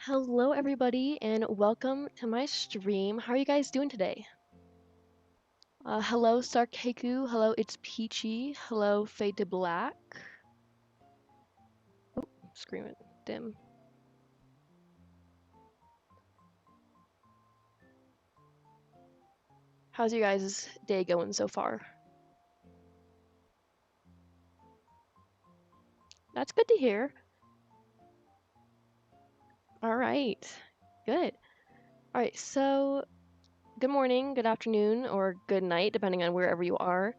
Hello, everybody, and welcome to my stream. How are you guys doing today? Hello, Sarkeku. Hello, it's Peachy. Hello, Fade to Black. Oh, scream it. Dim. How's your guys' day going so far? That's good to hear. All right. Good. All right, so good morning, good afternoon, or good night, depending on wherever you are.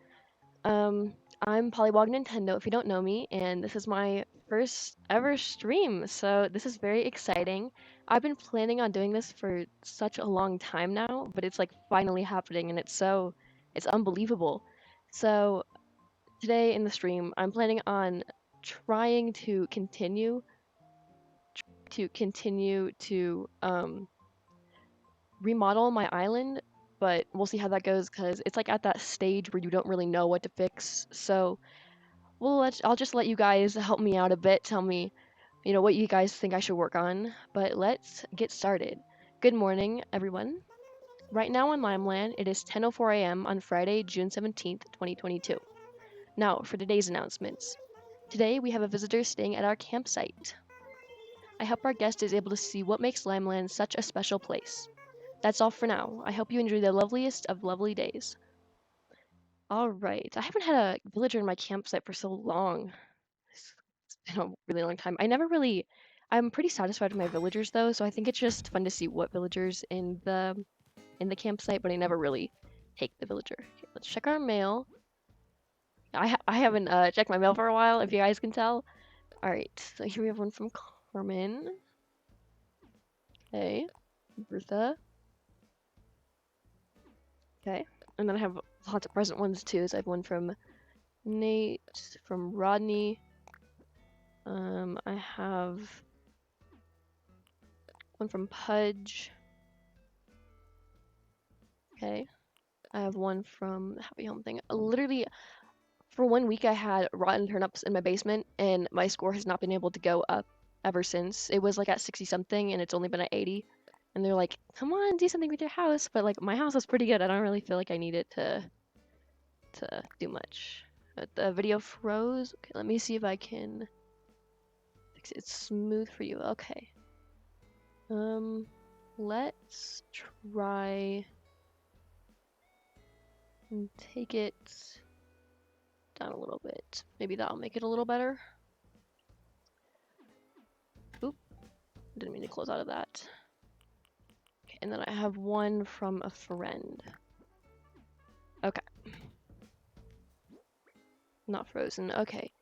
I'm Pollywogntdo, if you don't know me, and this is my first ever stream, so this is very exciting. I've been planning on doing this for such a long time now, but it's like finally happening, and it's unbelievable. So today in the stream, I'm planning on trying to continue to remodel my island, but we'll see how that goes because it's like at that stage where you don't really know what to fix. So I'll just let you guys help me out a bit. Tell me, what you guys think I should work on. But let's get started. Good morning, everyone. Right now on Limeland, it is 10:04 a.m. on Friday, June 17th, 2022. Now, for today's announcements. Today, we have a visitor staying at our campsite. I hope our guest is able to see what makes Limeland such a special place. That's all for now. I hope you enjoy the loveliest of lovely days. All right. I haven't had a villager in my campsite for so long. It's been a really long time. I'm pretty satisfied with my villagers though, so I think it's just fun to see what villagers in the campsite, but I never really take the villager. Okay, let's check our mail. I haven't checked my mail for a while, if you guys can tell. All right, so here we have one from Carmen. Okay, Bertha. Okay, and then I have lots of present ones too. So I have one from Nate, from Rodney. I have one from Pudge. Okay. I have one from the Happy Home thing. Literally, for 1 week, I had rotten turnips in my basement, and my score has not been able to go up ever since. It was like at 60 something, and it's only been at 80. And they're like, "Come on, do something with your house." But like, my house is pretty good. I don't really feel like I need it to do much. But the video froze. Okay, let me see if I can fix it smooth for you. Okay. Let's try and take it down a little bit. Maybe that'll make it a little better. Oop, didn't mean to close out of that. Okay, and then I have one from a friend. Okay. Not frozen, okay.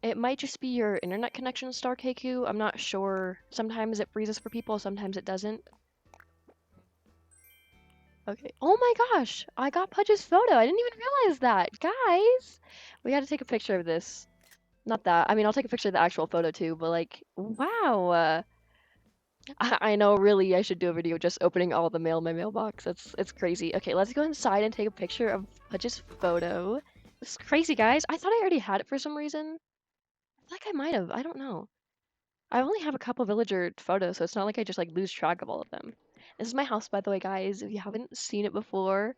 It might just be your internet connection, StarKQ. I'm not sure. Sometimes it freezes for people, sometimes it doesn't. Okay. Oh my gosh! I got Pudge's photo. I didn't even realize that. Guys! We gotta take a picture of this. Not that. I mean, I'll take a picture of the actual photo too, but like, wow. I know, really, I should do a video just opening all the mail in my mailbox. It's crazy. Okay, let's go inside and take a picture of Pudge's photo. It's crazy, guys. I thought I already had it for some reason. I feel like I might have. I don't know. I only have a couple villager photos, so it's not like I just like lose track of all of them. This is my house, by the way, guys, if you haven't seen it before.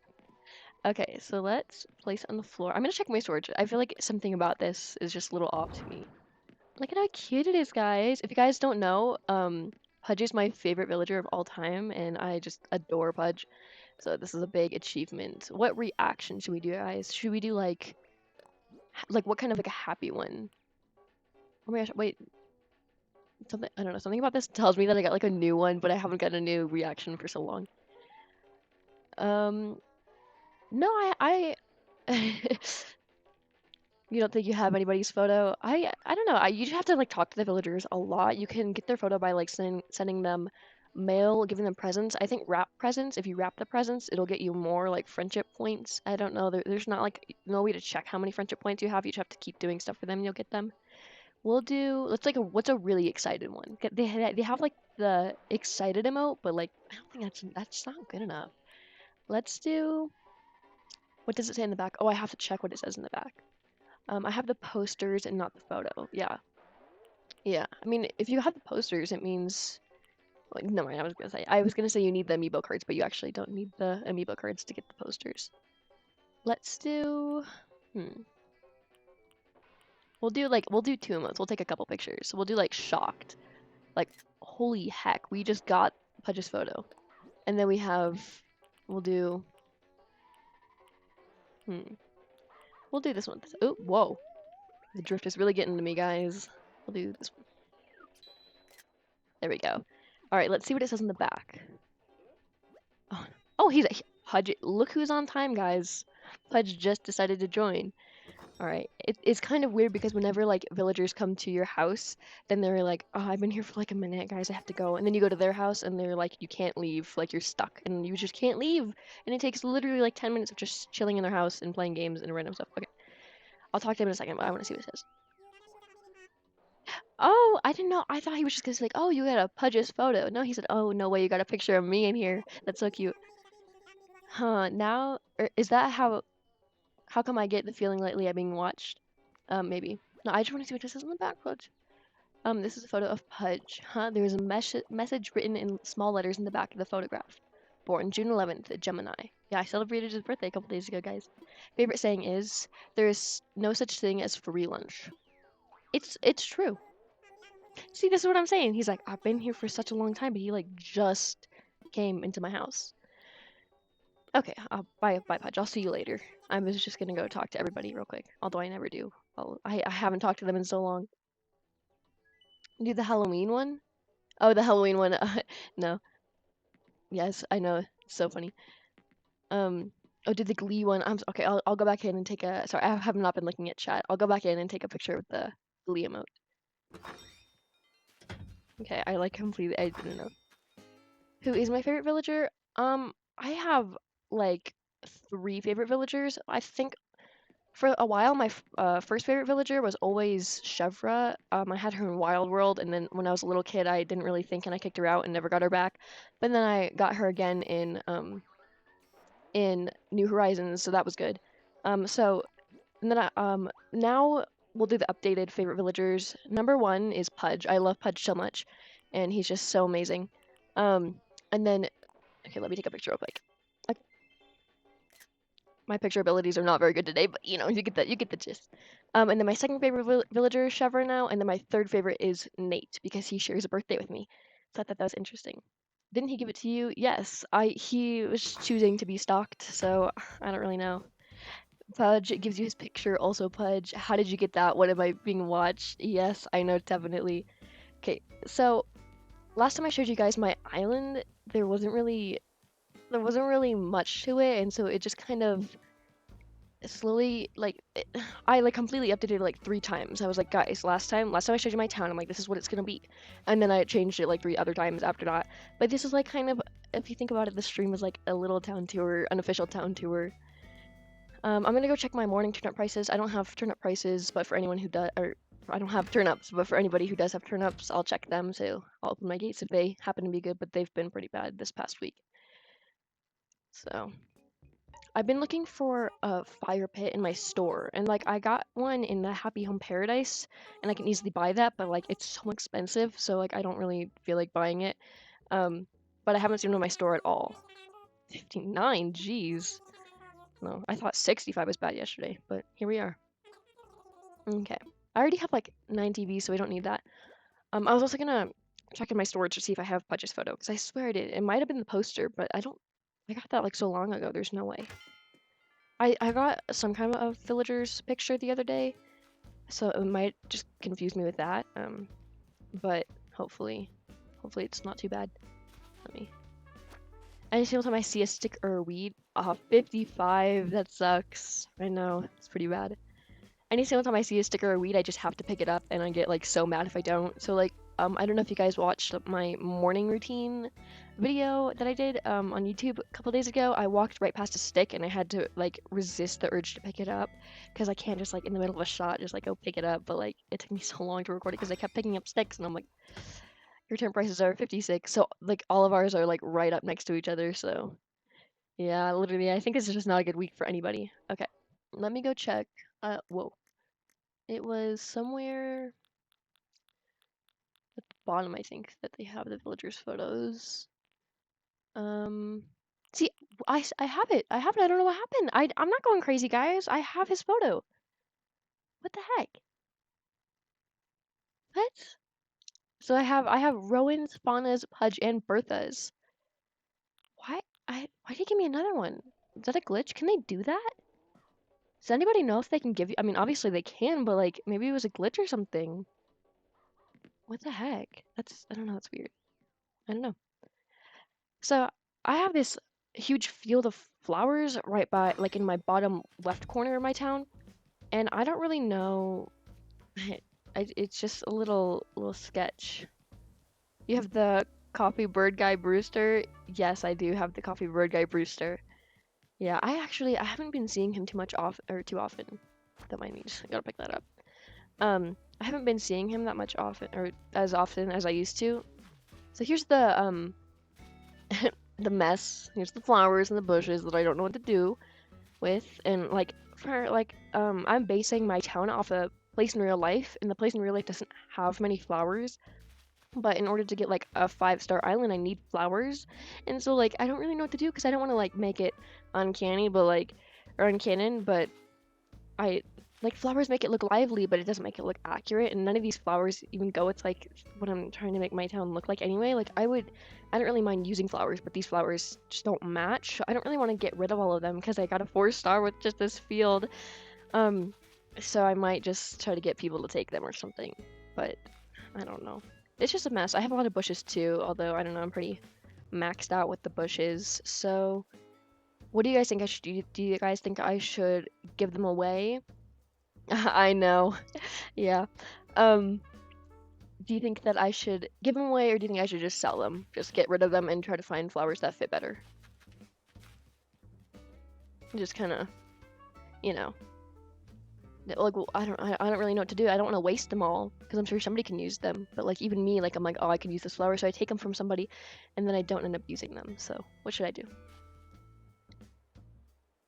Okay, so let's place it on the floor. I'm gonna check my storage. I feel like something about this is just a little off to me. Look at how cute it is, guys. If you guys don't know, Pudge is my favorite villager of all time, and I just adore Pudge. So this is a big achievement. What reaction should we do, guys? Should we do like what kind of like a happy one? Oh my gosh, wait. Something I don't know. Something about this tells me that I got like a new one, but I haven't got a new reaction for so long. No, I You don't think you have anybody's photo? I don't know. You just have to like talk to the villagers a lot. You can get their photo by like sending them mail, giving them presents. I think wrap presents. If you wrap the presents, it'll get you more like friendship points. I don't know. There's not like no way to check how many friendship points you have. You just have to keep doing stuff for them, and you'll get them. We'll do. Let's like what's a really excited one? They have like the excited emote, but like I don't think that's not good enough. Let's do. What does it say in the back? Oh, I have to check what it says in the back. I have the posters and not the photo. Yeah. Yeah. I mean, if you have the posters, it means like no mind, I was gonna say you need the amiibo cards, but you actually don't need the amiibo cards to get the posters. Let's do we'll do two emotes. We'll take a couple pictures. So we'll do like shocked. Like holy heck, we just got Pudge's photo. And then we'll do we'll do this one. Oh, whoa. The drift is really getting to me, guys. We'll do this one. There we go. All right, let's see what it says in the back. Oh, he's a Pudge. Look who's on time, guys. Pudge just decided to join. All right, it's kind of weird because whenever like villagers come to your house, then they're like, "Oh, I've been here for like a minute, guys. I have to go." And then you go to their house, and they're like, "You can't leave. Like you're stuck, and you just can't leave." And it takes literally like 10 minutes of just chilling in their house and playing games and random stuff. Okay, I'll talk to him in a second, but I want to see what it says. Oh, I didn't know. I thought he was just gonna say like, "Oh, you got a Pudge's photo." No, he said, "Oh, no way, you got a picture of me in here. That's so cute." Huh? Now, is that how come I get the feeling lately I'm being watched? Maybe. No, I just want to see what this says on the back, Pudge. This is a photo of Pudge. Huh? There's a message written in small letters in the back of the photograph. Born June 11th, Gemini. Yeah, I celebrated his birthday a couple days ago, guys. Favorite saying is, there is no such thing as free lunch. It's true. See, this is what I'm saying. He's like, I've been here for such a long time, but he like just came into my house. Okay, bye, Pudge. I'll see you later. I was just gonna go talk to everybody real quick, although I never do. I haven't talked to them in so long. Do the Halloween one? Oh, the Halloween one. No. Yes, I know. It's so funny. Oh, did the Glee one? Okay. I'll go back in and take a. Sorry, I have not been looking at chat. I'll go back in and take a picture with the Glee emote. Okay, I like completely. I didn't know. Who is my favorite villager? I have like 3 favorite villagers. I think for a while my first favorite villager was always Chevra. I had her in Wild World, and then when I was a little kid, I didn't really think, and I kicked her out and never got her back. But then I got her again in New Horizons, so that was good. So and then now we'll do the updated favorite villagers. Number 1 is Pudge. I love Pudge so much, and he's just so amazing. And then, okay, let me take a picture real quick. Okay. My picture abilities are not very good today, but you know, you get the gist. And then my second favorite villager is Chevra now, and then my third favorite is Nate because he shares a birthday with me. So I thought that was interesting. Didn't he give it to you? Yes. He was choosing to be stalked, so I don't really know. Pudge, it gives you his picture. Also, Pudge, how did you get that? What am I being watched? Yes, I know, definitely. Okay, so last time I showed you guys my island, there wasn't really much to it, and so it just kind of slowly I like completely updated it like 3 times. I was like, guys, last time I showed you my town, I'm like, this is what it's gonna be, and then I changed it like 3 other times after that. But this is like kind of, if you think about it, the stream was like a little town tour, unofficial town tour. I'm gonna go check my morning turnip prices. I don't have turnip prices, but for anyone who does, or I don't have turnips, but for anybody who does have turnips, I'll check them. So I'll open my gates if they happen to be good, but they've been pretty bad this past week. So I've been looking for a fire pit in my store, and like I got one in the Happy Home Paradise, and I can easily buy that, but like it's so expensive, so like I don't really feel like buying it. But I haven't seen one in my store at all. 59, jeez. No, I thought 65 was bad yesterday, but here we are. Okay. I already have like 9 TVs, so we don't need that. I was also gonna check in my storage to see if I have Pudge's photo, because I swear I did. It might have been the poster, but I don't I got that like so long ago, there's no way. I got some kind of villager's picture the other day, so it might just confuse me with that. But hopefully it's not too bad. Let me. Any single time I see a stick or a weed, 55, that sucks. I know, it's pretty bad. Any single time I see a stick or a weed, I just have to pick it up, and I get like so mad if I don't. So like, I don't know if you guys watched my morning routine video that I did on YouTube a couple days ago. I walked right past a stick, and I had to like resist the urge to pick it up, because I can't just like in the middle of a shot just like go pick it up. But like, it took me so long to record it because I kept picking up sticks, and I'm like, your return prices are 56. So like all of ours are like right up next to each other. So yeah, literally, I think this is just not a good week for anybody. Okay, let me go check. Whoa. It was somewhere at the bottom, I think, that they have the villagers' photos. Um, see, I have it. I have it. I don't know what happened. I'm not going crazy, guys. I have his photo. What the heck? What? So I have Rowan's, Fauna's, Pudge, and Bertha's. Why? Why did he give me another one? Is that a glitch? Can they do that? Does anybody know if they can give you? I mean, obviously they can, but like maybe it was a glitch or something. What the heck? I don't know. That's weird. I don't know. So I have this huge field of flowers right by, like in my bottom left corner of my town, and I don't really know. It's just a little sketch. You have the coffee bird guy Brewster. Yes, I do have the coffee bird guy Brewster. Yeah, I haven't been seeing him too often. Don't mind me, just gotta pick that up. I haven't been seeing him that much often or as often as I used to. So here's the the mess. Here's the flowers and the bushes that I don't know what to do with. And like for like I'm basing my town off a place in real life, and the place in real life doesn't have many flowers. But in order to get like a 5-star island, I need flowers. And so like I don't really know what to do because I don't want to like make it uncanny, but like or uncanon, but I like flowers make it look lively, but it doesn't make it look accurate, and none of these flowers even go with like what I'm trying to make my town look like anyway. Like I don't really mind using flowers, but these flowers just don't match. So I don't really want to get rid of all of them because I got a 4-star with just this field. So I might just try to get people to take them or something, but I don't know. It's just a mess. I have a lot of bushes too, although I don't know, I'm pretty maxed out with the bushes. So what do you guys think I should do? Do you guys think I should give them away? I know. Yeah. Um, do you think that I should give them away, or do you think I should just sell them? Just get rid of them and try to find flowers that fit better? Just kind of, you know, like well, I don't really know what to do. I don't want to waste them all because I'm sure somebody can use them. But like even me, like I'm like, oh, I could use this flower, so I take them from somebody, and then I don't end up using them. So what should I do?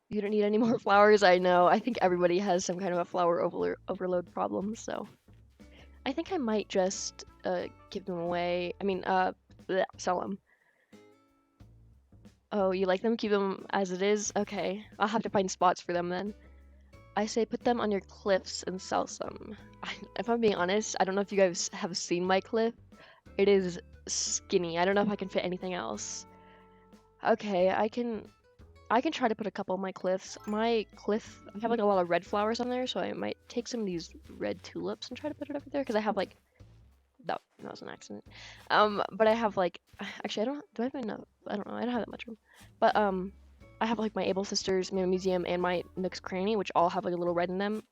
You don't need any more flowers. I know. I think everybody has some kind of a flower overload problem. So I think I might just give them away. I mean, bleh, sell them. Oh, you like them? Keep them as it is? Okay. I'll have to find spots for them then. I say put them on your cliffs and sell some. If I'm being honest, I don't know if you guys have seen my cliff. It is skinny. I don't know if I can fit anything else. Okay, I can try to put a couple on my cliffs. My cliff, I have like a lot of red flowers on there, so I might take some of these red tulips and try to put it over there because I have like that was an accident. But I have like actually do I have enough? I don't know. I don't have that much room. But I have like my Able Sisters museum and my Nook's Cranny, which all have like a little red in them.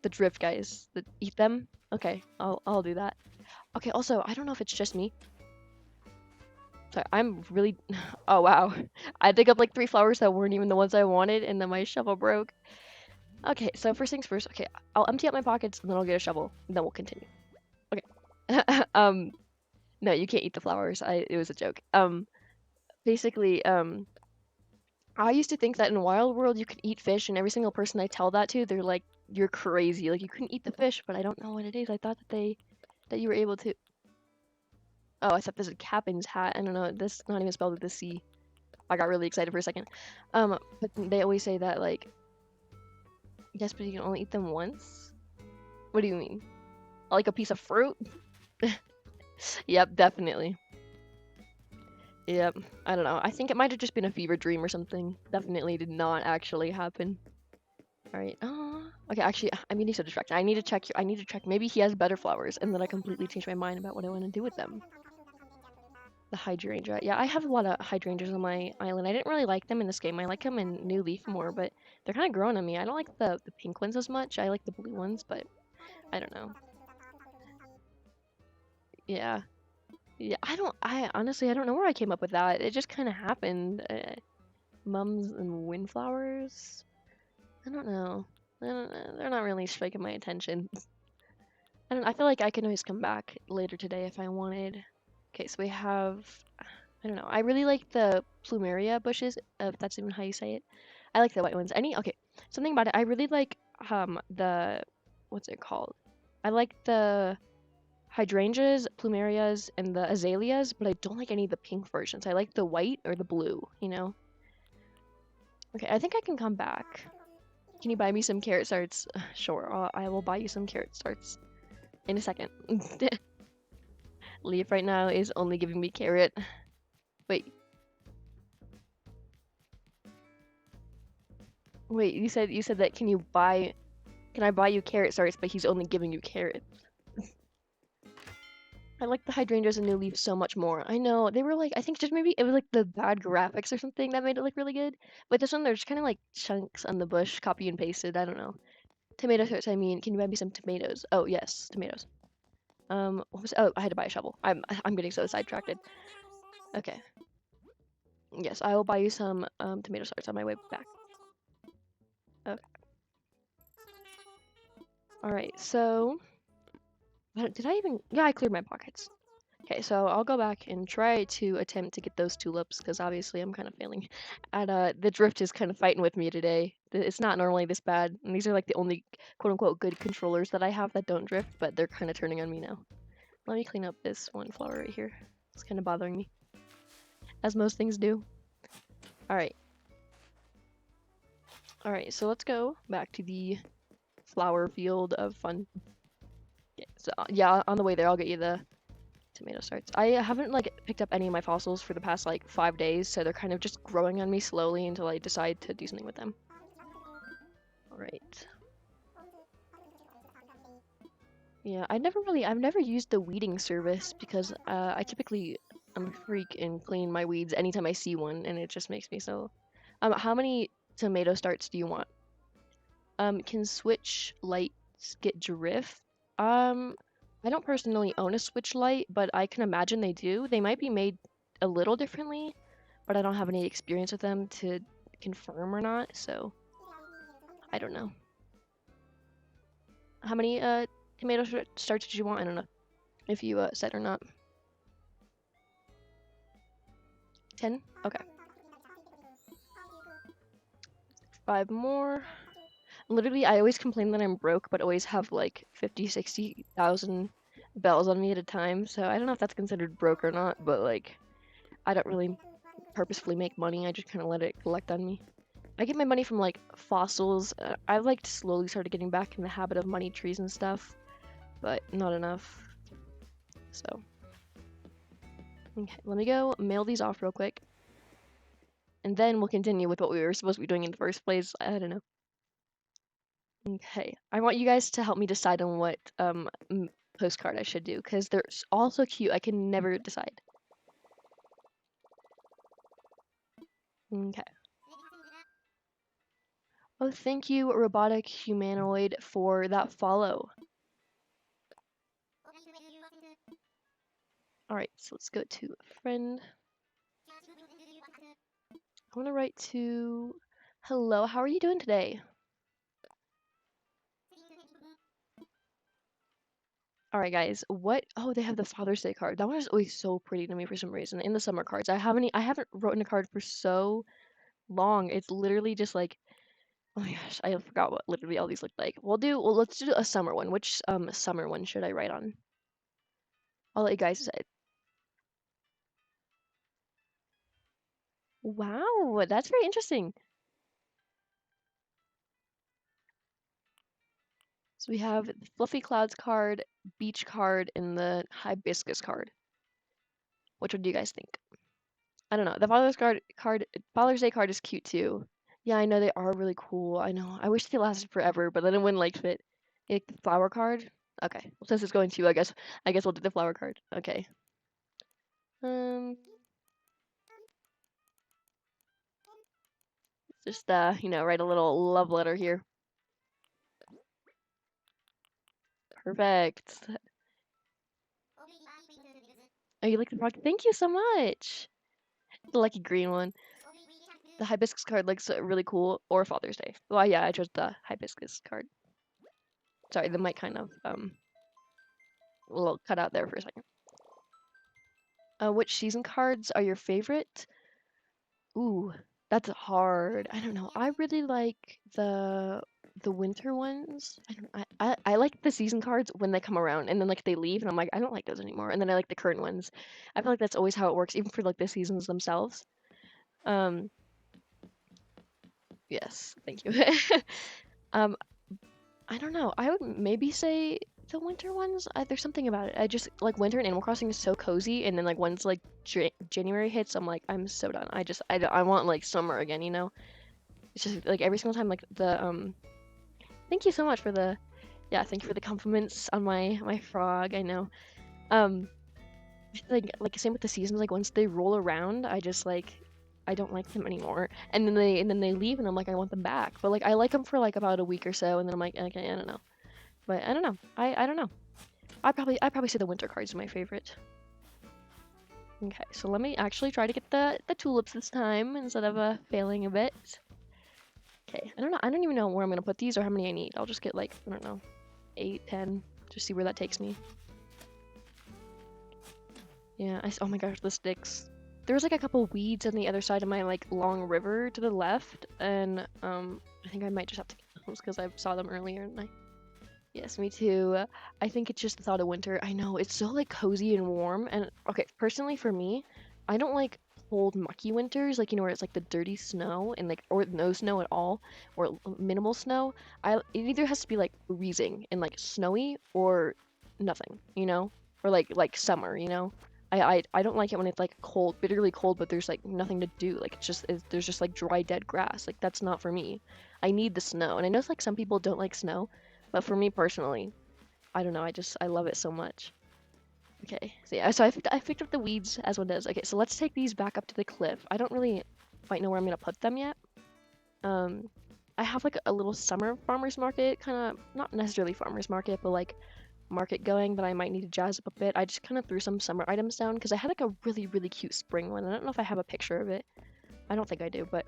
The drift guys that eat them. Okay, I'll do that. Okay. Also, I don't know if it's just me. Sorry, I'm really. Oh wow, I dig up like 3 flowers that weren't even the ones I wanted, and then my shovel broke. Okay, so first things first. Okay, I'll empty out my pockets and then I'll get a shovel, and then we'll continue. Okay. No, you can't eat the flowers. It was a joke. Basically, I used to think that in Wild World you could eat fish, and every single person I tell that to, they're like, "You're crazy! Like you couldn't eat the fish." But I don't know what it is. I thought that you were able to. Oh, I thought this was a captain's hat. I don't know. This not even spelled with a C. I got really excited for a second. But they always say that like, yes, but you can only eat them once. What do you mean? Like a piece of fruit? Yep, definitely. Yep. I don't know. I think it might have just been a fever dream or something. Definitely did not actually happen. All right. Okay. Actually, I'm getting so distracted. I need to check. I need to check. Maybe he has better flowers, and then I completely changed my mind about what I want to do with them. The hydrangea. Yeah, I have a lot of hydrangeas on my island. I didn't really like them in this game. I like them in New Leaf more, but they're kind of growing on me. I don't like the pink ones as much. I like the blue ones, but I don't know. Yeah. Yeah, I honestly, I don't know where I came up with that. It just kind of happened. Mums and windflowers? I don't know. I don't know. They're not really striking my attention. I feel like I can always come back later today if I wanted. Okay, so we have, I don't know. I really like the plumeria bushes, if that's even how you say it. I like the white ones. Okay, something about it. I really like the what's it called? I like the hydrangeas, plumerias, and the azaleas, but I don't like any of the pink versions. I like the white or the blue, you know? Okay, I think I can come back. Can you buy me some carrot starts? Sure, I will buy you some carrot starts in a second. Leaf right now is only giving me carrot. Wait, wait, you said that can I buy you carrot starts, but he's only giving you carrot. I like the hydrangeas and new leaves so much more. I know, they were like, I think just maybe it was like the bad graphics or something that made it look really good. But this one, there's kind of like chunks on the bush, copy and pasted. I don't know. Tomato starts, I mean, can you buy me some tomatoes? Oh, yes, tomatoes. Oh, I had to buy a shovel. I'm getting so sidetracked. Okay. Yes, I will buy you some tomato starts on my way back. Okay. All right. So, did I even? Yeah, I cleared my pockets. Okay, so I'll go back and try to attempt to get those tulips because obviously I'm kind of failing. And the drift is kind of fighting with me today. It's not normally this bad, and these are like the only quote unquote good controllers that I have that don't drift, but they're kind of turning on me now. Let me clean up this one flower right here. It's kind of bothering me, as most things do. All right. All right, so let's go back to the flower field of fun. Yeah, so yeah, on the way there, I'll get you the tomato starts. I haven't like picked up any of my fossils for the past like 5 days, so they're kind of just growing on me slowly until I decide to do something with them. All right. Yeah, I've never used the weeding service because I'm a freak and clean my weeds anytime I see one, and it just makes me so. How many tomato starts do you want? Can switch lights get drift? Um, I don't personally own a switch light, but I can imagine they do. They might be made a little differently, but I don't have any experience with them to confirm or not, so I don't know. How many tomato starts did you want? I don't know if you said or not. 10? Okay. 5 more. Literally, I always complain that I'm broke, but always have like 50, 60,000 bells on me at a time. So I don't know if that's considered broke or not, but like I don't really purposefully make money. I just kind of let it collect on me. I get my money from like fossils. I've like slowly started getting back in the habit of money trees and stuff, but not enough. So, okay, let me go mail these off real quick, and then we'll continue with what we were supposed to be doing in the first place. I don't know. Okay, I want you guys to help me decide on what postcard I should do because they're all so cute. I can never decide. Okay. Oh, thank you, robotic humanoid, for that follow. All right, so let's go to a friend. I want to write to, hello, how are you doing today? All right, guys, oh, they have the Father's Day card. That one is always so pretty to me for some reason. In the summer cards, I haven't written a card for so long. It's literally just like, oh my gosh, I forgot what literally all these look like. Let's do a summer one. Which summer one should I write on? I'll let you guys decide. Wow, that's very interesting. So we have the Fluffy Clouds card, Beach card, and the Hibiscus card. Which one do you guys think? I don't know. The Father's Day card is cute too. Yeah, I know they are really cool. I know. I wish they lasted forever, but then it wouldn't like fit. Like the flower card. Okay. Well, since it's going to, I guess we'll do the flower card. Okay. Um, just write a little love letter here. Perfect. Oh, you like the product? Thank you so much. The lucky green one. The hibiscus card looks really cool. Or Father's Day. Well, yeah, I chose the hibiscus card. Sorry, the mic kind of a little cut out there for a second. Which season cards are your favorite? Ooh, that's hard. I don't know. I really like the winter ones. I like the season cards when they come around and then like they leave and I'm like, I don't like those anymore. And then I like the current ones. I feel like that's always how it works, even for like the seasons themselves. Um, yes, thank you. Um, I don't know. I would maybe say the winter ones. There's something about it. I just like winter in Animal Crossing is so cozy, and then like once like January hits, I'm like I'm so done. I want like summer again. It's just like every single time like the Thank you so much for the yeah. Thank you for the compliments on my frog. I know. Um, like same with the seasons. Like once they roll around, I don't like them anymore. And then they leave, and I'm like I want them back. But like I like them for like about a week or so, and then I'm like okay, I don't know. But I don't know. I don't know. I probably say the winter card is my favorite. Okay, so let me actually try to get the tulips this time instead of failing a bit. Okay, I don't know. I don't even know where I'm gonna put these or how many I need. I'll just get like I don't know, 8, 10. Just see where that takes me. Yeah. Oh my gosh, the sticks. There was like a couple weeds on the other side of my like long river to the left, and I think I might just have to get those because I saw them earlier and I Yes, me too. I think it's just the thought of winter. I know it's so like cozy and warm. And okay, personally for me, I don't like cold, mucky winters, like where it's like the dirty snow and like or no snow at all or minimal snow. It either has to be like freezing and like snowy or nothing, or like summer. I don't like it when it's like cold, bitterly cold, but there's like nothing to do. Like there's just like dry, dead grass. Like that's not for me. I need the snow. And I know like some people don't like snow. But for me personally, I don't know. I love it so much. Okay, so yeah, so I picked up the weeds as one does. Okay, so let's take these back up to the cliff. I don't really quite know where I'm gonna put them yet. Um, I have like a little summer farmers market, kind of not necessarily farmers market, but like market going that I might need to jazz up a bit. I just kind of threw some summer items down because I had like a really really cute spring one. I don't know if I have a picture of it. I don't think I do, but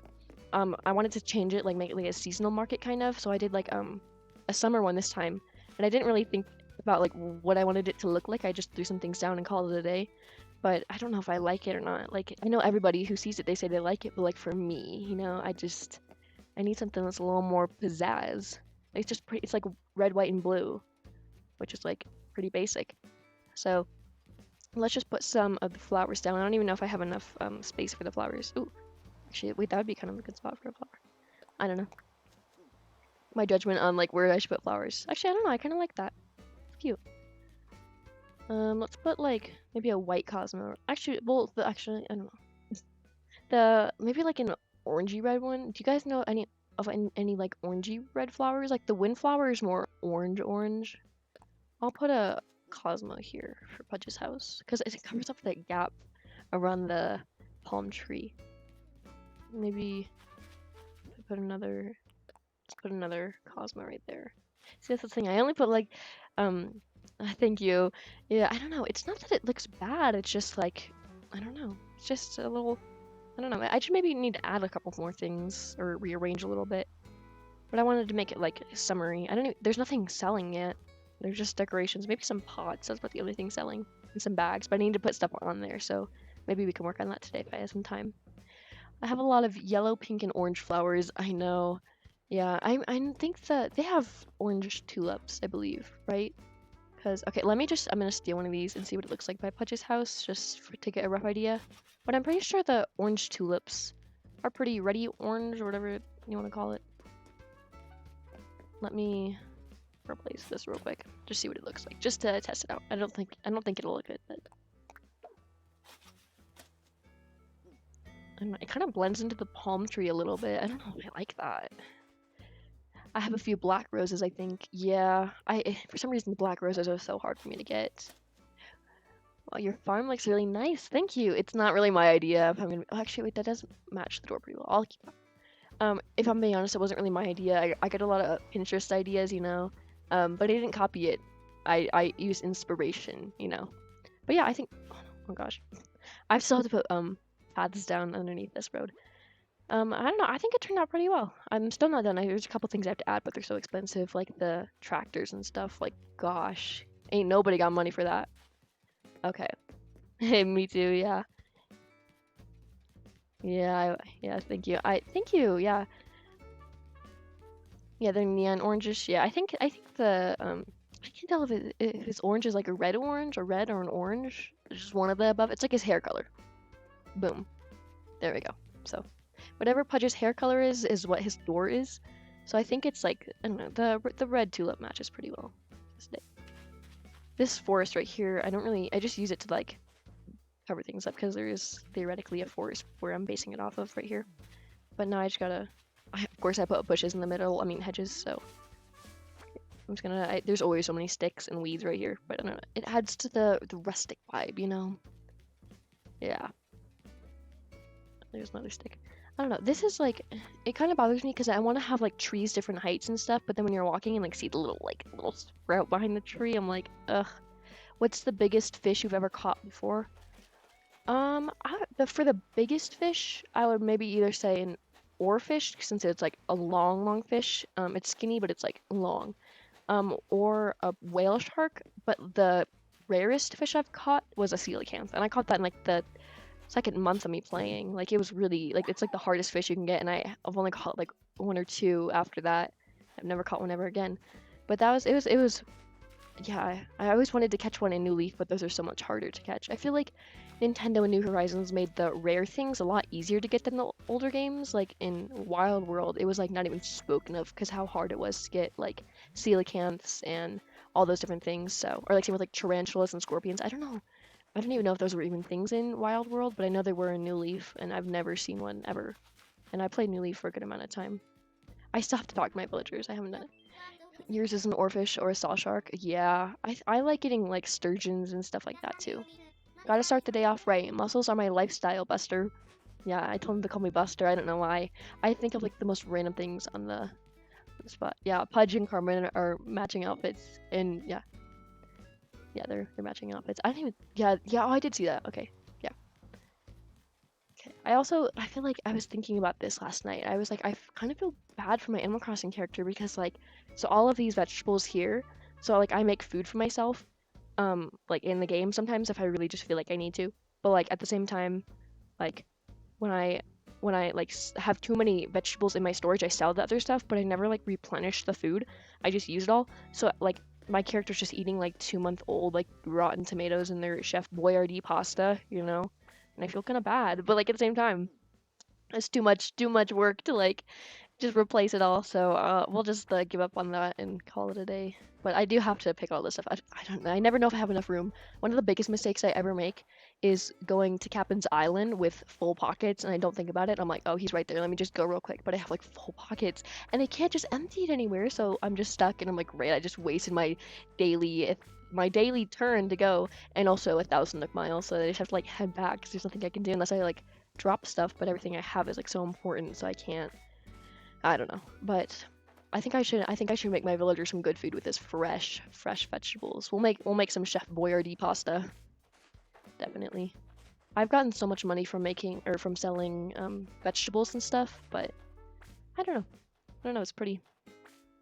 I wanted to change it, like make it like a seasonal market kind of. So I did like a summer one this time, and I didn't really think about like what I wanted it to look like. I just threw some things down and called it a day. But I don't know if I like it or not. Like I know everybody who sees it, they say they like it, but like for me, I need something that's a little more pizzazz. It's just pretty. It's like red, white, and blue, which is like pretty basic. So let's just put some of the flowers down. I don't even know if I have enough space for the flowers. Ooh, actually, wait, that would be kind of a good spot for a flower. I don't know. My judgment on like where I should put flowers. Actually, I don't know. I kind of like that. It's cute. Let's put like maybe a white Cosmo. Actually, well, actually, I don't know. The maybe like an orangey red one. Do you guys know any like orangey red flowers? Like the windflower is more orange. I'll put a Cosmo here for Pudge's house because it covers up that gap around the palm tree. Maybe put another. Let's put another Cosmo right there. See, that's the thing. I only put like, thank you. Yeah, I don't know. It's not that it looks bad. It's just like, I don't know. It's just a little, I don't know. I just maybe need to add a couple more things or rearrange a little bit. But I wanted to make it like summery. There's nothing selling yet. There's just decorations. Maybe some pots. That's about the only thing selling. And some bags. But I need to put stuff on there. So maybe we can work on that today if I have some time. I have a lot of yellow, pink, and orange flowers. I know. Yeah, I think that they have orange tulips, I believe, right? Because, okay, I'm gonna steal one of these and see what it looks like by Pudge's house, to get a rough idea. But I'm pretty sure the orange tulips are pretty ready orange, or whatever you want to call it. Let me replace this real quick, just see what it looks like, just to test it out. I don't think it'll look good, but and it kind of blends into the palm tree a little bit. I don't know if I like that. I have a few black roses, I think. Yeah, for some reason the black roses are so hard for me to get. Well, your farm looks really nice. Thank you. It's not really my idea. If I'm gonna, oh, actually, wait, that does match the door pretty well. I'll keep that. If I'm being honest, it wasn't really my idea. I got a lot of Pinterest ideas, you know, but I didn't copy it. I used inspiration, you know. But yeah, I think, oh gosh, I still have to put paths down underneath this road. I don't know. I think it turned out pretty well. I'm still not done. There's a couple things I have to add, but they're so expensive, like the tractors and stuff. Like, gosh, ain't nobody got money for that. Okay. Hey, me too. Yeah. Yeah. Yeah. Thank you. Thank you. Yeah. Yeah. They're neon orangish. Yeah. I think the I can't tell if his orange is like a red orange or red or an orange. It's just one of the above. It's like his hair color. Boom. There we go. So, whatever Pudge's hair color is what his door is. So I think it's like, I don't know, the red tulip matches pretty well. This forest right here, I just use it to like cover things up because there is theoretically a forest where I'm basing it off of right here. But now I just gotta, of course I put bushes in the middle, hedges, so I'm just gonna, there's always so many sticks and weeds right here, but I don't know, it adds to the rustic vibe, you know? Yeah. There's another stick. I don't know, this is like, it kind of bothers me because I want to have like trees different heights and stuff, but then when you're walking and like see the little sprout behind the tree, I'm like, ugh. What's the biggest fish you've ever caught before? For the biggest fish, I would maybe either say an oarfish, since it's like a long fish. It's skinny, but it's like long. Or a whale shark, but the rarest fish I've caught was a coelacanth, and I caught that in like the second month of me playing. Like it was really like it's like the hardest fish you can get, and I've only caught like one or two after that. I've never caught one ever again. But it was yeah, I always wanted to catch one in New Leaf, but those are so much harder to catch. I feel like Nintendo and New Horizons made the rare things a lot easier to get than the older games. Like in Wild World, it was like not even spoken of because how hard it was to get like coelacanths and all those different things. So, or like same with like tarantulas and scorpions. I don't know. I don't even know if those were even things in Wild World, but I know they were in New Leaf, and I've never seen one ever. And I played New Leaf for a good amount of time. I still have to talk to my villagers. I haven't done it. Yours is an oarfish or a saw shark? Yeah, I like getting like sturgeons and stuff like that too. Gotta start the day off right. Mussels are my lifestyle, Buster. Yeah, I told him to call me Buster. I don't know why. I think of like the most random things on the spot. Yeah, Pudge and Carmen are matching outfits, and yeah, they're matching outfits. I don't even. Yeah. Oh, I did see that. Okay. Yeah. Okay. I feel like I was thinking about this last night. I was like, I kind of feel bad for my Animal Crossing character because like, so all of these vegetables here. So like, I make food for myself. Like in the game sometimes if I really just feel like I need to. But like at the same time, like when I like have too many vegetables in my storage, I sell the other stuff, but I never like replenish the food. I just use it all. So like my character's just eating like 2-month-old like rotten tomatoes in their Chef Boyardee pasta, you know, and I feel kind of bad. But like at the same time, it's too much work to like just replace it all. So we'll just give up on that and call it a day. But I do have to pick all this stuff. I don't know. I never know if I have enough room. One of the biggest mistakes I ever make is going to Captain's Island with full pockets, and I don't think about it. I'm like, oh, he's right there. Let me just go real quick. But I have like full pockets, and I can't just empty it anywhere. So I'm just stuck, and I'm like, great. I just wasted my daily turn to go, and also 1,000 Nook miles. So I just have to like head back because there's nothing I can do unless I like drop stuff. But everything I have is like so important, so I can't. I don't know, but I think I should make my villagers some good food with this fresh vegetables. We'll make some Chef Boyardee pasta. Definitely. I've gotten so much money from selling vegetables and stuff, but I don't know. It's pretty.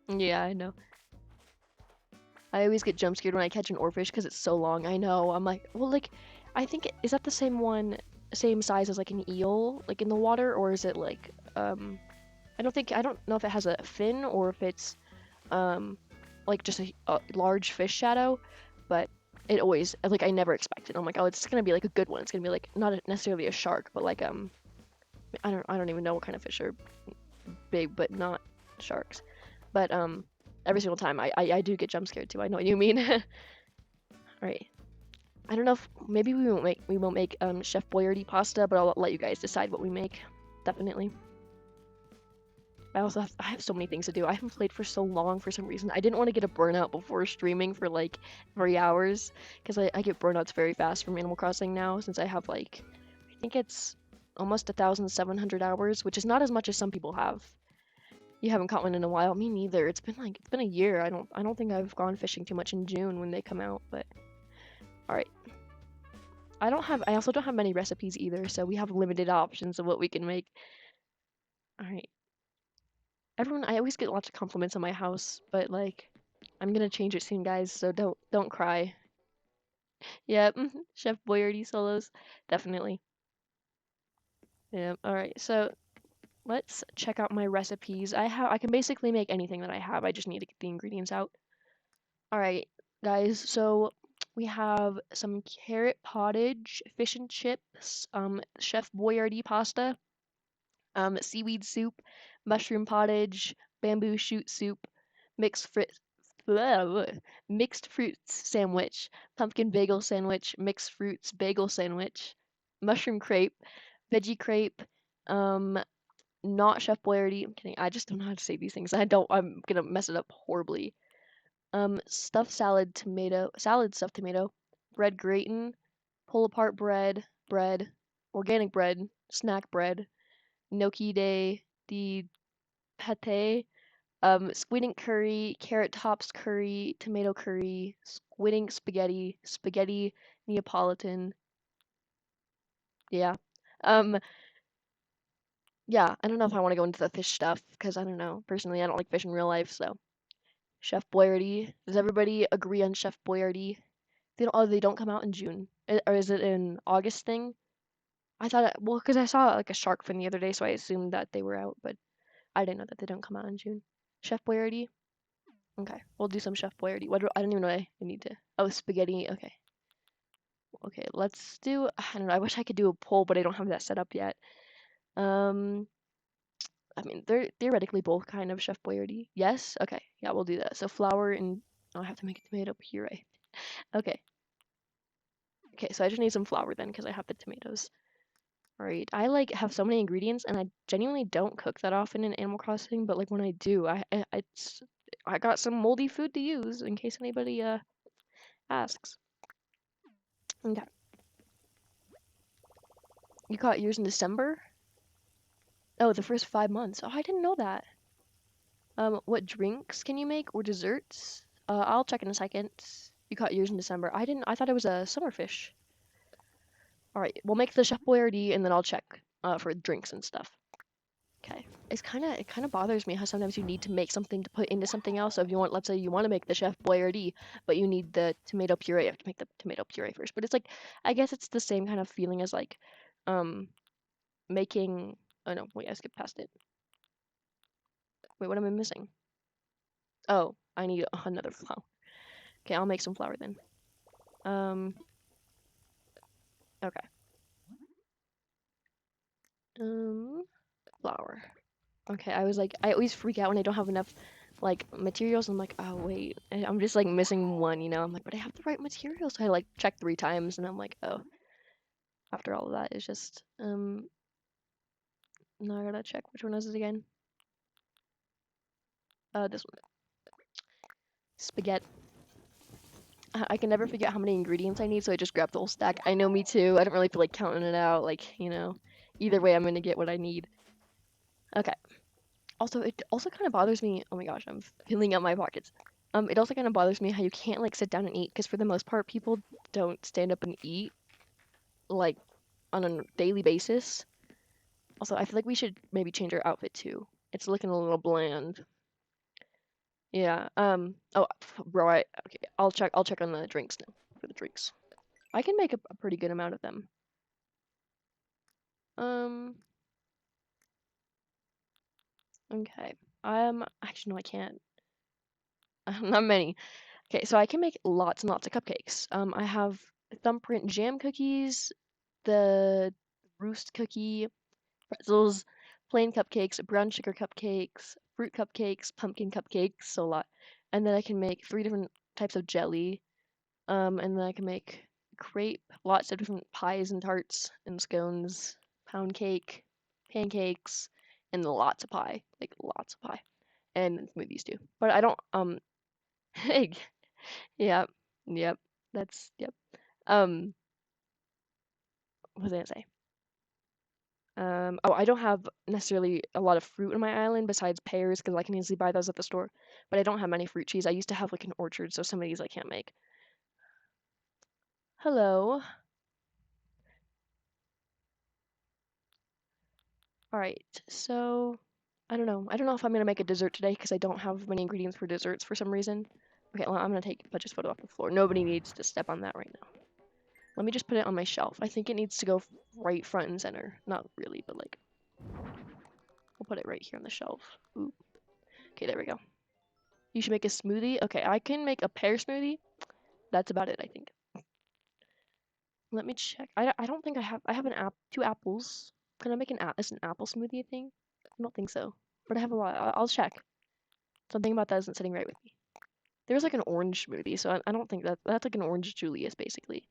Yeah, I know. I always get jump scared when I catch an oarfish because it's so long. I know. I'm like, well, like, I think is that the same size as like an eel, like in the water, or is it like I don't know if it has a fin or if it's like just a large fish shadow, but it always like I never expect it. I'm like, oh, it's gonna be like a good one. It's gonna be like not necessarily a shark, but like I don't even know what kind of fish are big, but not sharks. But every single time I do get jump scared too. I know what you mean. All right. I don't know if maybe we won't make Chef Boyardee pasta, but I'll let you guys decide what we make. Definitely. I have so many things to do. I haven't played for so long for some reason. I didn't want to get a burnout before streaming for like 3 hours because I get burnouts very fast from Animal Crossing now since I have like I think it's almost 1,700 hours, which is not as much as some people have. You haven't caught one in a while. Me neither. It's been a year. I don't think I've gone fishing too much in June when they come out, but all right. I also don't have many recipes either, so we have limited options of what we can make. All right. Everyone, I always get lots of compliments on my house, but like I'm gonna change it soon, guys, so don't cry. Yep, Chef Boyardee solos, definitely. Yeah, all right. So let's check out my recipes. I can basically make anything that I have. I just need to get the ingredients out. All right, guys. So we have some carrot pottage, fish and chips, Chef Boyardee pasta, seaweed soup, mushroom pottage, bamboo shoot soup, mixed fruit, mixed fruits sandwich, pumpkin bagel sandwich, mixed fruits bagel sandwich, mushroom crepe, veggie crepe, um, not Chef Boyardee. I'm kidding. I just don't know how to say these things. I'm gonna mess it up horribly. Stuffed salad, salad stuffed tomato, bread gratin, pull apart bread, organic bread, snack bread, gnocchi de pate, squid ink curry, carrot tops curry, tomato curry, squid ink spaghetti, spaghetti Neapolitan. Yeah. Um, yeah, I don't know if I want to go into the fish stuff because I don't know. Personally, I don't like fish in real life, so Chef Boyardee. Does everybody agree on Chef Boyardee? They don't come out in June. Or is it an August thing? I thought well, because I saw like a shark fin the other day, so I assumed that they were out, but I didn't know that they don't come out in June. Chef Boyardee? Okay, we'll do some Chef Boyardee. I don't even know what I need to. Oh, spaghetti. Okay. Okay, let's do. I don't know. I wish I could do a poll, but I don't have that set up yet. Um, I mean, they're theoretically both kind of Chef Boyardee. Yes? Okay. Yeah, we'll do that. So flour and oh, I have to make a tomato puree. Okay. Okay, so I just need some flour then because I have the tomatoes. All right. I like have so many ingredients and I genuinely don't cook that often in Animal Crossing, but like when I do, I got some moldy food to use in case anybody asks. Okay. You caught yours in December? Oh, the first 5 months. Oh, I didn't know that. What drinks can you make or desserts? I'll check in a second. You caught yours in December. I thought it was a summer fish. All right, we'll make the Chef Boyardee and then I'll check for drinks and stuff. Okay. It kind of bothers me how sometimes you need to make something to put into something else. So if you want, let's say you want to make the Chef Boyardee, but you need the tomato puree, you have to make the tomato puree first. But it's like, I guess it's the same kind of feeling as like, um, making. Oh no, wait, I skipped past it. Wait, what am I missing? Oh, I need another flour. Okay, I'll make some flour then. Um, okay. Flour. Okay, I always freak out when I don't have enough, like, materials. I'm like, oh, wait, I'm just, like, missing one, you know? I'm like, but I have the right materials. So I, like, check 3 times, and I'm like, oh, after all of that, it's just, now I gotta check which one is it again? This one. Spaghetti. I can never figure out how many ingredients I need, so I just grab the whole stack. I know, me too. I don't really feel like counting it out, like, you know. Either way, I'm gonna get what I need. Okay. Also, it also kind of bothers me. Oh my gosh, I'm filling up my pockets. It also kind of bothers me how you can't like sit down and eat because for the most part, people don't stand up and eat like on a daily basis. Also, I feel like we should maybe change our outfit too. It's looking a little bland. Yeah. Oh, bro. Okay. I'll check. I'll check on the drinks now for the drinks. I can make a pretty good amount of them. Um. Okay. Actually, no, I can't. Not many. Okay, so I can make lots and lots of cupcakes. I have thumbprint jam cookies, the roost cookie, pretzels, plain cupcakes, brown sugar cupcakes, fruit cupcakes, pumpkin cupcakes, so a lot. And then I can make 3 different types of jelly. And then I can make crepe lots of different pies and tarts and scones, pound cake, pancakes, and lots of pie, like lots of pie, and smoothies too. But I don't egg. Yep, yep. That's yep. What was I gonna say? Oh, I don't have necessarily a lot of fruit on my island besides pears because I can easily buy those at the store. But I don't have many fruit trees. I used to have like an orchard, so some of these I can't make. Hello. All right. So I don't know. I don't know if I'm gonna make a dessert today because I don't have many ingredients for desserts for some reason. Okay, well, I'm gonna take Budget's photo off the floor. Nobody needs to step on that right now. Let me just put it on my shelf. I think it needs to go right front and center. Not really, but like we'll put it right here on the shelf. Ooh. Okay, there we go. You should make a smoothie. Okay, I can make a pear smoothie. That's about it, I think. Let me check. I don't think I have two apples. Can I make an apple smoothie thing? I don't think so. But I have a lot. I'll check. Something about that isn't sitting right with me. There's like an orange smoothie, so I don't think that's like an orange Julius basically.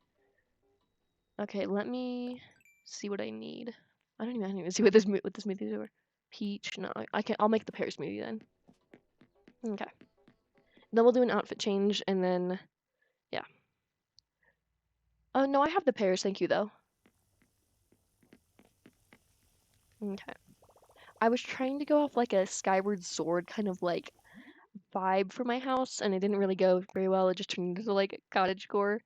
Okay, let me see what I need. I don't even see what this smoothies are. Peach. No, I'll make the pear smoothie then. Okay. Then we'll do an outfit change and then yeah. Oh no, I have the pears, thank you though. Okay. I was trying to go off like a Skyward Sword kind of like vibe for my house, and it didn't really go very well. It just turned into like cottagecore.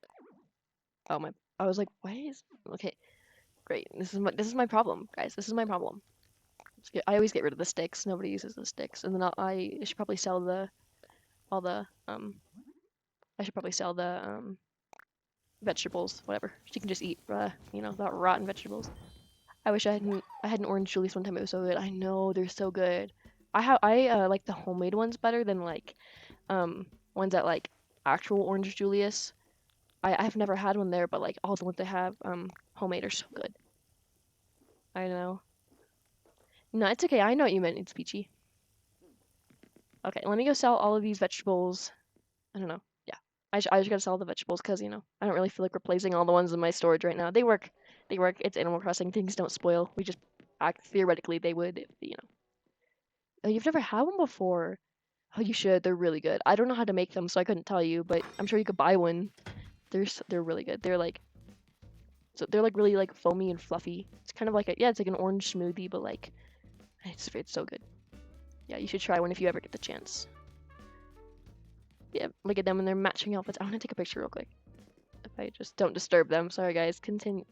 Oh my! I was like, why is okay? Great. This is my problem, guys. This is my problem. I always get rid of the sticks. Nobody uses the sticks, and then I should probably sell all the I should probably sell the vegetables, whatever. She can just eat you know, the rotten vegetables. I wish I had an orange Julius one time. It was so good. I know they're so good. I like the homemade ones better than like ones at like actual orange Julius. I've never had one there, but like all the ones they have homemade are so good. I know. No, it's okay. I know what you meant. It's peachy. Okay, let me go sell all of these vegetables. I don't know. Yeah, I just gotta sell the vegetables because you know I don't really feel like replacing all the ones in my storage right now. They work. They work. It's Animal Crossing. Things don't spoil. We just act theoretically they would if you know. Oh, you've never had one before. Oh, you should. They're really good. I don't know how to make them, so I couldn't tell you, but I'm sure you could buy one. They're really good. They're like really like foamy and fluffy. It's kind of like it's like an orange smoothie, but like it's so good. Yeah, you should try one if you ever get the chance. Yeah, look at them and they're matching outfits. I want to take a picture real quick. If I just don't disturb them. Sorry guys. Continue.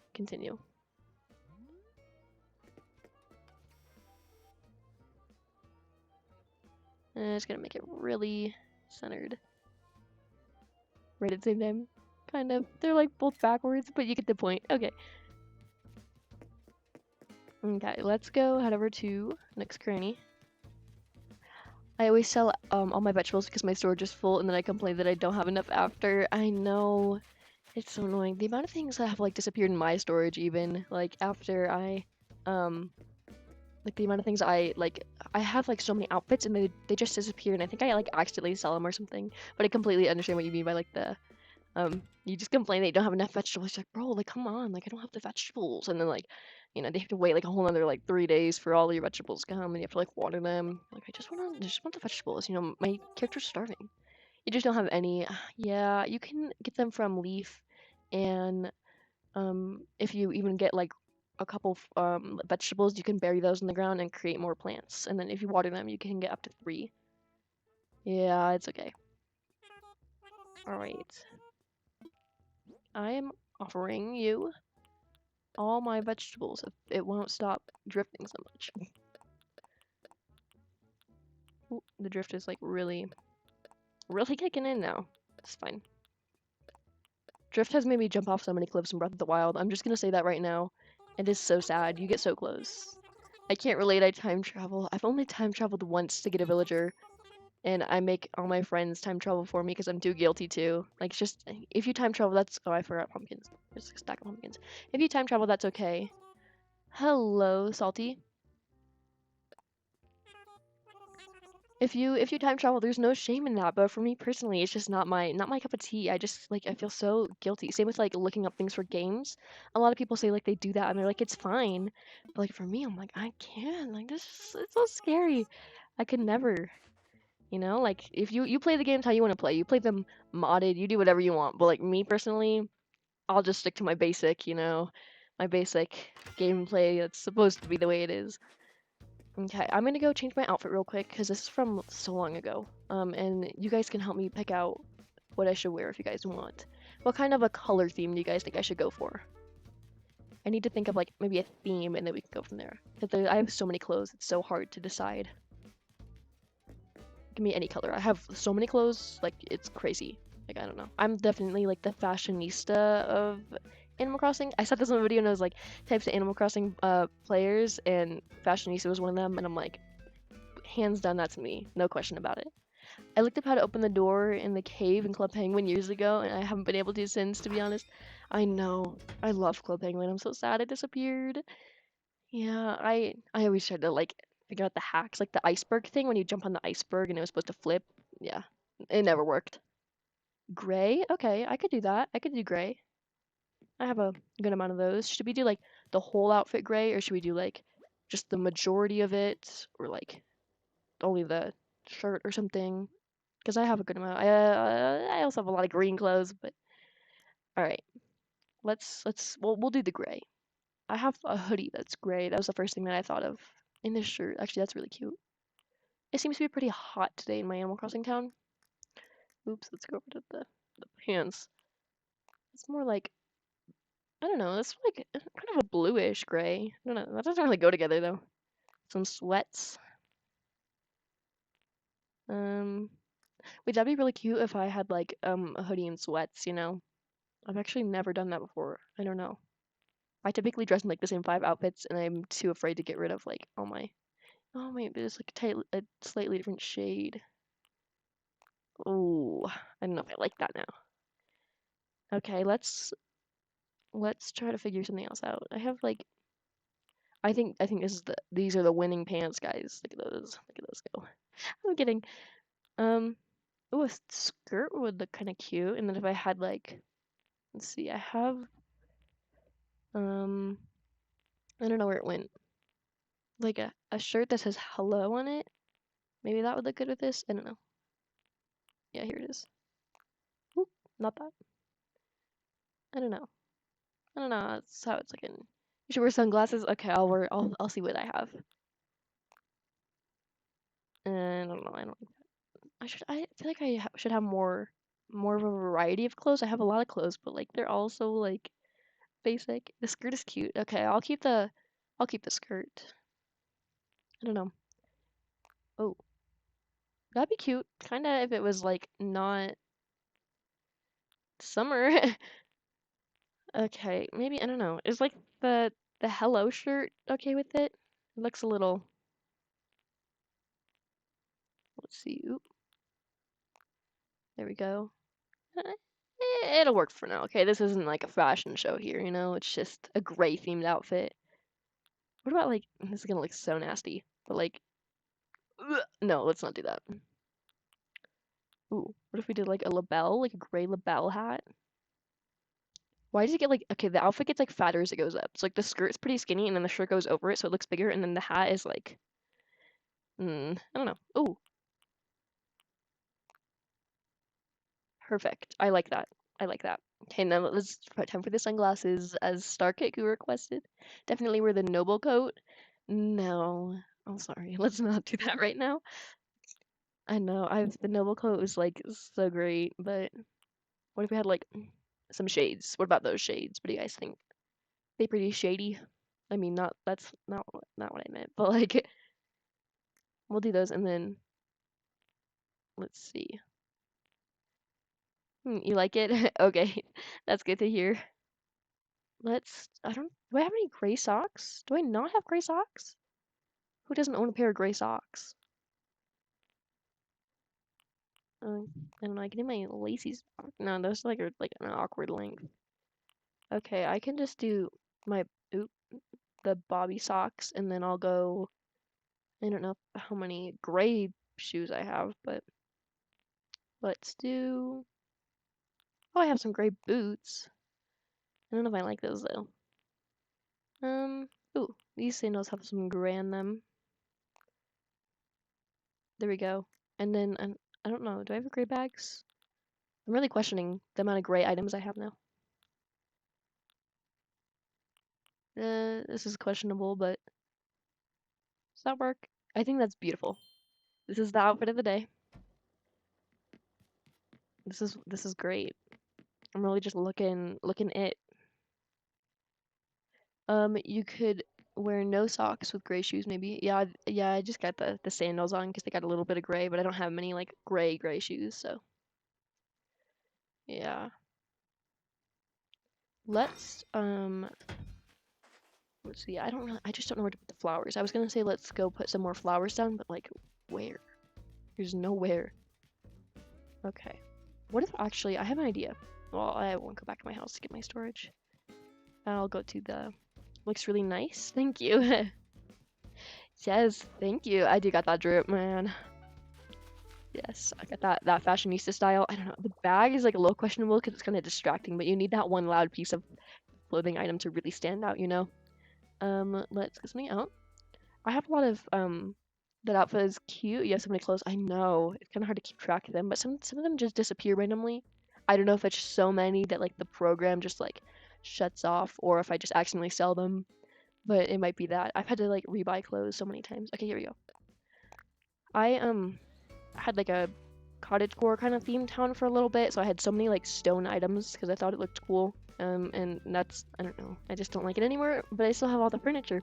And it's gonna make it really centered. Right at the same time. Kind of. They're like both backwards, but you get the point. Okay. Okay, let's go head over to next cranny. I always sell all my vegetables because my storage is full, and then I complain that I don't have enough after. I know, it's so annoying. The amount of things that have like disappeared in my storage, even like after I, like the amount of things I have like so many outfits and they just disappear, and I think I like accidentally sell them or something. But I completely understand what you mean by like the you just complain that you don't have enough vegetables. You're like, bro, like come on, like I don't have the vegetables, and then like, you know, they have to wait like a whole another like 3 days for all your vegetables to come, and you have to like water them. Like I just want the vegetables. You know, my character's starving. You just don't have any. Yeah, you can get them from Leaf, and if you even get like a couple vegetables, you can bury those in the ground and create more plants. And then if you water them, you can get up to 3. Yeah, it's okay. All right. I am offering you all my vegetables if it won't stop drifting so much. Ooh, the drift is like really kicking in now. It's fine. Drift has made me jump off so many cliffs in Breath of the Wild. I'm just gonna say that right now. It is so sad. You get so close. I can't relate. I time travel. I've only time traveled once to get a villager, and I make all my friends time travel for me because I'm too guilty to. Like, it's just if you time travel, that's I forgot pumpkins. There's a stack of pumpkins. If you time travel, that's okay. Hello, Salty. If you time travel, there's no shame in that. But for me personally, it's just not my cup of tea. I just like I feel so guilty. Same with like looking up things for games. A lot of people say like they do that and they're like it's fine. But like for me, I'm like I can't. Like it's so scary. I could never. You know, like if you play the games how you want to play, you play them modded, you do whatever you want. But like me personally, I'll just stick to my basic, my basic gameplay. That's supposed to be the way it is. Okay, I'm gonna go change my outfit real quick because this is from so long ago. And you guys can help me pick out what I should wear if you guys want. What kind of a color theme do you guys think I should go for? I need to think of like maybe a theme and then we can go from there. Because I have so many clothes, it's so hard to decide. Give me any color. I have so many clothes, like it's crazy. Like I don't know. I'm definitely like the fashionista of Animal Crossing. I said this in a video and I was like types of Animal Crossing players and fashionista was one of them and I'm like hands down that's me. No question about it. I looked up how to open the door in the cave in Club Penguin years ago and I haven't been able to since to be honest. I know. I love Club Penguin. I'm so sad it disappeared. Yeah, I always tried to like figure out the hacks, like the iceberg thing when you jump on the iceberg and it was supposed to flip. Yeah, it never worked. Gray? Okay, I could do that. I could do gray. I have a good amount of those. Should we do like the whole outfit gray or should we do like just the majority of it or like only the shirt or something? Because I have a good amount. I also have a lot of green clothes, but all right. We'll do the gray. I have a hoodie that's gray. That was the first thing that I thought of. In this shirt. Actually, that's really cute. It seems to be pretty hot today in my Animal Crossing town. Oops, let's go over to the pants. It's more like, I don't know, it's like kind of a bluish gray. I don't know, that doesn't really go together though. Some sweats. Um, wait, that'd be really cute if I had like a hoodie and sweats. I've actually never done that before. I don't know. I typically dress in like the same 5 outfits and I'm too afraid to get rid of like all my, oh maybe it's like a slightly different shade. Oh, I don't know if I like that now. Okay, let's try to figure something else out. I have like I think these are the winning pants, guys. Look at those. Look at those go. I'm kidding. Um, oh, a skirt would look kind of cute. And then if I had like, let's see, I have um, I don't know where it went. Like a shirt that says hello on it. Maybe that would look good with this. I don't know. Yeah, here it is. Oop, not that. I don't know. I don't know. That's how it's looking. You should wear sunglasses. Okay, I'll wear. I'll see what I have. And I don't know. I don't. I feel like should have more of a variety of clothes. I have a lot of clothes, but like they're all so like basic. The skirt is cute. Okay, I'll keep the skirt. I don't know. Oh, that'd be cute. Kinda if it was like not summer. Okay, maybe I don't know. Is like the hello shirt okay with it? It looks a little. Let's see. Oop, there we go. It'll work for now. Okay, this isn't like a fashion show here. It's just a gray themed outfit. What about like this is gonna look so nasty, but like ugh, no, let's not do that. Ooh, what if we did like a label, like a gray label hat? Why does it get like okay, the outfit gets like fatter as it goes up. So like the skirt's pretty skinny and then the shirt goes over it so it looks bigger and then the hat is like I don't know. Ooh, perfect. I like that. I like that. Okay, now let's put time for the sunglasses as Starkick requested. Definitely wear the noble coat. No, I'm sorry. Let's not do that right now. I know the noble coat was like so great, but what if we had like some shades? What about those shades? What do you guys think? They pretty shady. I mean, not that's not what I meant, but like we'll do those and then let's see. You like it? Okay, that's good to hear. I don't, do I have any gray socks? Do I not have gray socks? Who doesn't own a pair of gray socks? I don't know, I can do my lacy sock. No, those like are like an awkward length. Okay, I can just do my, oop, the bobby socks and then I'll go, I don't know how many gray shoes I have, but let's do... Oh, I have some gray boots. I don't know if I like those though. Ooh, these sandals have some gray in them. There we go. And then, I don't know, do I have gray bags? I'm really questioning the amount of gray items I have now. This is questionable, but does that work? I think that's beautiful. This is the outfit of the day. This is great. I'm really just looking it. You could wear no socks with gray shoes, maybe. Yeah, yeah. I just got the sandals on because they got a little bit of gray, but I don't have many like gray shoes, so yeah. Let's see. I just don't know where to put the flowers. I was gonna say let's go put some more flowers down, but like where? There's nowhere. Okay. What if actually I have an idea? Well, I won't go back to my house to get my storage. I'll go to the... Looks really nice. Thank you. Yes, thank you. I do got that drip, man. Yes, I got that fashionista style. I don't know. The bag is like a little questionable because it's kind of distracting, but you need that one loud piece of clothing item to really stand out, you know? Let's get something out. I have a lot of that outfit is cute. You have so many clothes. I know. It's kind of hard to keep track of them, but some of them just disappear randomly. I don't know if it's just so many that like the program just like shuts off or if I just accidentally sell them, but it might be that. I've had to like rebuy clothes so many times. Okay, here we go. I had like a cottagecore kind of themed town for a little bit, so I had so many like stone items because I thought it looked cool. And that's, I don't know, I just don't like it anymore, but I still have all the furniture.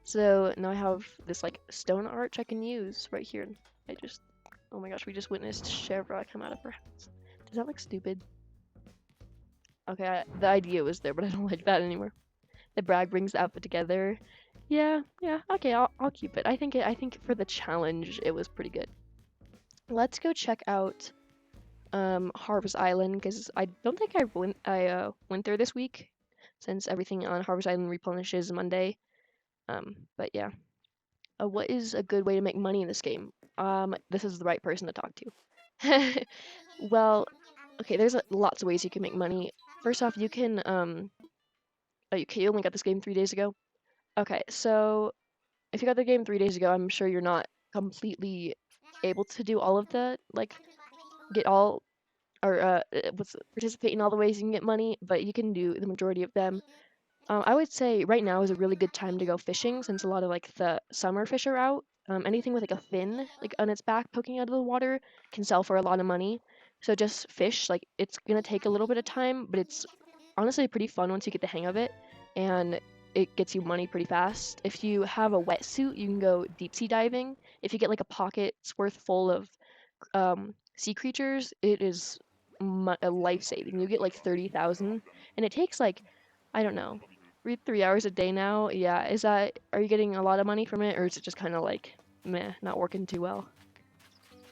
So now I have this like stone arch I can use right here. Oh my gosh, we just witnessed Chevra come out of her house. Does that look stupid? Okay, the idea was there, but I don't like that anymore. The brag brings the outfit together. Yeah, okay, I'll keep it. I think for the challenge, it was pretty good. Let's go check out Harvest Island because I don't think I went there this week since everything on Harvest Island replenishes Monday. But yeah. What is a good way to make money in this game? This is the right person to talk to. Well, okay, there's lots of ways you can make money. First off, you can oh, you only got this game 3 days ago? Okay, so if you got the game 3 days ago, I'm sure you're not completely able to do all of the like get all or participate in all the ways you can get money, but you can do the majority of them. I would say right now is a really good time to go fishing since a lot of like the summer fish are out. Anything with like a fin like on its back poking out of the water can sell for a lot of money. So just fish, like it's gonna take a little bit of time, but it's honestly pretty fun once you get the hang of it, and it gets you money pretty fast. If you have a wetsuit, you can go deep sea diving. If you get like a pocket's worth full of sea creatures, it is a life saving. You get like 30,000, and it takes like I don't know, 3 hours a day now. Yeah, are you getting a lot of money from it, or is it just kind of like meh, not working too well?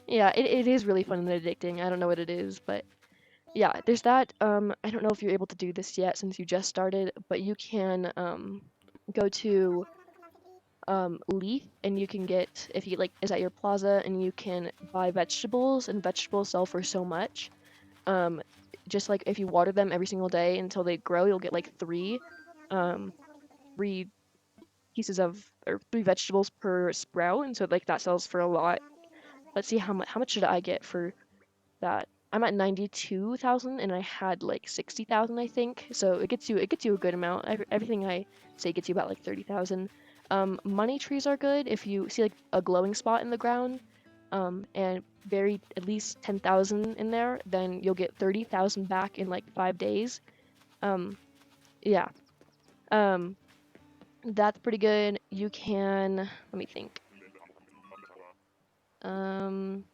Yeah, it is really fun and addicting. I don't know what it is, but yeah, there's that. I don't know if you're able to do this yet since you just started, but you can go to Leaf and you can get if you like is at your plaza and you can buy vegetables and vegetables sell for so much. Um, just like if you water them every single day until they grow, you'll get like um, three pieces of or three vegetables per sprout, and so like that sells for a lot. Let's see how much did I get for that? I'm at 92,000 and I had like 60,000 I think. So it gets you a good amount. Everything I say gets you about like 30,000. Money trees are good if you see like a glowing spot in the ground and bury at least 10,000 in there, then you'll get 30,000 back in like 5 days. Yeah. Um, that's pretty good. You can, let me think. Um,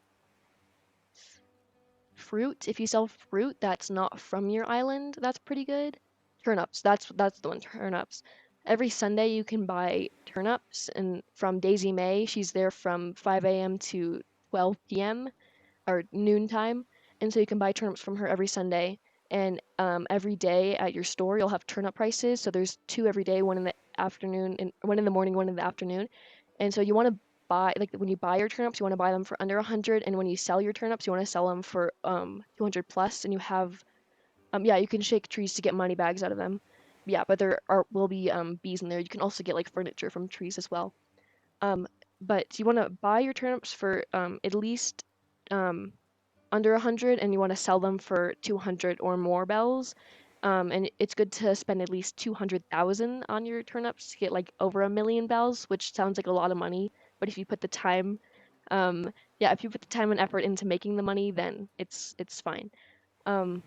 Fruit, if you sell fruit that's not from your island, that's pretty good. Turnips, that's the one, turnips. Every Sunday you can buy turnips and from Daisy May, she's there from 5 a.m. to 12 p.m. or noontime, and so you can buy turnips from her every Sunday. And every day at your store you'll have turnip prices. So there's two every day, one in the afternoon and one in the morning, one in the afternoon. And so you want to buy, like when you buy your turnips, you want to buy them for under 100, and when you sell your turnips, you want to sell them for 200 plus, and you have yeah, you can shake trees to get money bags out of them. Yeah, but there will be bees in there. You can also get like furniture from trees as well. Um, but you want to buy your turnips for at least um under 100, and you want to sell them for 200 or more bells. And it's good to spend at least 200,000 on your turnips to get like over 1 million bells, which sounds like a lot of money. But if you put the time, um, yeah, if you put the time and effort into making the money, then it's fine. Um,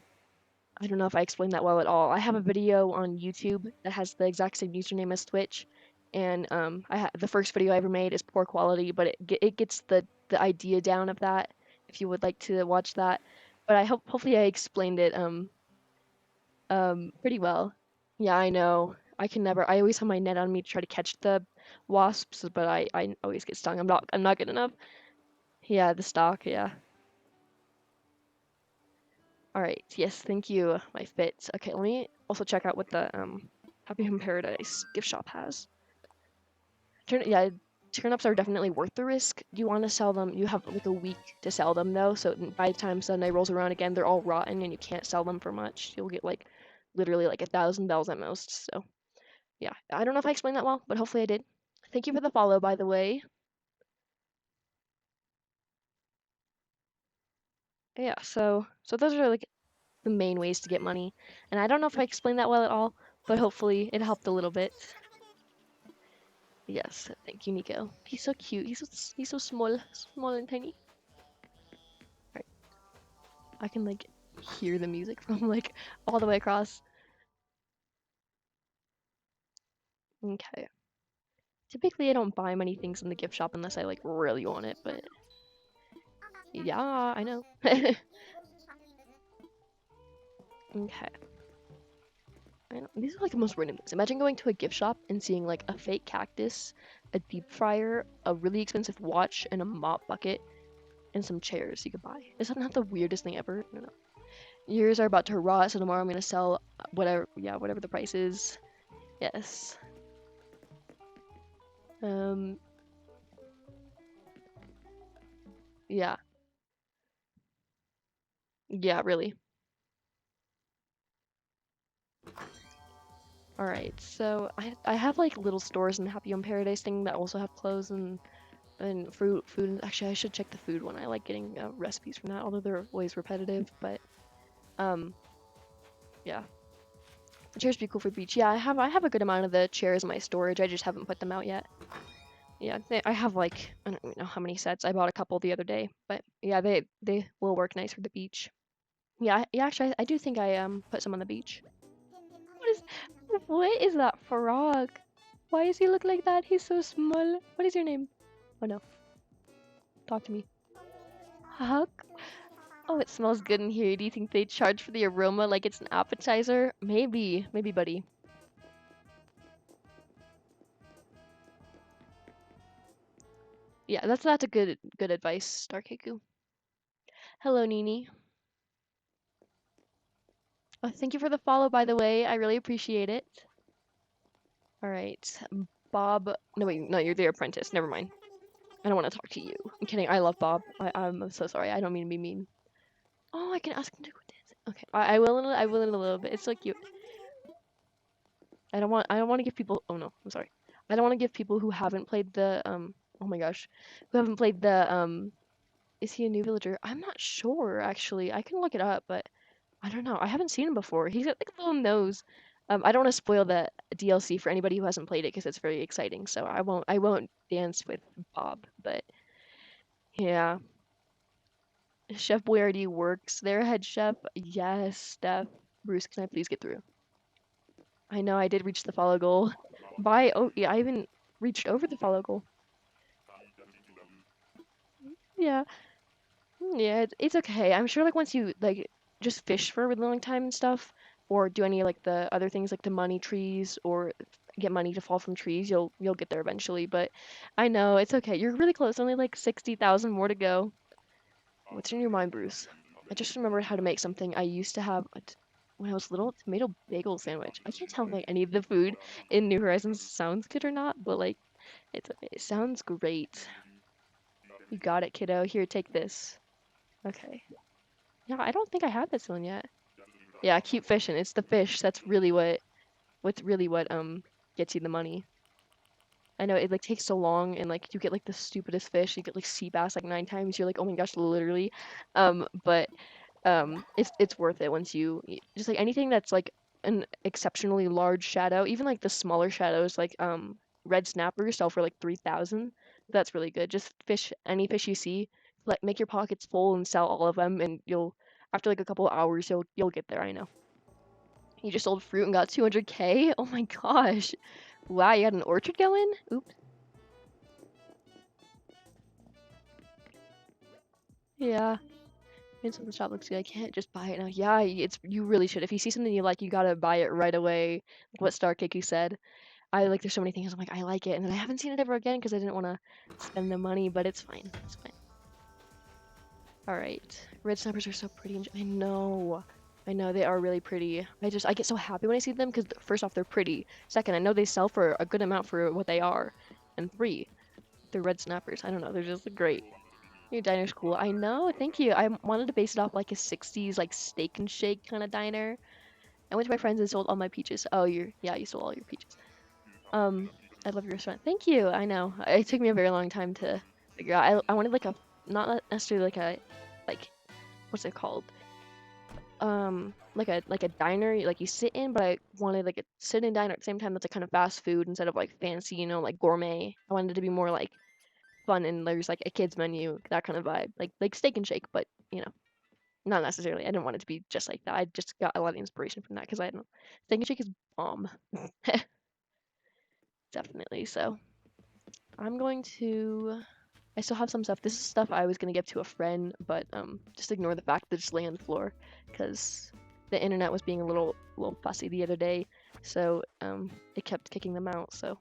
I don't know if I explained that well at all. I have a video on YouTube that has the exact same username as Twitch, and the first video I ever made is poor quality, but it gets the idea down of that. If you would like to watch that, but hopefully I explained it pretty well. Yeah, I know. I can never. I always have my net on me to try to catch the wasps, but I always get stung. I'm not good enough. Yeah, the stock. Yeah. All right. Yes, thank you, my fits. Okay, let me also check out what the Happy Home Paradise gift shop has. Yeah, turnips are definitely worth the risk. You want to sell them. You have like a week to sell them though, so by the time Sunday rolls around again, they're all rotten and you can't sell them for much. You'll get like literally like 1,000 bells at most. So yeah, I don't know if I explained that well, but hopefully I did. Thank you for the follow, by the way. Yeah, so those are like the main ways to get money. And I don't know if I explained that well at all, but hopefully it helped a little bit. Yes, thank you, Nico. He's so cute. He's so small and tiny. Right, I can like hear the music from like all the way across. Okay. Typically, I don't buy many things in the gift shop unless I like really want it, but yeah, I know. Okay. I know. These are like the most random things. Imagine going to a gift shop and seeing like a fake cactus, a deep fryer, a really expensive watch, and a mop bucket, and some chairs you could buy. Is that not the weirdest thing ever? I don't know. Yours are about to rot, so tomorrow I'm gonna sell whatever, yeah, whatever the price is. Yes. Um, yeah. Yeah, really. All right. So I have like little stores in Happy Home Paradise thing that also have clothes and food. Actually, I should check the food one. I like getting recipes from that, although they're always repetitive. But um, yeah. The chairs be cool for the beach. Yeah, I have a good amount of the chairs in my storage. I just haven't put them out yet. Yeah, I have like I don't even know how many sets. I bought a couple the other day, but yeah, they will work nice for the beach. Yeah, yeah. Actually, I do think I put some on the beach. What is that frog? Why does he look like that? He's so small. What is your name? Oh no, talk to me. Huck? Oh, it smells good in here. Do you think they charge for the aroma like it's an appetizer? Maybe, maybe, buddy. Yeah, that's a good advice, Starkeku. Hello, Nini. Oh, thank you for the follow, by the way. I really appreciate it. All right, Bob. No, wait, no, you're the apprentice. Never mind. I don't want to talk to you. I'm kidding. I love Bob. I'm so sorry. I don't mean to be mean. Oh, I can ask him to go dance. Okay, I will. I will in a little bit. It's so cute. I don't want to give people. Oh no, I'm sorry. I don't want to give people who haven't played the Oh my gosh, who haven't played the Is he a new villager? I'm not sure actually. I can look it up, but I don't know. I haven't seen him before. He's got like a little nose. I don't want to spoil the DLC for anybody who hasn't played it because it's very exciting. So I won't dance with Bob. But yeah, Chef Boyardee works there. Head chef. Yes, Steph. Bruce, can I please get through? I know I did reach the follow goal. Bye. Oh yeah, I even reached over the follow goal. Yeah. Yeah, it's okay. I'm sure like once you like just fish for a really long time and stuff, or do any like the other things like the money trees or get money to fall from trees, you'll get there eventually. But I know it's okay. You're really close. Only like 60,000 more to go. What's in your mind, Bruce? I just remembered how to make something I used to have when I was little, tomato bagel sandwich. I can't tell if like any of the food in New Horizons sounds good or not, but like it's okay. It sounds great. You got it, kiddo. Here, take this. Okay. Yeah, I don't think I had this one yet. Yeah, keep fishing. It's the fish. That's really what's really what gets you the money. I know it like takes so long and like you get like the stupidest fish. You get like sea bass like 9 times. You're like, oh my gosh, literally. But it's worth it once you just like anything that's like an exceptionally large shadow, even like the smaller shadows like red snappers sell for like 3,000. That's really good. Just fish any fish you see, like make your pockets full and sell all of them, and you'll after like a couple of hours you'll get there. I know. You just sold fruit and got 200K. Oh my gosh. Wow, you had an orchard going? Oops. Yeah. The shop looks good. I can't just buy it now. Yeah, it's you really should. If you see something you like, you gotta buy it right away. Like what Star Cakey said. I like there's so many things I'm like I like it, and then I haven't seen it ever again because I didn't want to spend the money, but it's fine. It's fine. All right. Red snappers are so pretty. And I know. I know they are really pretty. I get so happy when I see them because first off they're pretty. Second, I know they sell for a good amount for what they are. And three, they're red snappers. I don't know. They're just great. Your diner's cool. I know, thank you. I wanted to base it off like a 60s like steak and shake kind of diner. I went to my friends and sold all my peaches. Oh, you sold all your peaches. Um, I love your restaurant. Thank you. I know. It took me a very long time to figure out. I wanted like a not necessarily like what's it called? Like a diner like you sit in, but I wanted like a sit-in diner at the same time that's like kind of fast food instead of like fancy, like gourmet. I wanted it to be more like fun and there's like a kids menu, that kind of vibe, like Steak and Shake, but not necessarily. I didn't want it to be just like that. I just got a lot of inspiration from that because I don't know. Steak and Shake is bomb, definitely. So I'm going to. I still have some stuff. This is stuff I was gonna give to a friend, but just ignore the fact that it's laying on the floor because the internet was being a little fussy the other day, so it kept kicking them out. So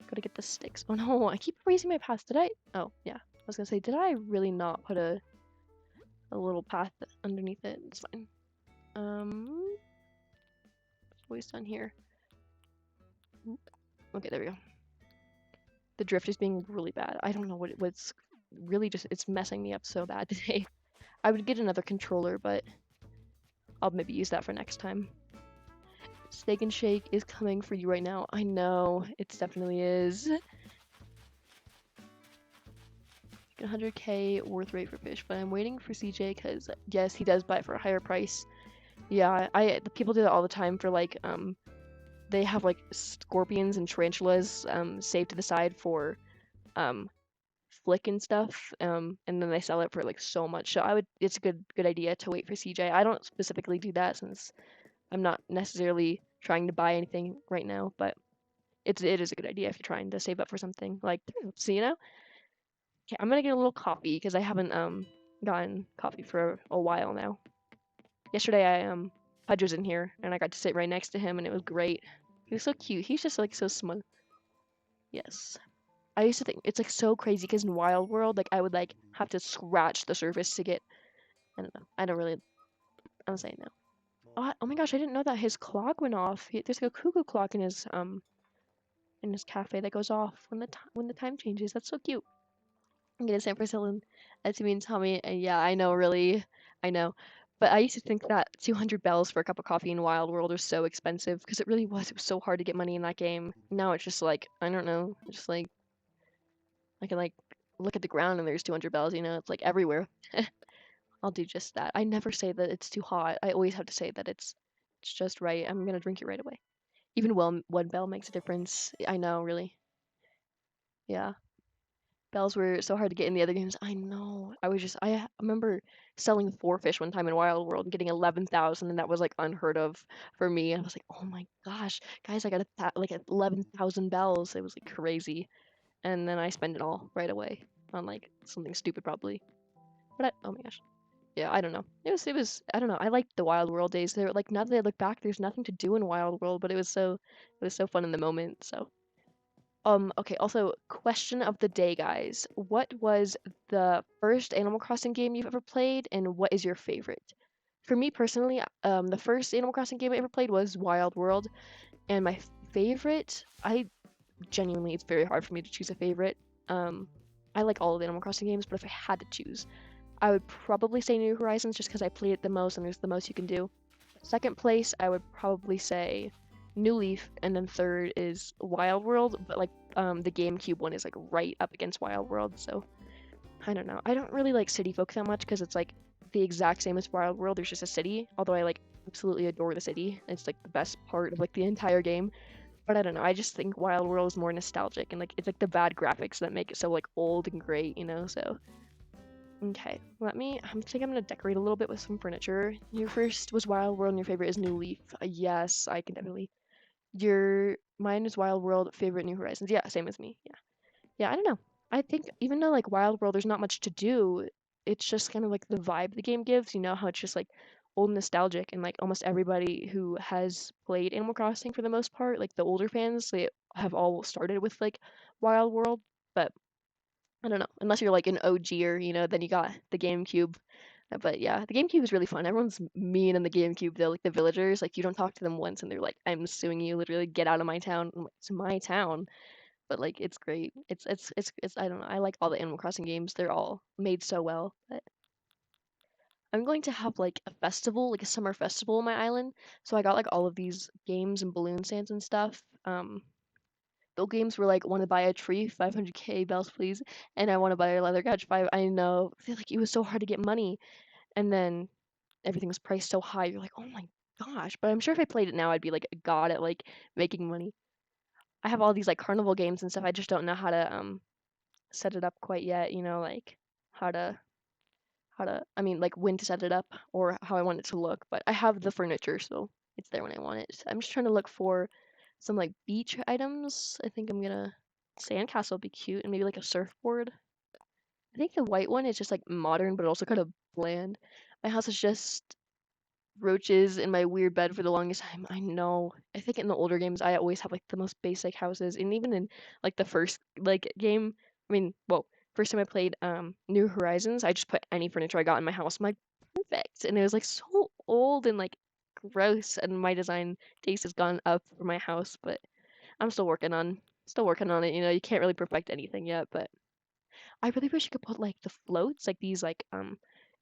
gotta get the sticks. Oh no, I keep erasing my path. Did I? Oh yeah, I was gonna say, did I really not put a little path underneath it? It's fine. Always done here. Okay, there we go. The drift is being really bad. I don't know what's really just it's messing me up so bad today. I would get another controller, but I'll maybe use that for next time. Steak and Shake is coming for you right now. I know, it definitely is. 100K worth rate for fish, but I'm waiting for CJ because yes, he does buy it for a higher price. Yeah, the people do that all the time for like they have like scorpions and tarantulas saved to the side for flick and stuff, and then they sell it for like so much. So it's a good idea to wait for CJ. I don't specifically do that since I'm not necessarily trying to buy anything right now, but it is a good idea if you're trying to save up for something like so Okay, I'm gonna get a little coffee because I haven't gotten coffee for a while now. Yesterday Pudge was in here and I got to sit right next to him and it was great. He was so cute. He's just like so smug. Yes. I used to think it's like so crazy because in Wild World, like I would like have to scratch the surface to get. I don't know. I'm saying no. Oh my gosh, I didn't know that his clock went off. There's like a cuckoo clock in his cafe that goes off when the time changes. That's so cute. I'm gonna San Francisco and that's mean Tommy. And yeah, I know, really, I know. But I used to think that 200 bells for a cup of coffee in Wild World was so expensive because it really was. It was so hard to get money in that game. Now it's just like I don't know, just like I can like look at the ground and there's 200 bells. It's like everywhere. I'll do just that. I never say that it's too hot. I always have to say that it's just right. I'm gonna drink it right away. Even one bell makes a difference. I know, really. Yeah. Bells were so hard to get in the other games. I know. I remember selling four fish one time in Wild World and getting 11,000, and that was like unheard of for me. And I was like, oh my gosh, guys, I got like 11,000 bells. It was like crazy. And then I spent it all right away on like something stupid probably. But oh my gosh. Yeah, I don't know. It was I don't know. I liked the Wild World days. They're like now that I look back, there's nothing to do in Wild World, but it was so fun in the moment. So okay, also, question of the day, guys. What was the first Animal Crossing game you've ever played, and what is your favorite? For me personally, the first Animal Crossing game I ever played was Wild World, and my favorite, I genuinely, it's very hard for me to choose a favorite. I like all of the Animal Crossing games, but if I had to choose, I would probably say New Horizons just because I played it the most and there's the most you can do. Second place, I would probably say New Leaf, and then third is Wild World, but like the GameCube one is like right up against Wild World, so I don't know. I don't really like City Folk that much because it's like the exact same as Wild World. There's just a city, although I like absolutely adore the city. It's like the best part of like the entire game. But I don't know. I just think Wild World is more nostalgic and like it's like the bad graphics that make it so like old and great, you know? So okay, I think I'm gonna decorate a little bit with some furniture. Your first was Wild World and your favorite is New Leaf. Yes, I can definitely. Mine is Wild World, favorite New Horizons. Yeah, same as me. Yeah. Yeah, I don't know. I think even though like Wild World there's not much to do, it's just kind of like the vibe the game gives, you know, how it's just like old nostalgic and like almost everybody who has played Animal Crossing for the most part, like the older fans, they have all started with like Wild World, but I don't know, unless you're like an OGer, you know, then you got the GameCube. But yeah, the GameCube is really fun. Everyone's mean in the GameCube though, like the villagers, like you don't talk to them once and they're like, I'm suing you, literally get out of my town. I'm like, it's my town, but like it's great. It's I don't know. I like all the Animal Crossing games. They're all made so well. But I'm going to have like a festival, like a summer festival on my island. So I got like all of these games and balloon stands and stuff. The games were like want to buy a tree, 500K bells please, and I want to buy a leather couch 5. I know. I feel like it was so hard to get money, and then everything was priced so high. You're like, oh my gosh. But I'm sure if I played it now, I'd be like a god at like making money. I have all these like carnival games and stuff. I just don't know how to set it up quite yet, you know, like how to I mean like when to set it up or how I want it to look, but I have the furniture so it's there when I want it. So I'm just trying to look for some like beach items. I think I'm gonna sandcastle would be cute and maybe like a surfboard. I think the white one is just like modern but also kind of bland. My house is just roaches in my weird bed for the longest time. I know. I think in the older games, I always have like the most basic houses, and even in like the first like game, I mean, well, first time I played New Horizons, I just put any furniture I got in my house. I'm like, perfect, and it was like so old and like gross, and my design taste has gone up for my house, but I'm still working on it. You know, you can't really perfect anything yet, but I really wish you could put like the floats, like these like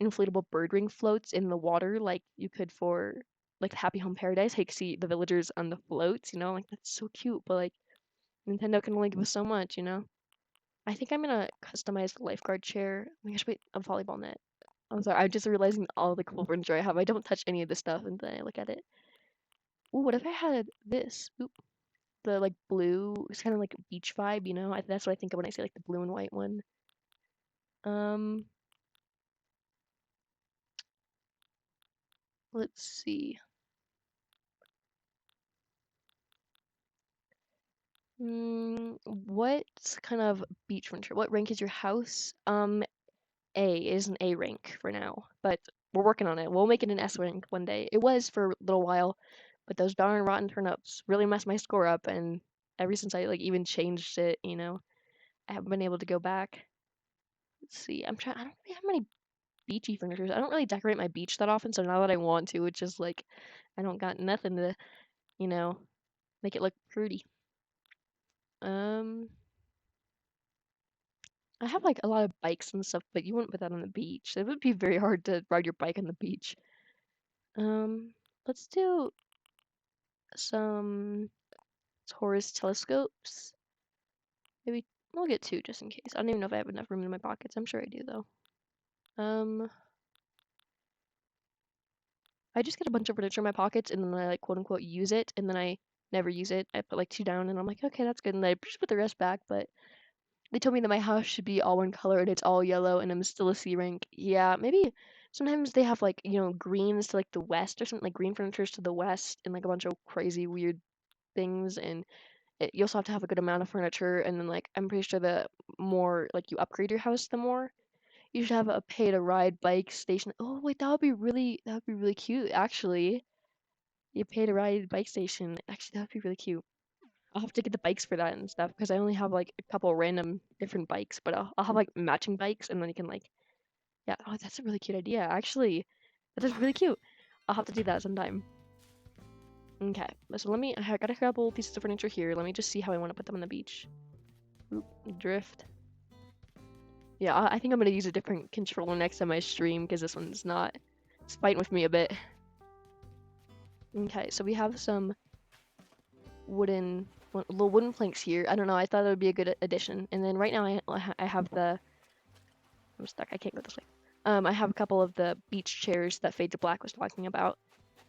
inflatable bird ring floats in the water, like you could for like Happy Home Paradise. How you can see the villagers on the floats, you know, like that's so cute. But like Nintendo can only give us so much, you know. I think I'm gonna customize the lifeguard chair. Oh my gosh, wait, a volleyball net. I'm sorry, I'm just realizing all the cool furniture I have. I don't touch any of this stuff, and then I look at it. Ooh, what if I had this? Oop, the like blue, it's kind of like beach vibe, you know. That's what I think of when I say like the blue and white one. Um, let's see. What kind of beach furniture? What rank is your house? A is an A rank for now, but we're working on it. We'll make it an S rank one day. It was for a little while, but those darn rotten turnips really messed my score up, and ever since I like even changed it, you know, I haven't been able to go back. Let's see. I don't really have many beachy furnitures. I don't really decorate my beach that often, so now that I want to, it's just like I don't got nothing to, you know, make it look pretty. Um. I have like a lot of bikes and stuff, but you wouldn't put that on the beach. It would be very hard to ride your bike on the beach. Um, let's do some Taurus telescopes. Maybe we'll get two just in case. I don't even know if I have enough room in my pockets. I'm sure I do though. Um, I just get a bunch of furniture in my pockets and then I like quote unquote use it and then I never use it. I put like two down and I'm like, okay, that's good. And I just put the rest back, but they told me that my house should be all one color and it's all yellow and I'm still a C rank. Yeah, maybe sometimes they have like, you know, greens to like the west or something, like green furnitures to the west and like a bunch of crazy weird things. And you also have to have a good amount of furniture. And then like, I'm pretty sure the more like you upgrade your house, the more you should have a pay to ride bike station. Oh, wait, that would be really cute, actually. You pay to ride bike station. Actually, that would be really cute. I'll have to get the bikes for that and stuff because I only have like a couple random different bikes, but I'll have like matching bikes and then you can like, yeah, oh, that's a really cute idea. Actually, that is really cute. I'll have to do that sometime. Okay, so I got a couple pieces of furniture here. Let me just see how I want to put them on the beach. Oop, drift. Yeah, I think I'm gonna use a different controller next time I stream because this one's not. It's fighting with me a bit. Okay, so we have some little wooden planks here. I don't know. I thought it would be a good addition. And then right now I have the. I'm stuck. I can't go this way. I have a couple of the beach chairs that Fade to Black was talking about.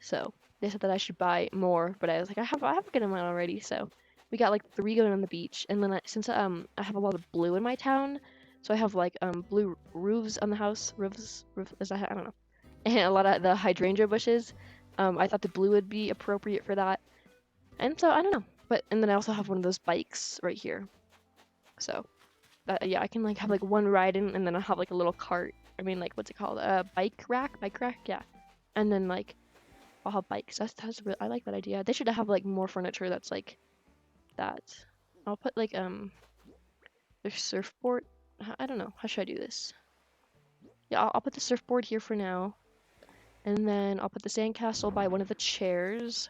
So they said that I should buy more, but I was like, I have a good amount already. So we got like 3 going on the beach, and then since I have a lot of blue in my town, so I have like blue roofs on the house. Roof is that, I don't know, and a lot of the hydrangea bushes. I thought the blue would be appropriate for that, and so I don't know. But and then I also have one of those bikes right here. So that, yeah, I can like have like one ride in, and then I'll have like a little cart. I mean, like, what's it called? Bike rack, yeah. And then like I'll have bikes. That's really, I like that idea. They should have like more furniture that's like that. I'll put like the surfboard. I don't know. How should I do this? Yeah, I'll put the surfboard here for now, and then I'll put the sandcastle by one of the chairs.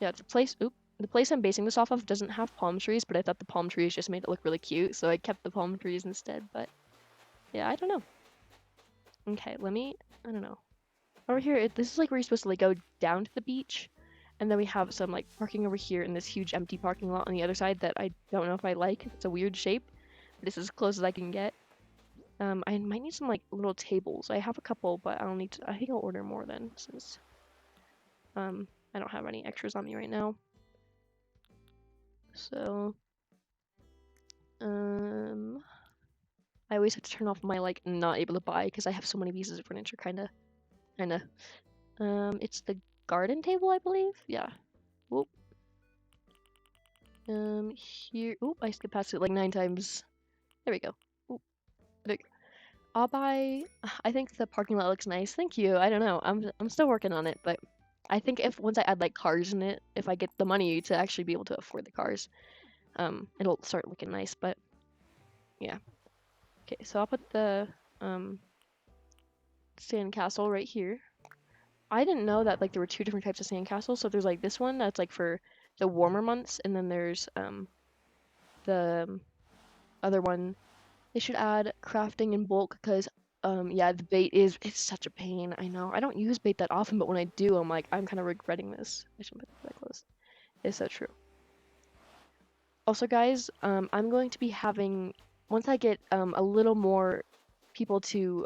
Yeah, the place. Oop. The place I'm basing this off of doesn't have palm trees, but I thought the palm trees just made it look really cute, so I kept the palm trees instead. But yeah, I don't know. Okay, I don't know. Over here, this is like where you're supposed to like go down to the beach, and then we have some like parking over here in this huge empty parking lot on the other side that I don't know if I like. It's a weird shape, but this is as close as I can get. I might need some like little tables. I have a couple, but I'll need to. I think I'll order more then, since I don't have any extras on me right now. So I always have to turn off my like not able to buy because I have so many pieces of furniture, kinda. It's the garden table, I believe. Yeah. Whoop. Here. Oop, I skipped past it like 9 times. There we go. Oop. There. I'll buy. I think the parking lot looks nice. Thank you. I don't know. I'm still working on it, but I think if once I add like cars in it, if I get the money to actually be able to afford the cars, it'll start looking nice. But yeah. Okay, so I'll put the sandcastle right here. I didn't know that like there were 2 different types of sandcastles. So there's like this one that's like for the warmer months, and then there's the other one. They should add crafting in bulk because yeah, the bait it's such a pain. I know. I don't use bait that often, but when I do, I'm like I'm kind of regretting this. I shouldn't put that close. It's so true. Also, guys, I'm going to be having once I get a little more people to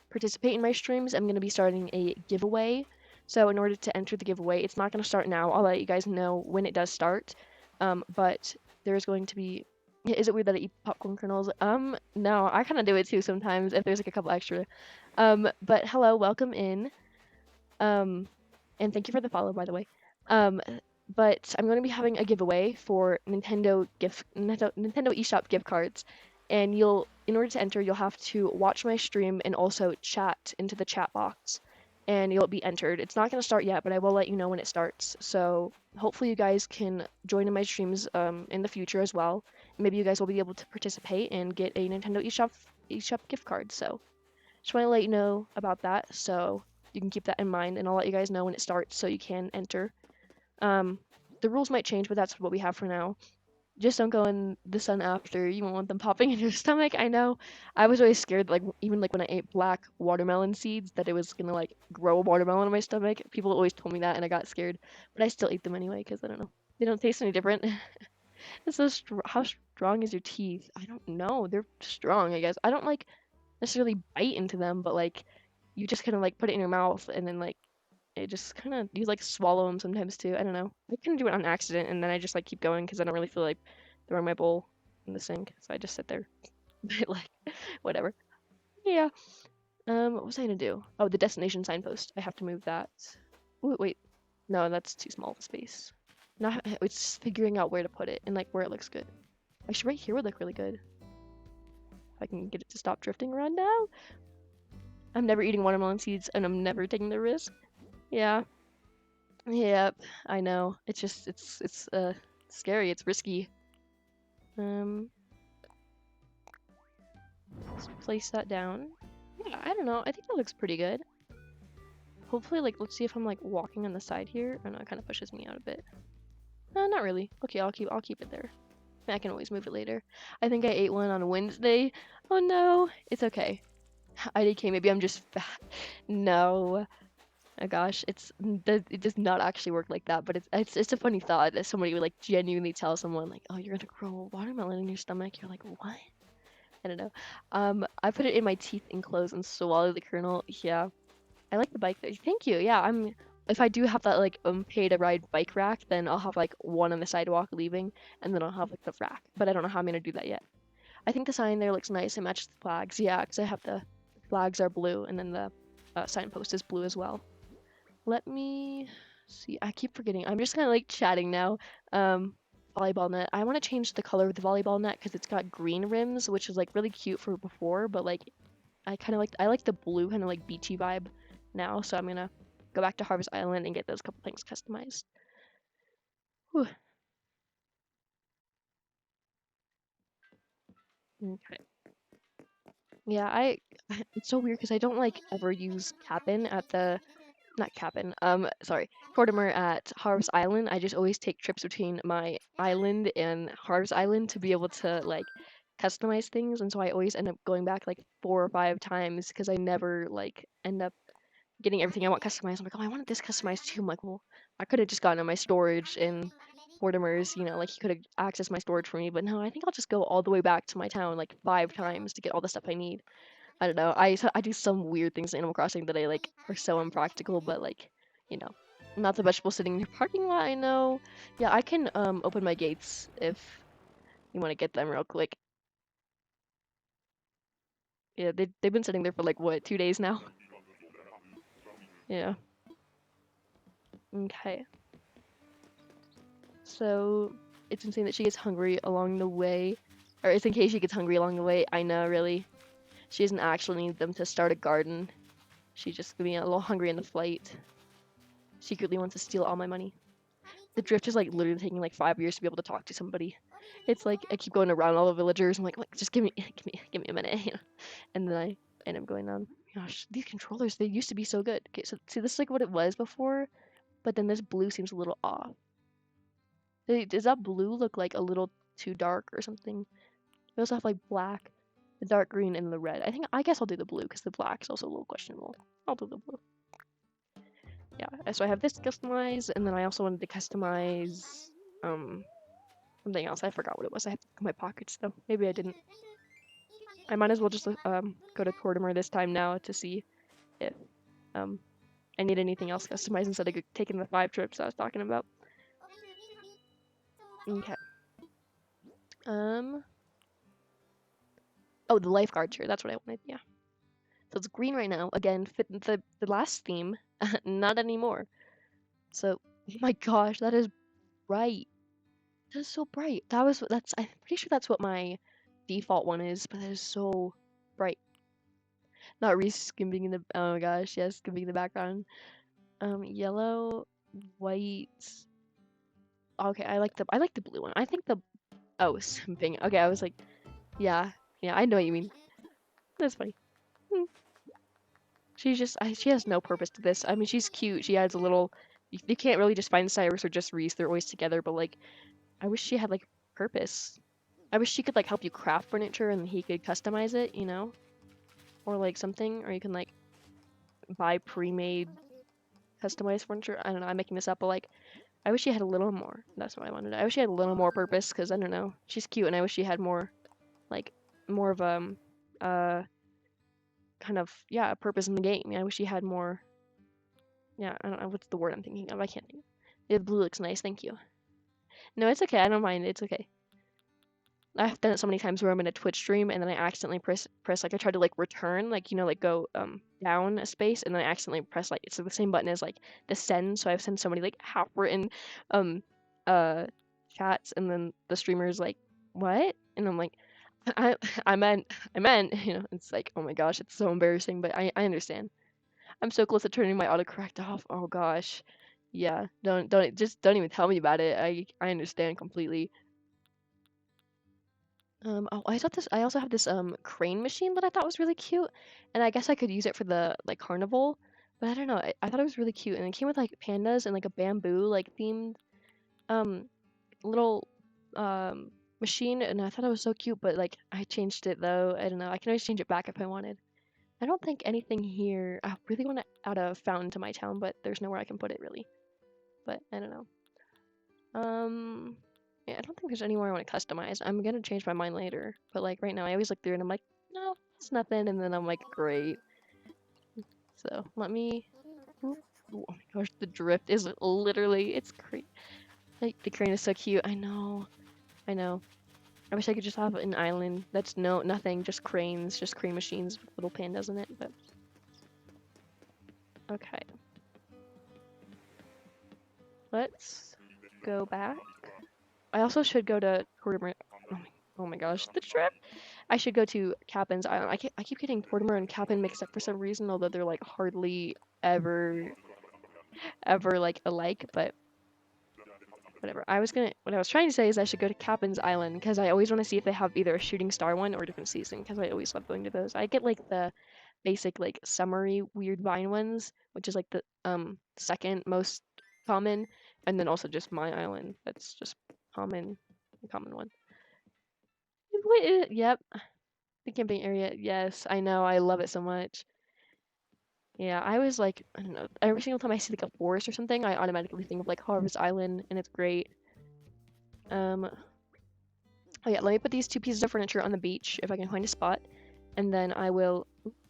participate in my streams, I'm going to be starting a giveaway. So in order to enter the giveaway, it's not going to start now. I'll let you guys know when it does start. But there's going to be. Is it weird that I eat popcorn kernels? No, I kind of do it too sometimes if there's like a couple extra. But hello, welcome in. And thank you for the follow, by the way. But I'm going to be having a giveaway for Nintendo eShop gift cards, and in order to enter, you'll have to watch my stream and also chat into the chat box, and you'll be entered. It's not going to start yet, but I will let you know when it starts. So hopefully you guys can join in my streams in the future as well. Maybe you guys will be able to participate and get a Nintendo eShop gift card. So just want to let you know about that, so you can keep that in mind, and I'll let you guys know when it starts so you can enter. The rules might change, but that's what we have for now. Just don't go in the sun after. You won't want them popping in your stomach. I know. I was always scared, like even like when I ate black watermelon seeds, that it was gonna like grow a watermelon in my stomach. People always told me that, and I got scared. But I still ate them anyway because I don't know. They don't taste any different. It's so how strong is your teeth? I don't know. They're strong, I guess. I don't like necessarily bite into them, but like you just kind of like put it in your mouth and then like it just kind of you like swallow them sometimes too. I don't know. I can do it on accident and then I just like keep going because I don't really feel like throwing my bowl in the sink, so I just sit there. But like whatever. Yeah. What was I gonna do? Oh, the destination signpost. I have to move that. Ooh, wait. No, that's too small of a space. Not it's figuring out where to put it and like where it looks good. Actually, right here would look really good. If I can get it to stop drifting around now. I'm never eating watermelon seeds and I'm never taking the risk. Yeah. Yep. I know. It's just it's scary. It's risky. Let's place that down. Yeah, I don't know. I think that looks pretty good. Hopefully, like, let's see if I'm like walking on the side here. I know it kind of pushes me out a bit. No, not really. Okay, I'll keep it there. I can always move it later. I think I ate one on Wednesday. Oh no, it's okay. IDK, maybe I'm just fat. No. Oh gosh, it does not actually work like that, but it's a funny thought that somebody would like genuinely tell someone like, "Oh, you're gonna grow a watermelon in your stomach." You're like, "What?" I don't know. I put it in my teeth and close and swallow the kernel. Yeah, I like the bike though. Thank you. Yeah, if I do have that like pay to ride bike rack, then I'll have like one on the sidewalk leaving, and then I'll have like the rack. But I don't know how I'm gonna do that yet. I think the sign there looks nice. It matches the flags. Yeah, because I have the flags are blue, and then the signpost is blue as well. Let me see. I keep forgetting. I'm just kind of like chatting now. Volleyball net. I want to change the color of the volleyball net because it's got green rims, which is like really cute for before, but like I like the blue kind of like beachy vibe now, so I'm gonna go back to Harvest Island and get those couple things customized. Whew. Okay. Yeah, it's so weird because I don't like ever use cabin at the not cabin. Sorry, Tortimer at Harvest Island. I just always take trips between my island and Harvest Island to be able to like customize things, and so I always end up going back like 4 or 5 times because I never like end up getting everything I want customized. I'm like, oh, I wanted this customized too. I'm like, well, I could have just gotten on my storage in Mortimer's, like he could have accessed my storage for me, but no, I think I'll just go all the way back to my town like 5 times to get all the stuff I need. I don't know. I do some weird things in Animal Crossing that I like are so impractical, but like, you know, not the vegetable sitting in your parking lot. I know. Yeah, I can open my gates if you want to get them real quick. Yeah, they've been sitting there for like what 2 days now. Yeah. Okay. So it's insane that she gets hungry along the way, or it's in case she gets hungry along the way. I know, really. She doesn't actually need them to start a garden. She's just being a little hungry in the flight. Secretly wants to steal all my money. The drift is like literally taking like 5 years to be able to talk to somebody. It's like I keep going around all the villagers. I'm like just give me, give me a minute, and then I end up going on. Gosh, these controllers, they used to be so good. Okay, so see, this is like what it was before, but then this blue seems a little off. Does that blue look like a little too dark or something? We also have like black, the dark green, and the red. I guess I'll do the blue because the black is also a little questionable. I'll do the blue. Yeah, so I have this customized, and then I also wanted to customize something else. I forgot what it was. I have to look in my pockets though. Maybe I didn't. I might as well just go to Tortimer this time now to see if um I need anything else customized instead of taking the 5 trips I was talking about. Okay. Um. Oh, the lifeguard chair. That's what I wanted. Yeah. So it's green right now. Again, fit the last theme. Not anymore. So, oh my gosh, that is bright. That is so bright. I'm pretty sure that's what my default one is, but that is so bright. Not Reese skimming in the, oh my gosh, yes, skimming in the background. Yellow, white. Okay, I like the blue one. I think the, oh, skimping. Okay, I was like, yeah, yeah, I know what you mean. That's funny. Hmm. She has no purpose to this. I mean, she's cute. She adds a little. You can't really just find Cyrus or just Reese. They're always together. But like, I wish she had like purpose. I wish she could like help you craft furniture and he could customize it, or like something. Or you can like buy pre-made customized furniture. I don't know. I'm making this up, but like, I wish she had a little more. That's what I wanted. I wish she had a little more purpose because I don't know. She's cute, and I wish she had more, like, more of uh kind of a purpose in the game. Yeah, I wish she had more. Yeah, I don't know what's the word I'm thinking of. I can't think. Yeah, the blue looks nice. Thank you. No, it's okay. I don't mind. It's okay. I've done it so many times where I'm in a Twitch stream and then I accidentally press like I tried to like return like like go down a space and then I accidentally press like it's the same button as like the send, so I've sent so many like half written um uh chats and then the streamer's like what, and I'm like I I meant it's like oh my gosh, it's so embarrassing, but I understand. I'm so close to turning my autocorrect off. Oh gosh. Yeah, don't even tell me about it. I understand completely. Oh, I also have this crane machine that I thought was really cute, and I guess I could use it for the like carnival, but I don't know. I thought it was really cute, and it came with like pandas and like a bamboo like themed um little um machine, and I thought it was so cute, but like I changed it though. I don't know. I can always change it back if I wanted. I don't think anything here. I really want to add a fountain to my town, but there's nowhere I can put it really. But I don't know. Yeah, I don't think there's anywhere I want to customize. I'm gonna change my mind later, but like right now, I always look through and I'm like, no, it's nothing, and then I'm like, great. So let me. Ooh, oh my gosh, the drift is literally, it's crazy. Like the crane is so cute. I know. I know. I wish I could just have an island that's nothing, just cranes, just crane machines with little pandas in it. But okay, let's go back. I also should go to Portimer. Oh my gosh, the trip! I should go to Capin's Island. I keep getting Portimer and Capin mixed up for some reason, although they're like hardly ever like alike. But whatever. What I was trying to say is I should go to Capin's Island because I always want to see if they have either a shooting star one or a different season because I always love going to those. I get like the basic like summery weird vine ones, which is like the second most common, and then also just my island. That's just common one. Wait, yep, the camping area. Yes, I know. I love it so much. Yeah, I was like, I don't know. Every single time I see like a forest or something, I automatically think of like Harvest Island, and it's great. Oh yeah, let me put these two pieces of furniture on the beach if I can find a spot, and then I will.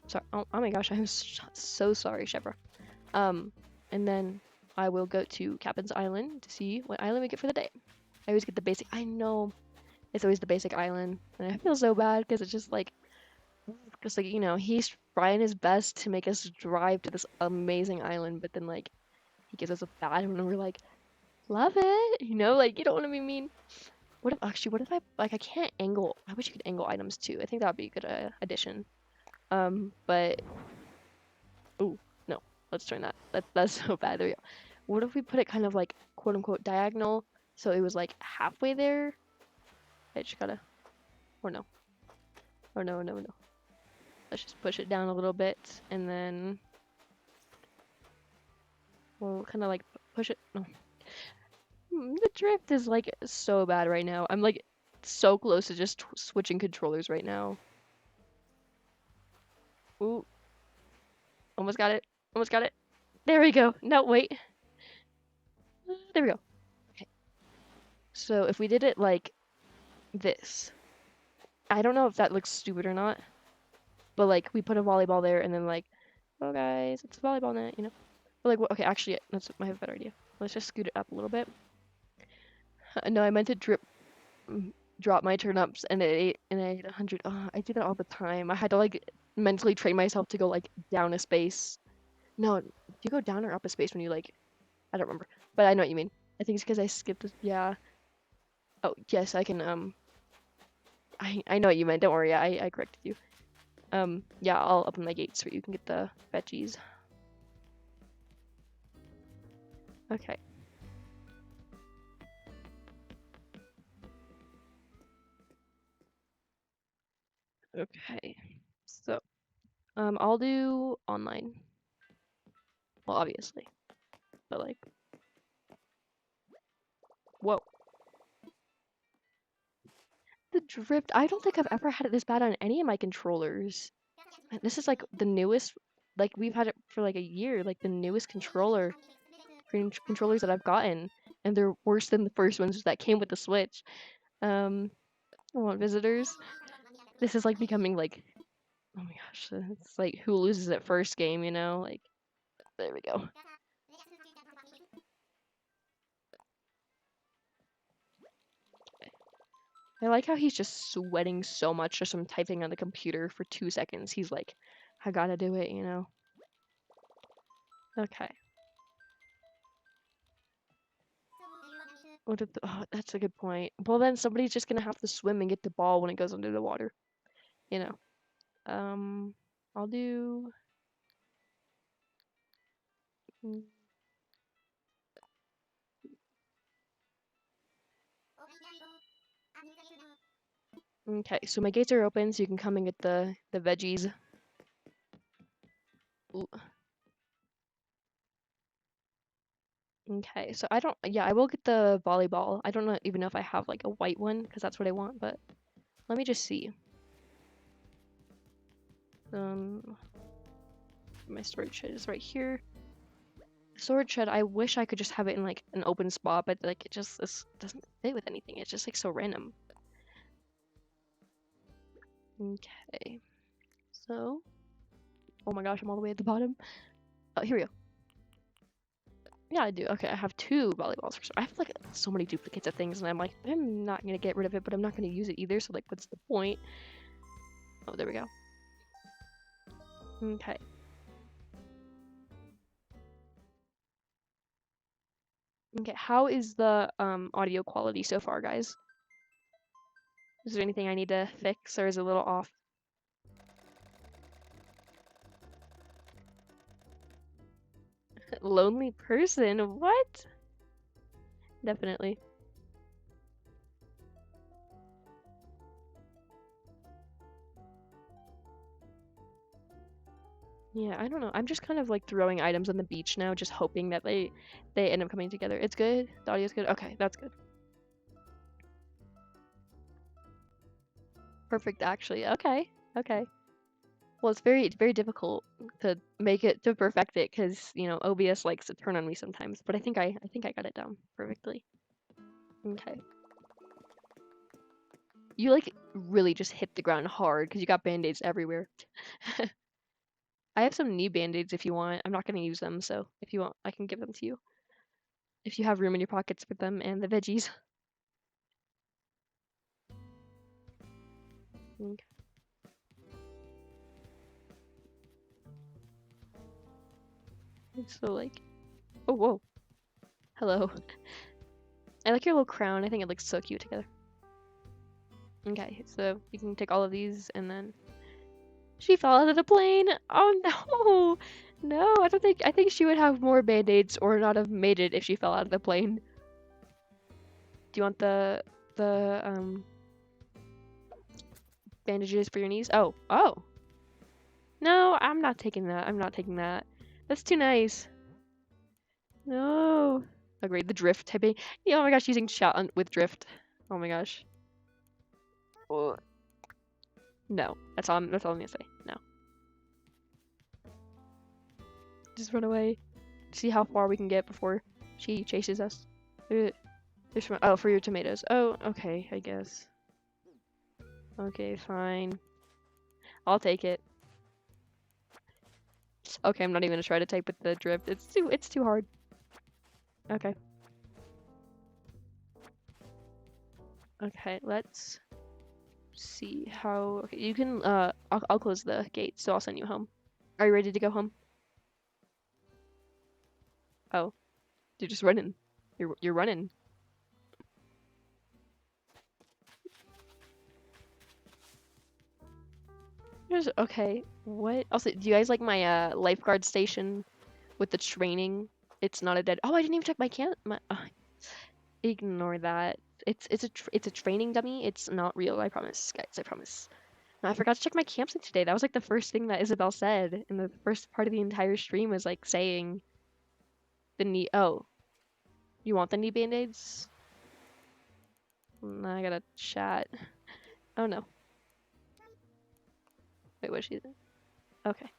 Sorry. Oh my gosh, I'm so sorry, Shepra. And then I will go to Captain's Island to see what island we get for the day. I always get the basic. I know it's always the basic island, and I feel so bad because it's just like, he's trying his best to make us drive to this amazing island, but then like he gives us a bad one, and we're like, love it, like you don't want to be mean. What if I like I can't angle? I wish you could angle items too. I think that would be a good addition. But ooh, no, let's turn that. That's so bad. There we go. What if we put it kind of like quote unquote diagonal, so it was like halfway there? I just gotta, or no, or no, no, no. Let's just push it down a little bit, and then we'll kind of like push it. No, the drift is like so bad right now. I'm like so close to just switching controllers right now. Ooh, almost got it. Almost got it. There we go. No, wait. There we go. Okay. So if we did it like this, I don't know if that looks stupid or not, but like we put a volleyball there and then like, oh guys, it's a volleyball net, But like, okay, actually, I have a better idea. Let's just scoot it up a little bit. No, I meant to drop my turnips and I ate 100. Oh, I do that all the time. I had to like mentally train myself to go like down a space. No, do you go down or up a space when you like? I don't remember, but I know what you mean. I think it's because I skipped. Yeah. Oh yes, I can. I know what you meant. Don't worry. I corrected you. Yeah, I'll open my gates so you can get the veggies. Okay. Okay. So, I'll do online. Well, obviously, but like, whoa. The drift. I don't think I've ever had it this bad on any of my controllers. This is like the newest. Like we've had it for like a year. Like the newest controllers that I've gotten, and they're worse than the first ones that came with the Switch. I want visitors. This is like becoming like, oh my gosh, it's like who loses at first game, Like, there we go. I like how he's just sweating so much just from typing on the computer for 2 seconds. He's like, I gotta do it, Okay. Oh, that's a good point. Well, then somebody's just gonna have to swim and get the ball when it goes under the water, you know. I'll do. Okay, so my gates are open, so you can come and get the veggies. Ooh. Okay, so yeah, I will get the volleyball. I don't even know if I have like a white one because that's what I want, but let me just see. My storage shed is right here. Storage shed, I wish I could just have it in like an open spot, but like it doesn't fit with anything. It's just like so random. Okay, so, oh my gosh, I'm all the way at the bottom. Oh, here we go. Yeah, I do. Okay, I have 2 volleyballs for sure. I have like so many duplicates of things, and I'm like, I'm not gonna get rid of it, but I'm not gonna use it either. So like, what's the point? Oh, there we go. Okay. Okay, how is the audio quality so far, guys? Is there anything I need to fix, or is it a little off? Lonely person? What? Definitely. Yeah, I don't know. I'm just kind of like throwing items on the beach now, just hoping that they end up coming together. It's good. The audio's good. Okay, that's good. Perfect, actually. Okay. Okay. Well, it's very difficult to make it to perfect it because OBS likes to turn on me sometimes. But I think I got it down perfectly. Okay. You like really just hit the ground hard because you got band-aids everywhere. I have some knee band-aids if you want. I'm not gonna use them, so if you want, I can give them to you. If you have room in your pockets for them and the veggies. Okay. So like, oh whoa, hello. I like your little crown. I think it looks so cute together. Okay, so you can take all of these and then she fell out of the plane. Oh no, no. I think she would have more band-aids or not have made it if she fell out of the plane. Do you want the bandages for your knees? Oh, oh. No, I'm not taking that. I'm not taking that. That's too nice. No. Agreed. The drift typing. Yeah, oh my gosh, using chat with drift. Oh my gosh. Oh. No. That's all I'm gonna say. No. Just run away. See how far we can get before she chases us. Oh, for your tomatoes. Oh, okay, I guess. Okay, fine. I'll take it. Okay, I'm not even gonna try to type with the drift. It's too hard. Okay. Okay, let's see how. Okay, you can. I'll close the gate, so I'll send you home. Are you ready to go home? Oh, you're just running. You're running. Okay. What? Also, do you guys like my lifeguard station with the training? It's not a dead. Oh, I didn't even check my can. Ignore that. It's a training dummy. It's not real. I promise, guys. I promise. No, I forgot to check my campsite today. That was like the first thing that Isabel said in the first part of the entire stream was like saying the knee. Oh, you want the knee band-aids? I gotta chat. Oh no. Wait, what is she? Okay.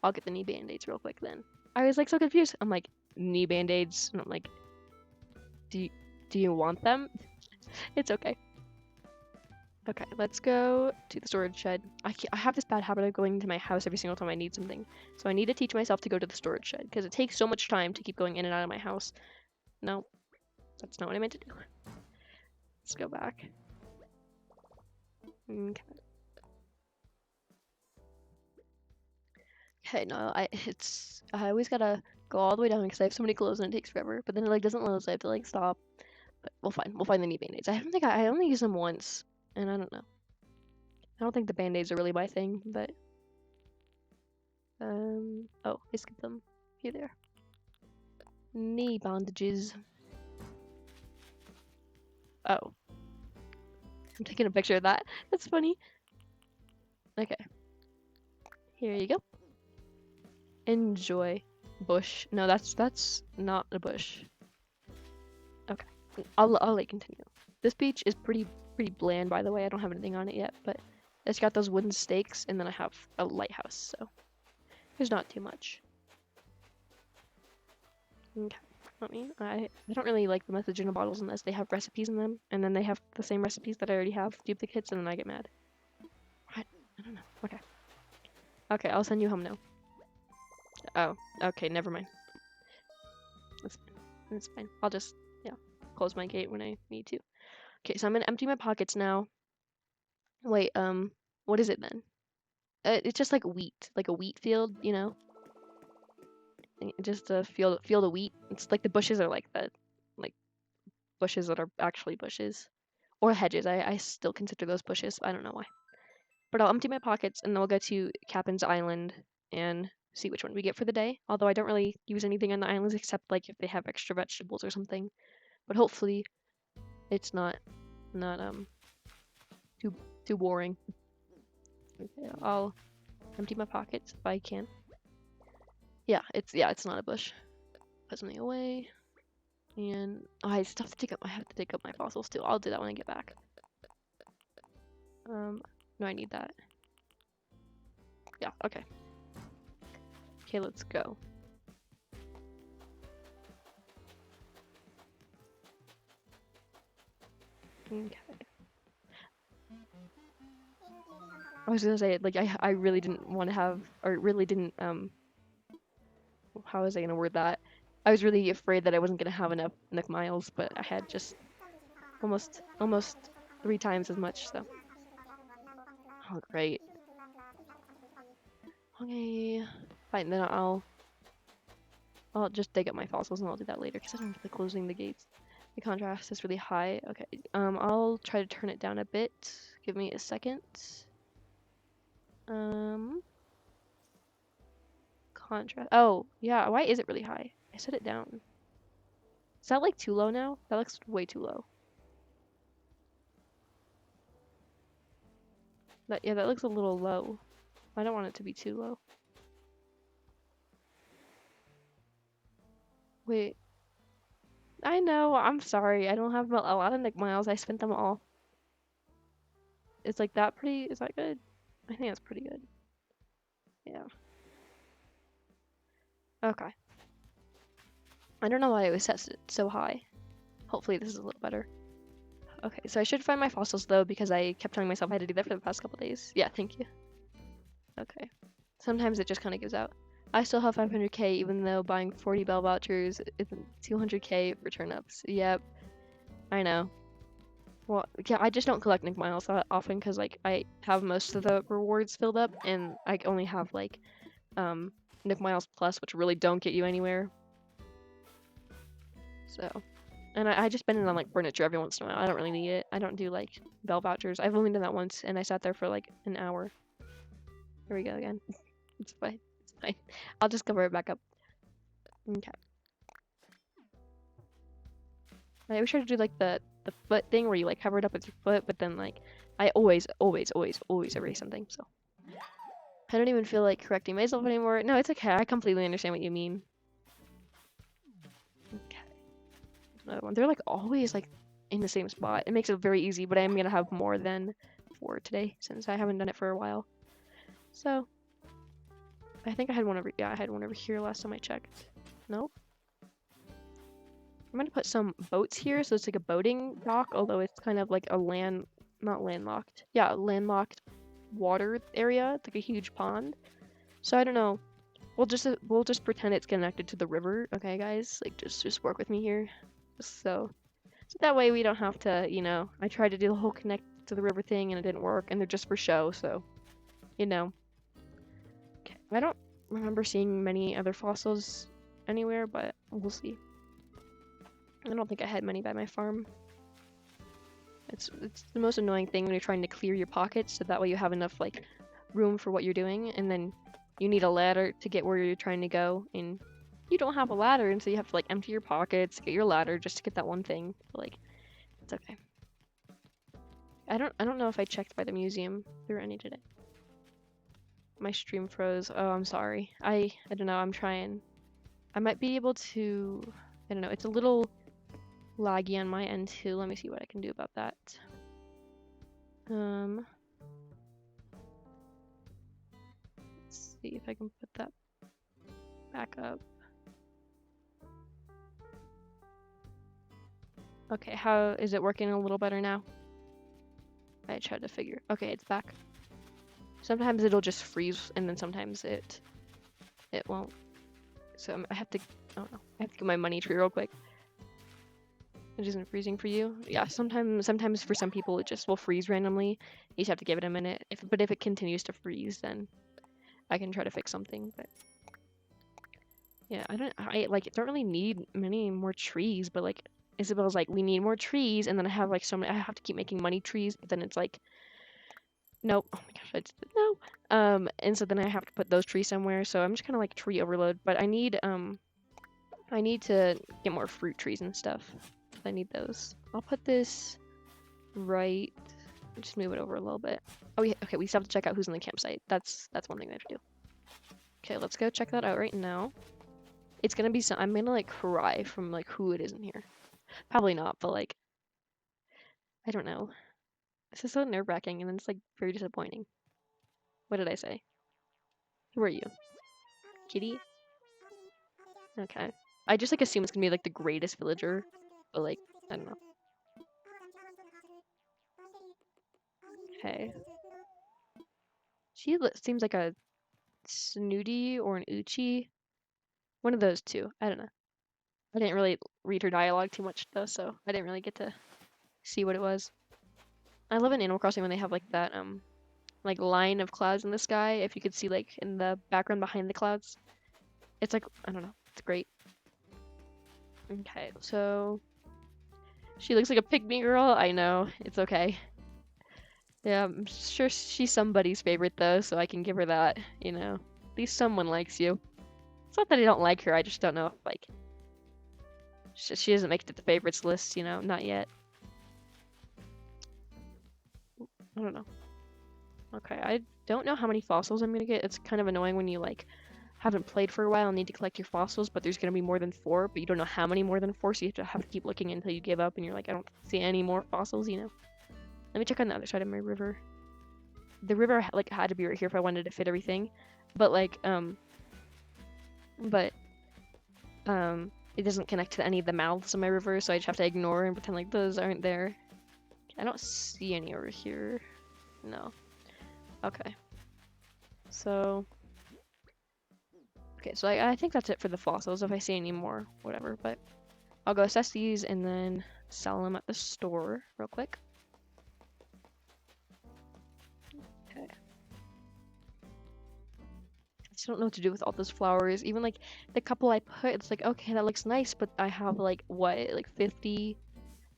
I'll get the knee band-aids real quick then. I was like so confused. I'm like, knee band-aids? And I'm like, do you want them? It's okay. Okay, let's go to the storage shed. I have this bad habit of going into my house every single time I need something. So I need to teach myself to go to the storage shed because it takes so much time to keep going in and out of my house. No, that's not what I meant to do. Let's go back. Okay. Okay, no, I always gotta go all the way down because I have so many clothes and it takes forever. But then it like doesn't load, so I have to like stop. But we'll find the knee band-aids. I don't think I only use them once, and I don't know. I don't think the band-aids are really my thing, but oh, I skipped them. Here they are. Knee bandages. Oh. I'm taking a picture of that. That's funny. Okay. Here you go. Enjoy. bush. No, that's not a bush. Okay, I'll like continue. This beach is pretty bland, by the way. I don't have anything on it yet, but it's got those wooden stakes, and then I have a lighthouse, so there's not too much. Okay. I don't really like the methadone bottles unless they have recipes in them, and then they have the same recipes that I already have, duplicates, and then I get mad. What? I don't know. Okay. Okay, I'll send you home now. Oh, okay, never mind. That's fine. That's fine. I'll just, yeah, close my gate when I need to. Okay, so I'm gonna empty my pockets now. Wait, what is it then? It's just like wheat, like a wheat field, you know? Just a field of wheat. It's like the bushes are like that, like bushes that are actually bushes. Or hedges. I still consider those bushes. I don't know why. But I'll empty my pockets and then we'll go to Captain's Island and see which one we get for the day. Although I don't really use anything on the islands except like if they have extra vegetables or something. But hopefully it's not too boring. Okay, I'll empty my pockets if I can. Yeah, it's not a bush. Put something away. And I still have to dig up my fossils too. I'll do that when I get back. No, I need that. Yeah, okay. Okay, let's go. Okay. I was gonna say, like, I really didn't want to have, or really didn't, how was I gonna word that? I was really afraid that I wasn't gonna have enough Nook miles, but I had just almost 3 times as much, so. Oh, great. Okay. Fine, then I'll just dig up my fossils and I'll do that later, because I don't feel like closing the gates. The contrast is really high. Okay, I'll try to turn it down a bit. Give me a second. Contrast. Oh, yeah, why is it really high? I set it down. Is that like too low now? That looks way too low. Yeah, that looks a little low. I don't want it to be too low. Wait. I know, I'm sorry. I don't have a lot of Nick miles. I spent them all. It's like that pretty, is that good? I think that's pretty good. Yeah. Okay. I don't know why it was set so high. Hopefully this is a little better. Okay, so I should find my fossils though because I kept telling myself I had to do that for the past couple days. Yeah, thank you. Okay. Sometimes it just kind of gives out. I still have 500k even though buying 40 bell vouchers isn't 200k for turnips. Yep, I know. Well, yeah, I just don't collect Nick miles that often because like I have most of the rewards filled up and I only have like Nick miles plus, which really don't get you anywhere. So, and I just spend it on like furniture every once in a while. I don't really need it. I don't do like bell vouchers. I've only done that once and I sat there for like an hour. Here we go again. It's fine. It's fine. I'll just cover it back up. Okay. I always try to do like the foot thing where you like cover it up with your foot, but then like I always erase something. So I don't even feel like correcting myself anymore. No, it's okay. I completely understand what you mean. Okay. Another one. They're like always like in the same spot. It makes it very easy, but I am gonna have more than 4 today since I haven't done it for a while. So I think I had one over. Yeah, I had one over here last time I checked. Nope. I'm gonna put some boats here, so it's like a boating dock, although it's kind of like a not landlocked. Yeah, landlocked water area. It's like a huge pond. So I don't know. We'll just pretend it's connected to the river, okay, guys? Like just work with me here, so that way we don't have to, you know. I tried to do the whole connect to the river thing and it didn't work, and they're just for show, so you know. Okay, I don't remember seeing many other fossils anywhere, but we'll see. I don't think I had many by my farm. It's the most annoying thing when you're trying to clear your pockets, so that way you have enough like room for what you're doing, and then you need a ladder to get where you're trying to go, and you don't have a ladder, and so you have to like empty your pockets, get your ladder just to get that one thing. But, like, it's okay. I don't know if I checked by the museum if there were any today. My stream froze. Oh, I'm sorry. I don't know. I'm trying. I might be able to, I don't know, it's a little laggy on my end too. Let me see what I can do about that. Let's see if I can put that back up. Okay, how is it working a little better now? I tried to figure. Okay, it's back. Sometimes it'll just freeze, and then sometimes it won't. So I have to, I don't know. I have to get my money tree real quick. It isn't freezing for you. Yeah, sometimes for some people it just will freeze randomly. You just have to give it a minute. But if it continues to freeze, then I can try to fix something. But yeah, I don't really need many more trees. But like Isabel's like, we need more trees, and then I have like so many. I have to keep making money trees. But then it's like, nope. Oh my gosh, I just no. And so then I have to put those trees somewhere. So I'm just kind of like tree overload. But I need to get more fruit trees and stuff. I need those. I'll put this right. Just move it over a little bit. Oh, yeah. Okay, we still have to check out who's in the campsite. That's one thing we have to do. Okay, let's go check that out right now. It's gonna be I'm gonna like cry from like who it is in here. Probably not, but like I don't know. This is so nerve-wracking and then it's like very disappointing. What did I say? Who are you? Kitty? Okay. I just like assume it's gonna be like the greatest villager, but like I don't know. Okay. She seems like a snooty or an Uchi. One of those two. I don't know. I didn't really read her dialogue too much though, so I didn't really get to see what it was. I love in Animal Crossing when they have like that like line of clouds in the sky. If you could see like in the background behind the clouds, it's like I don't know. It's great. Okay, so she looks like a pygmy girl. I know. It's okay. Yeah, I'm sure she's somebody's favorite though, so I can give her that. You know, at least someone likes you. It's not that I don't like her. I just don't know if like she doesn't make it to the favorites list. You know, not yet. I don't know. Okay, I don't know how many fossils I'm gonna get. It's kind of annoying when you like haven't played for a while and need to collect your fossils, but there's gonna be more than 4, but you don't know how many more than 4, so you have to keep looking until you give up and you're like, I don't see any more fossils, you know. Let me check on the other side of my river. The river like had to be right here if I wanted to fit everything, but like it doesn't connect to any of the mouths of my river, so I just have to ignore and pretend like those aren't there. I don't see any over here. No. Okay. So okay, so I think that's it for the fossils. If I see any more, whatever. But I'll go assess these and then sell them at the store real quick. Okay. I just don't know what to do with all those flowers. Even like the couple I put, it's like, okay, that looks nice, but I have like what, like 50,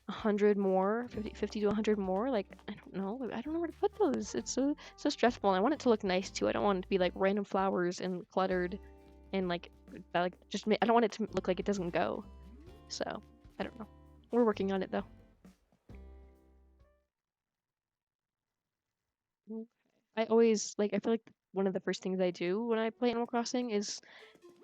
100 more, 50 to 100 more. Like I don't know. I don't know where to put those. It's so stressful. And I want it to look nice too. I don't want it to be like random flowers and cluttered. And like just I don't want it to look like it doesn't go. So I don't know. We're working on it though. I always like I feel like one of the first things I do when I play Animal Crossing is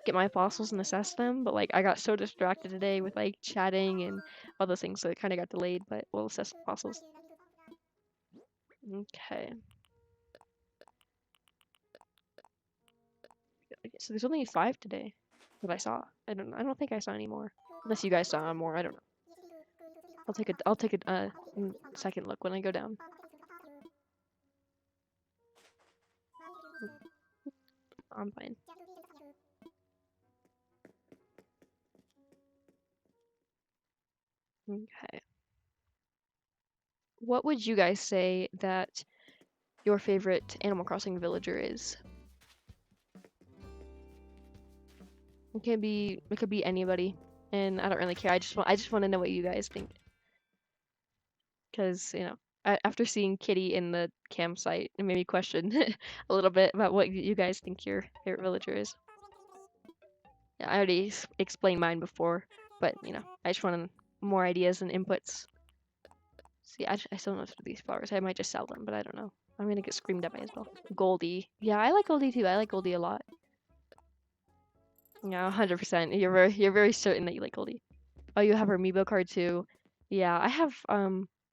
get my fossils and assess them, but like I got so distracted today with like chatting and all those things, so it kind of got delayed, but we'll assess the fossils. Okay. So there's only 5 today that I saw. I don't think I saw any more. Unless you guys saw more, I don't know. I'll take a second look when I go down. I'm fine. Okay. What would you guys say that your favorite Animal Crossing villager is? It could be anybody, and I don't really care. I just want to know what you guys think, because you know, after seeing Kitty in the campsite, it made me question a little bit about what you guys think your favorite villager is. Yeah, I already explained mine before, but you know, I just wanted more ideas and inputs. See, I still don't know for these flowers. I might just sell them, but I don't know. I'm gonna get screamed at by as well. Goldie. Yeah, I like Goldie too. I like Goldie a lot. Yeah, 100%. You're very certain that you like Goldie. Oh, you have her amiibo card too. Yeah, I have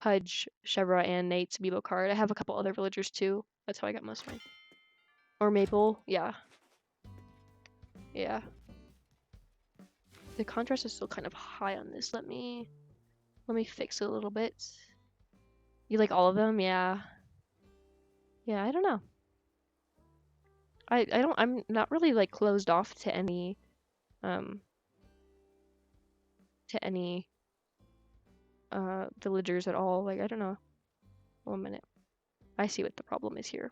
Pudge, Chevra, and Nate's amiibo card. I have a couple other villagers too. That's how I got most of mine. Or Maple. Yeah. Yeah. The contrast is still kind of high on this. Let me fix it a little bit. You like all of them? Yeah. Yeah, I don't know. I'm not really like closed off to any um villagers at all. Like I don't know. 1 minute. I see what the problem is here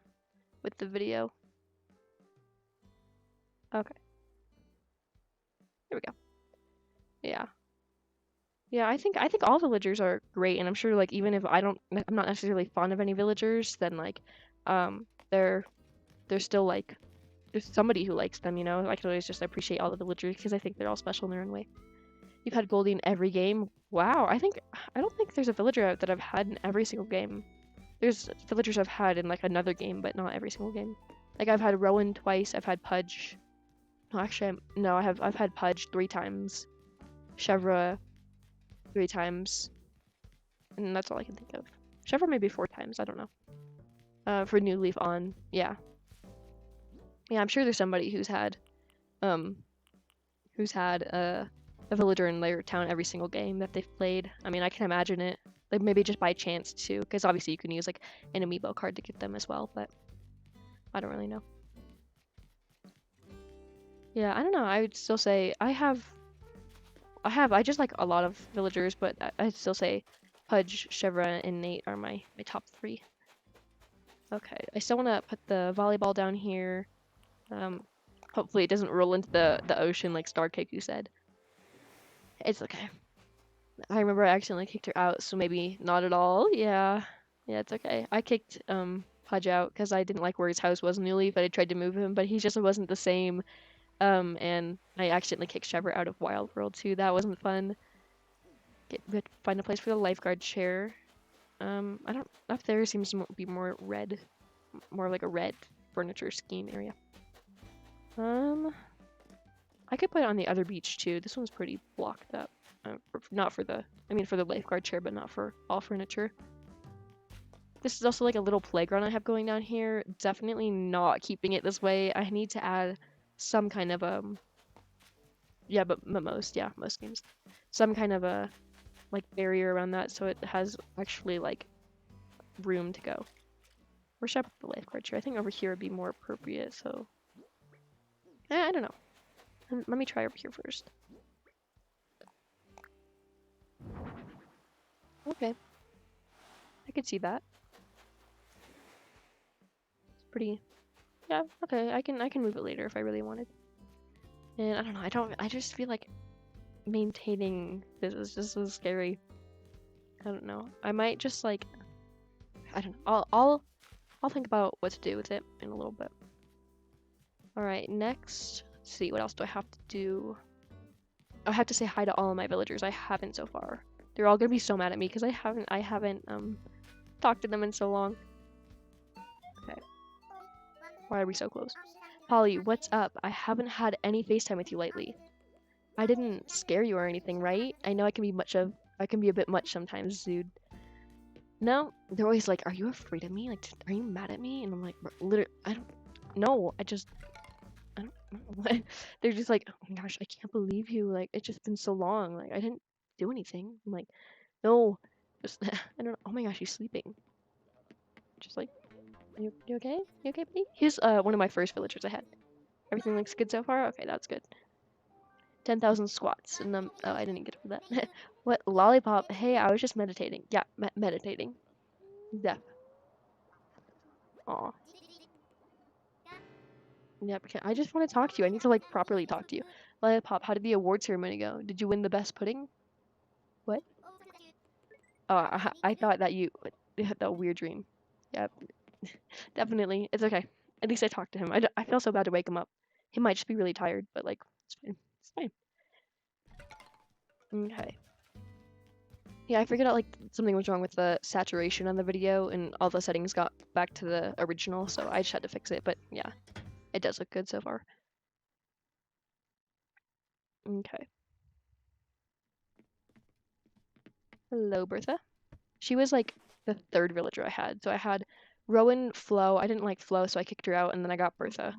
with the video. Okay. Here we go. Yeah. Yeah, I think all villagers are great, and I'm sure like even if I'm not necessarily fond of any villagers, then like um they're still like there's somebody who likes them, you know. I can always just appreciate all the villagers because I think they're all special in their own way. You've had Goldie in every game. Wow, I don't think there's a villager that I've had in every single game. There's villagers I've had in like another game, but not every single game. Like I've had Rowan twice, I've had Pudge. No, actually, no, I've had Pudge 3 times, Chevra 3 times, and that's all I can think of. Chevra maybe 4 times, I don't know. For New Leaf on, yeah. Yeah, I'm sure there's somebody who's had a villager in their town every single game that they've played. I mean, I can imagine it. Like maybe just by chance too, because obviously you can use like an amiibo card to get them as well, but I don't really know. Yeah, I don't know. I would still say I just like a lot of villagers, but I'd still say Pudge, Chevra, and Nate are my top 3. Okay, I still want to put the volleyball down here. Hopefully it doesn't roll into the ocean like Star Kiku said. It's okay. I remember I accidentally kicked her out, so maybe not at all. Yeah, it's okay. I kicked Pudge out because I didn't like where his house was in New Leaf, but I tried to move him, but he just wasn't the same. And I accidentally kicked Chevra out of Wild World too. That wasn't fun. Find a place for the lifeguard chair. I don't. Up there seems to be more red, more like a red furniture scheme area. I could put it on the other beach too. This one's pretty blocked up. Not for the, I mean for the lifeguard chair, but not for all furniture. This is also like a little playground I have going down here. Definitely not keeping it this way. I need to add some kind of yeah, but most games, some kind of a like barrier around that so it has actually like room to go. Where should I put the lifeguard chair? I think over here would be more appropriate. So I don't know. Let me try over here first. Okay, I could see that. It's pretty. Yeah. Okay, I can move it later if I really wanted. And I don't know. I just feel like maintaining this is just scary. I don't know. I might just like. I don't know. I'll think about what to do with it in a little bit. All right. Next, let's see. What else do I have to do? I have to say hi to all of my villagers. I haven't so far. They're all gonna be so mad at me because I haven't talked to them in so long. Okay. Why are we so close? Polly, what's up? I haven't had any FaceTime with you lately. I didn't scare you or anything, right? I know I can be a bit much sometimes, dude. No, they're always like, "Are you afraid of me? Like, are you mad at me?" And I'm like, literally, I don't know. I don't know. They're just like, "Oh my gosh, I can't believe you. Like, it's just been so long. Like, I didn't do anything." I'm like, "No, just I don't know. Oh my gosh, he's sleeping." Just like, you okay? You okay, buddy? He's one of my first villagers I had. Everything looks good so far? Okay, that's good. 10,000 squats, and then oh, I didn't get over that. What lollipop? Hey, I was just meditating. Yeah, meditating. Yeah. Aw. Yeah, because I just want to talk to you. I need to like properly talk to you. Lollipop, how did the award ceremony go? Did you win the best pudding? What? Oh, I thought that you had that weird dream. Yeah, definitely. It's okay. At least I talked to him. I feel so bad to wake him up. He might just be really tired, but like, it's fine. It's fine. Okay. Yeah, I figured out like something was wrong with the saturation on the video and all the settings got back to the original, so I just had to fix it, but yeah, it does look good so far. Okay. Hello, Bertha. She was like the third villager I had. So I had Rowan, Flo. I didn't like Flo, so I kicked her out, and then I got Bertha.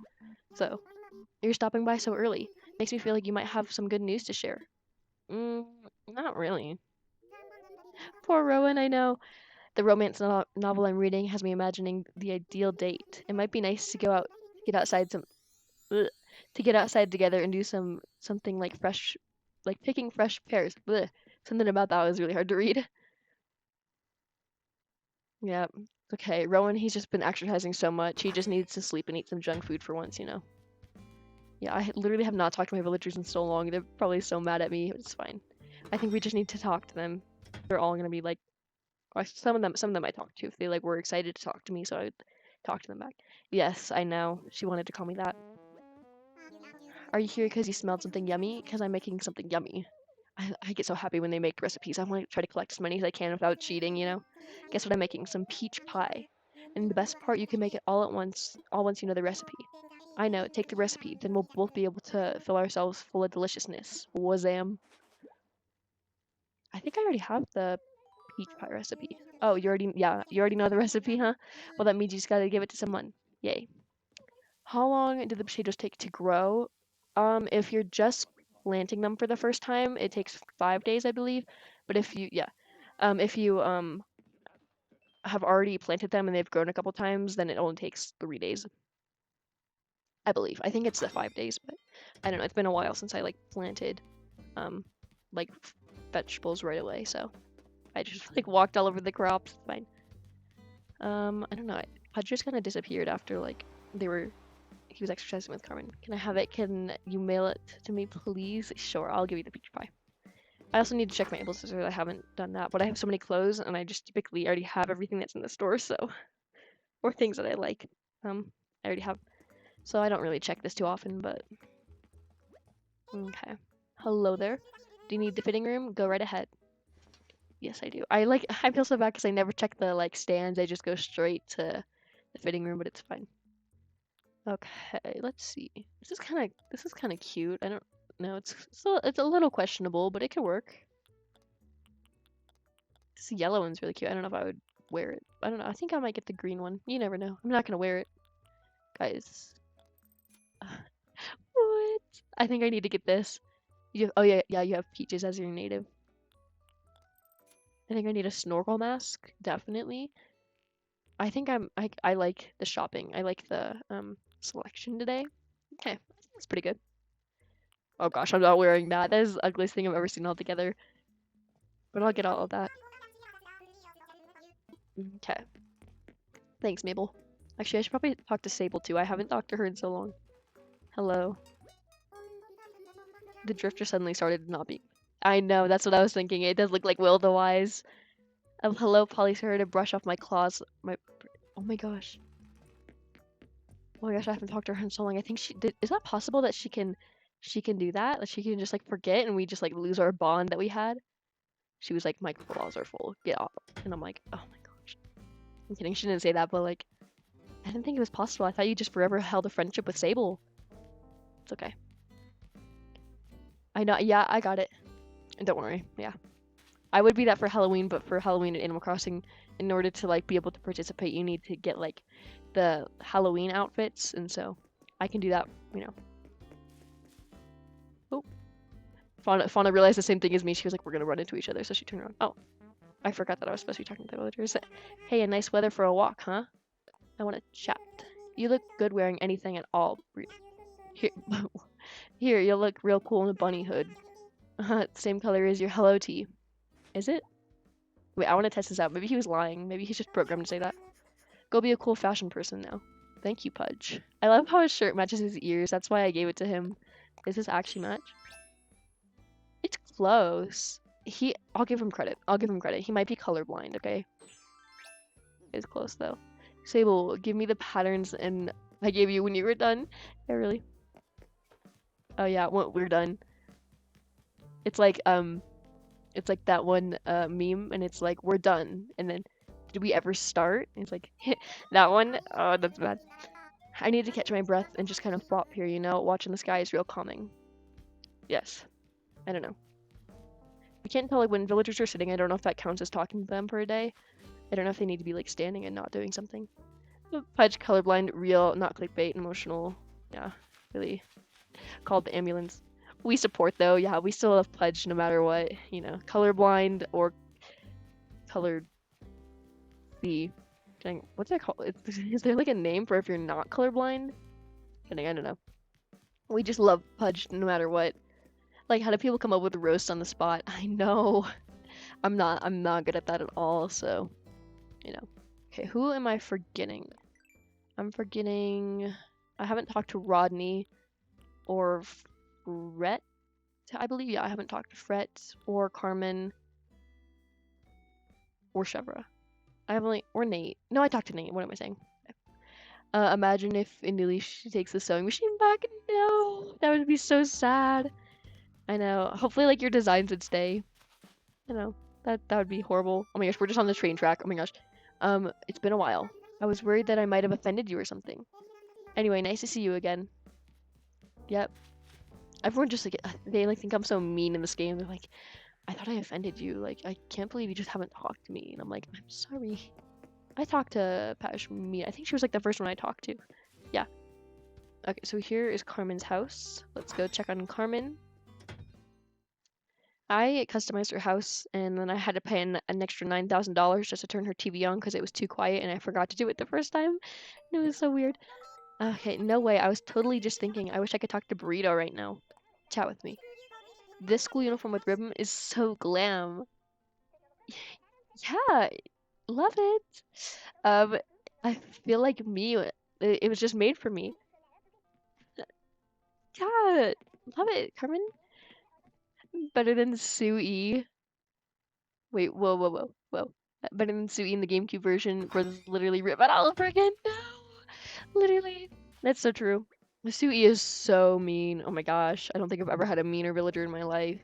So you're stopping by so early. Makes me feel like you might have some good news to share. Mm, not really. Poor Rowan, I know. The romance novel I'm reading has me imagining the ideal date. It might be nice to go out, get outside some, ugh, to get outside together and do something like fresh, like picking fresh pears. Ugh. Something about that was really hard to read. Yeah. Okay, Rowan, he's just been exercising so much. He just needs to sleep and eat some junk food for once, you know. Yeah, I literally have not talked to my villagers in so long. They're probably so mad at me. It's fine. I think we just need to talk to them. They're all gonna be like, or some of them I talked to if they like were excited to talk to me, so I would talk to them back. Yes, I know. She wanted to call me that. Are you here because you smelled something yummy? Because I'm making something yummy. I get so happy when they make recipes. I want to try to collect as many as I can without cheating, you know? Guess what I'm making? Some peach pie. And the best part, you can make it all once you know the recipe. I know, take the recipe, then we'll both be able to fill ourselves full of deliciousness. Wazam. I think I already have the peach pie recipe. Oh, you already know the recipe, huh? Well, that means you just gotta give it to someone. Yay. How long do the potatoes take to grow? If you're just planting them for the first time, it takes 5 days, I believe. But if you have already planted them and they've grown a couple times, then it only takes 3 days, I believe. I think it's the 5 days, but I don't know. It's been a while since I like planted um like vegetables right away, so I just like walked all over the crops. It's fine. I don't know. Pudge just kind of disappeared after like he was exercising with Carmen. Can I have it? Can you mail it to me, please? Sure, I'll give you the peach pie. I also need to check my able scissors. I haven't done that, but I have so many clothes, and I just typically already have everything that's in the store, so or things that I like. I already have, so I don't really check this too often. But okay. Hello there. Do you need the fitting room? Go right ahead. Yes, I do. I feel so bad because I never check the like stands. I just go straight to the fitting room, but it's fine. Okay, let's see. This is kind of cute. I don't know. It's a little questionable, but it could work. This yellow one's really cute. I don't know if I would wear it. I don't know. I think I might get the green one. You never know. I'm not gonna wear it, guys. What? I think I need to get this. Oh yeah, you have peaches as your native. I think I need a snorkel mask, definitely. I like the shopping. I like the selection today. Okay, that's pretty good. Oh gosh, I'm not wearing that. That is the ugliest thing I've ever seen altogether. But I'll get all of that. Okay. Thanks, Mabel. Actually, I should probably talk to Sable too. I haven't talked to her in so long. Hello. The drifter suddenly started not being. I know, that's what I was thinking. It does look like Will the Wise. Hello, Polly. Sorry to brush off my claws. Oh my gosh. Oh my gosh, I haven't talked to her in so long. I think she did. Is that possible that she can do that? That she can just like forget and we just like lose our bond that we had? She was like, my claws are full. Get off. And I'm like, oh my gosh. I'm kidding. She didn't say that, but like, I didn't think it was possible. I thought you just forever held a friendship with Sable. It's okay. I know. Yeah, I got it. And don't worry. Yeah. I would be that for Halloween, but for Halloween and Animal Crossing, in order to like be able to participate, you need to get like the Halloween outfits, and so I can do that, you know. Oh, Fauna realized the same thing as me. She was like, "We're gonna run into each other," so she turned around. Oh, I forgot that I was supposed to be talking to the villagers. Hey, a nice weather for a walk, huh? I want to chat. You look good wearing anything at all. Here, here, you'll look real cool in a bunny hood. Same color as your hello tee. Is it? Wait, I want to test this out. Maybe he was lying. Maybe he's just programmed to say that. Go be a cool fashion person now. Thank you, Pudge. I love how his shirt matches his ears. That's why I gave it to him. Does this actually match? It's close. I'll give him credit. I'll give him credit. He might be colorblind, okay? It's close though. Sable, give me the patterns and I gave you when you were done. Yeah, really? Oh yeah, we're done. It's like that one meme and it's like we're done and then did we ever start? And it's like that one. Oh, that's bad. I need to catch my breath and just kind of flop here, you know? Watching the sky is real calming. Yes. I don't know. I can't tell like when villagers are sitting. I don't know if that counts as talking to them for a day. I don't know if they need to be like standing and not doing something. Pudge, colorblind, real, not clickbait, emotional. Yeah, really. Called the ambulance. We support though. Yeah, we still love Pudge no matter what. You know, colorblind or colored. The dang, what's that called? Is there like a name for if you're not colorblind? Kidding, I don't know. We just love Pudge no matter what. Like, how do people come up with a roast on the spot? I know. I'm not good at that at all, so, you know. Okay, who am I forgetting? I'm forgetting... I haven't talked to Rodney or Fret, I believe. Yeah, I haven't talked to Fret or Carmen or Chevra. I have only... Or Nate. No, I talked to Nate. What am I saying? Imagine if Indonesia takes the sewing machine back. No, that would be so sad. I know. Hopefully, like, your designs would stay. You know, that would be horrible. Oh my gosh, we're just on the train track. Oh my gosh. It's been a while. I was worried that I might have offended you or something. Anyway, nice to see you again. Yep. Everyone just like they like think I'm so mean in this game. They're like, I thought I offended you. Like, I can't believe you just haven't talked to me. And I'm like, I'm sorry. I talked to Pashmi. I think she was like the first one I talked to. Yeah. Okay, so here is Carmen's house. Let's go check on Carmen. I customized her house, and then I had to pay an extra $9,000 just to turn her TV on because it was too quiet, and I forgot to do it the first time. It was so weird. Okay, no way. I was totally just thinking, I wish I could talk to Burrito right now. Chat with me. This school uniform with ribbon is so glam. Yeah, love it. I feel like me, it was just made for me. Yeah, love it, Carmen. Better than Sui. Wait, whoa. Better than Sui in the GameCube version where it's literally ribbon all over again. No, literally. That's so true. Sui is so mean. Oh my gosh, I don't think I've ever had a meaner villager in my life.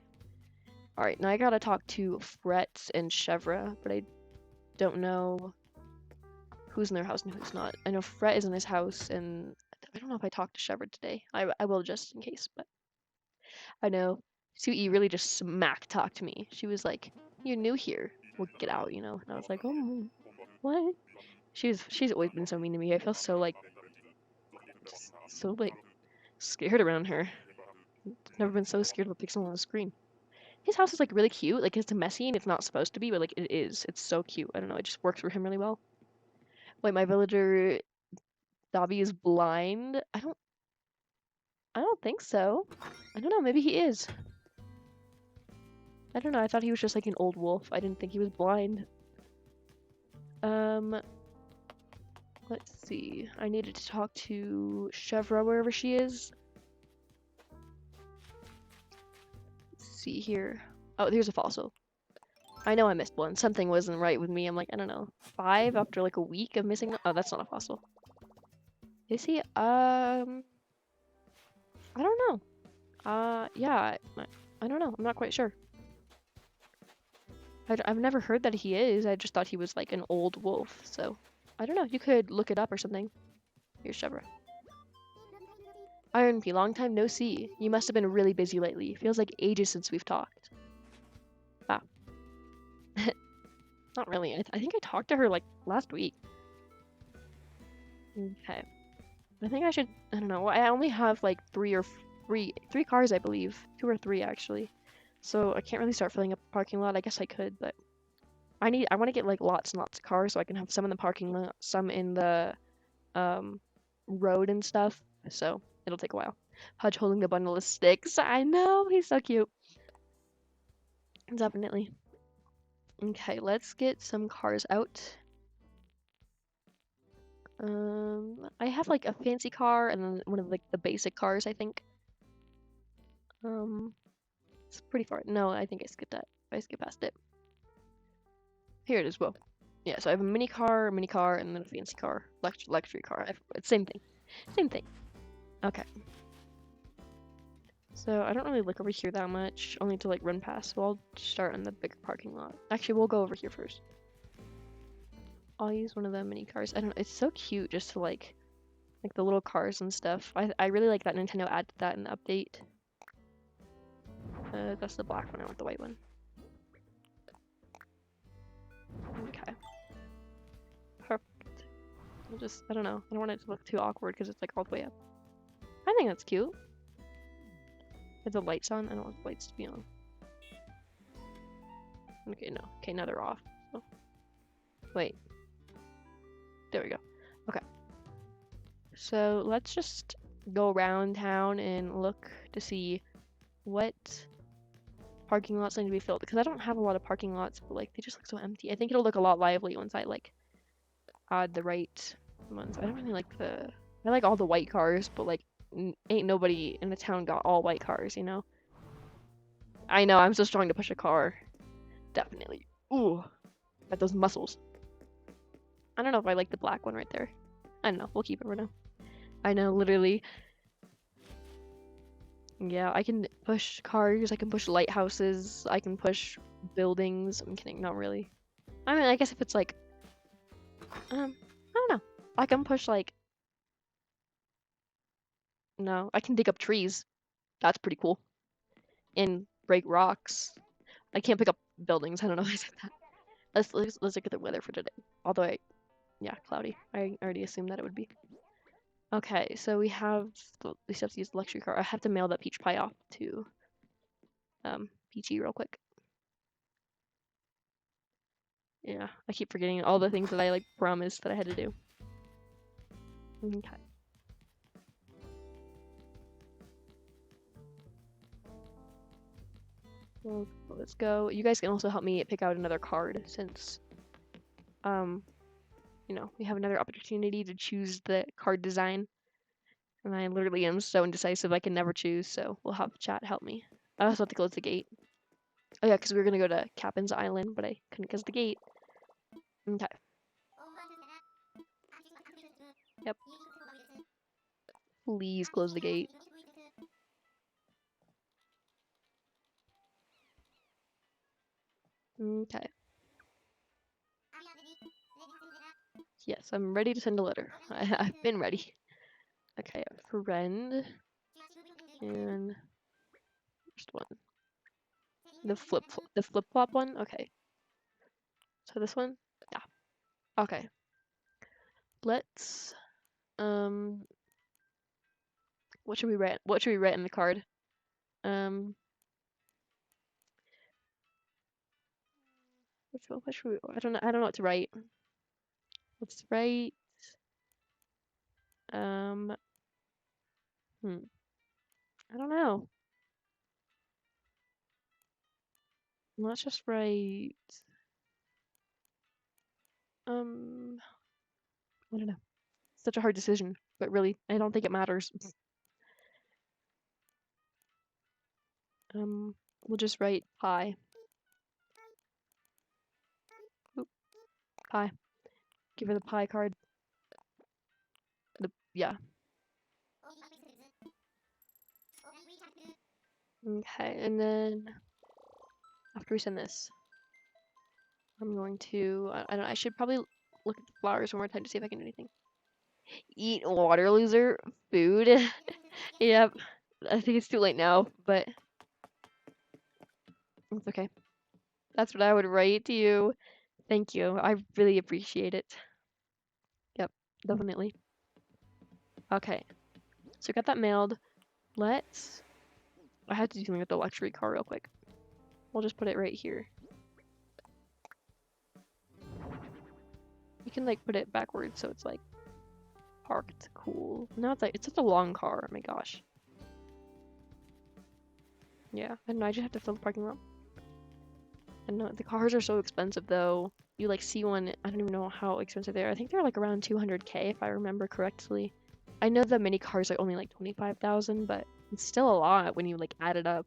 Alright, now I gotta talk to Fret and Chevra, but I don't know who's in their house and who's not. I know Fret is in his house, and I don't know if I talked to Chevra today. I will just in case, but I know Sui really just smack talked me. She was like, "You're new here. Well, get out," you know. And I was like, "Oh, what?" She's always been so mean to me. I feel so like scared around her. Never been so scared of a pixel on the screen. His house is like really cute. Like it's messy and it's not supposed to be, but like it is. It's so cute. I don't know. It just works for him really well. Wait, my villager Dobby is blind. I don't think so. I don't know. Maybe he is. I don't know. I thought he was just like an old wolf. I didn't think he was blind. Let's see. I needed to talk to Chevra wherever she is. Let's see here. Oh, here's a fossil. I know I missed one. Something wasn't right with me. I'm like, I don't know. 5 after like a week of missing. Oh, that's not a fossil. Is he? I don't know. Yeah. I don't know. I'm not quite sure. I've never heard that he is. I just thought he was like an old wolf. So, I don't know. You could look it up or something. Here's Chevra. Iron P, long time no see. You must have been really busy lately. Feels like ages since we've talked. Wow. Not really. I think I talked to her like last week. Okay. I think I should. I don't know. I only have like three cars, I believe. 2 or 3 actually. So I can't really start filling up the parking lot. I guess I could, but I want to get like lots and lots of cars so I can have some in the parking lot, some in the road and stuff. So it'll take a while. Pudge holding the bundle of sticks. I know, he's so cute. Definitely. Okay, let's get some cars out. I have like a fancy car and then one of like the basic cars, I think. It's pretty far. No, I think I skipped that. I skipped past it. Here it is. Whoa. Yeah, so I have a mini car, and then a fancy car, luxury car. It's same thing. Same thing. Okay. So I don't really look over here that much, only to like run past. So I'll start in the bigger parking lot. Actually, we'll go over here first. I'll use one of the mini cars. I don't know. It's so cute just to like the little cars and stuff. I really like that Nintendo added that in the update. That's the black one. I want the white one. Okay. Perfect. I don't know. I don't want it to look too awkward because it's like all the way up. I think that's cute. If the lights on, I don't want the lights to be on. Okay, no. Okay, now they're off. Oh. Wait. There we go. Okay. So let's just go around town and look to see what parking lots need to be filled, because I don't have a lot of parking lots, but like they just look so empty. I think it'll look a lot lively once I like add the right ones. I don't really like I like all the white cars, but like ain't nobody in the town got all white cars, you know? I know, I'm so strong to push a car. Definitely. Ooh, got those muscles. I don't know if I like the black one right there. I don't know, we'll keep it for now. I know, literally. Yeah, I can push cars, I can push lighthouses, I can push buildings. I'm kidding, not really. I mean, I guess if it's like, I don't know. I can push like, no, I can dig up trees. That's pretty cool. And break rocks. I can't pick up buildings. I don't know why I said that. Let's look at the weather for today. Although yeah, cloudy. I already assumed that it would be. Okay, so we have we still have to use the luxury car. I have to mail that peach pie off to Peachy real quick. Yeah, I keep forgetting all the things that I like promised that I had to do. Okay. Well, let's go. You guys can also help me pick out another card since, you know, we have another opportunity to choose the card design. And I literally am so indecisive I can never choose, so we'll have chat help me. I also have to close the gate. Oh yeah, because we were gonna go to Captain's Island, but I couldn't close the gate. Okay. Yep. Please close the gate. Okay. Yes, I'm ready to send a letter. I've been ready. Okay, friend. And first one. The flip-flop one? Okay. So this one? Yeah. Okay. Let's what should we write? What should we write in the card? What should we, I don't know what to write. Let's write I don't know. Let's just write I don't know. Such a hard decision, but really, I don't think it matters. We'll just write pie. Oop, pie. Give her the pie card. Yeah. Okay, and then after we send this, I'm going to I don't know, I should probably look at the flowers one more time to see if I can do anything. Eat water loser food. Yep. I think it's too late now, but it's okay. That's what I would write to you. Thank you. I really appreciate it. Yep, definitely. Okay. So we got that mailed. I had to do something with the luxury car real quick. We'll just put it right here. You can like put it backwards so it's like parked cool. Now it's such a long car. Oh my gosh. Yeah, I don't know, I just have to fill the parking lot. I know the cars are so expensive though. You like see one, I don't even know how expensive they are. I think they're like around 200K if I remember correctly. I know the mini cars are only like 25,000, but it's still a lot when you like add it up.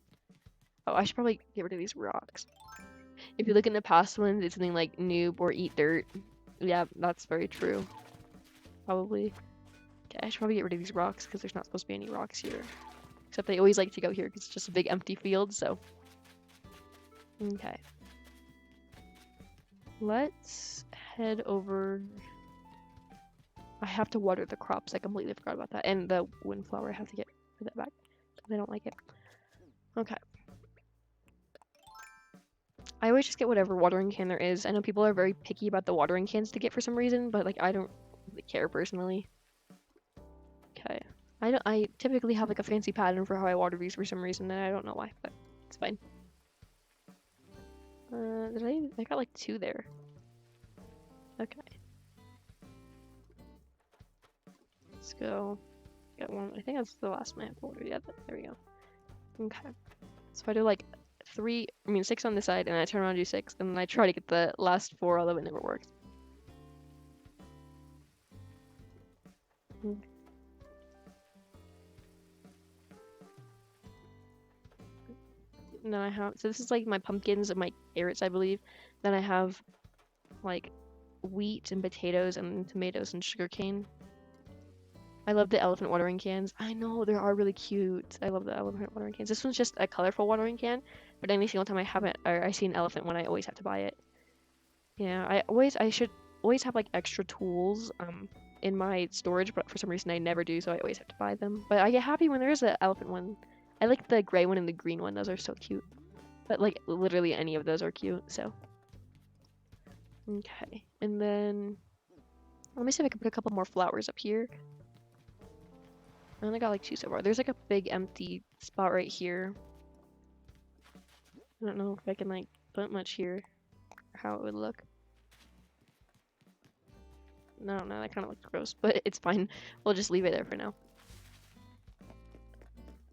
Oh, I should probably get rid of these rocks. If you look in the past ones, it's something like noob or eat dirt. Yeah, that's very true. Probably. Okay, I should probably get rid of these rocks because there's not supposed to be any rocks here. Except they always like to go here because it's just a big empty field, so. Okay. Let's head over. I have to water the crops. I completely forgot about that. And the windflower, I have to put that back. They don't like it. Okay. I always just get whatever watering can there is. I know people are very picky about the watering cans to get for some reason, but like I don't really care personally. Okay. I typically have like a fancy pattern for how I water these for some reason, and I don't know why, but it's fine. I got like 2 there. Okay. Let's go. Get 1. I think that's the last one I have to water. Yeah, there we go. Okay. So I do like 6 on this side, and I turn around and do 6, and then I try to get the last 4, although it never works. And then I have, so this is like my pumpkins and my carrots, I believe. Then I have like wheat and potatoes and tomatoes and sugarcane. I love the elephant watering cans. I know, they are really cute. I love the elephant watering cans. This one's just a colorful watering can, but any single time I have it, or I see an elephant one, I always have to buy it. Yeah, I should always have like extra tools in my storage, but for some reason I never do, so I always have to buy them. But I get happy when there is an elephant one. I like the gray one and the green one. Those are so cute. But like literally any of those are cute, so. Okay, and then let me see if I can put a couple more flowers up here. I only got like 2 so far. There's like a big empty spot right here. I don't know if I can like put much here, or how it would look. No, that kind of looks gross, but it's fine. We'll just leave it there for now.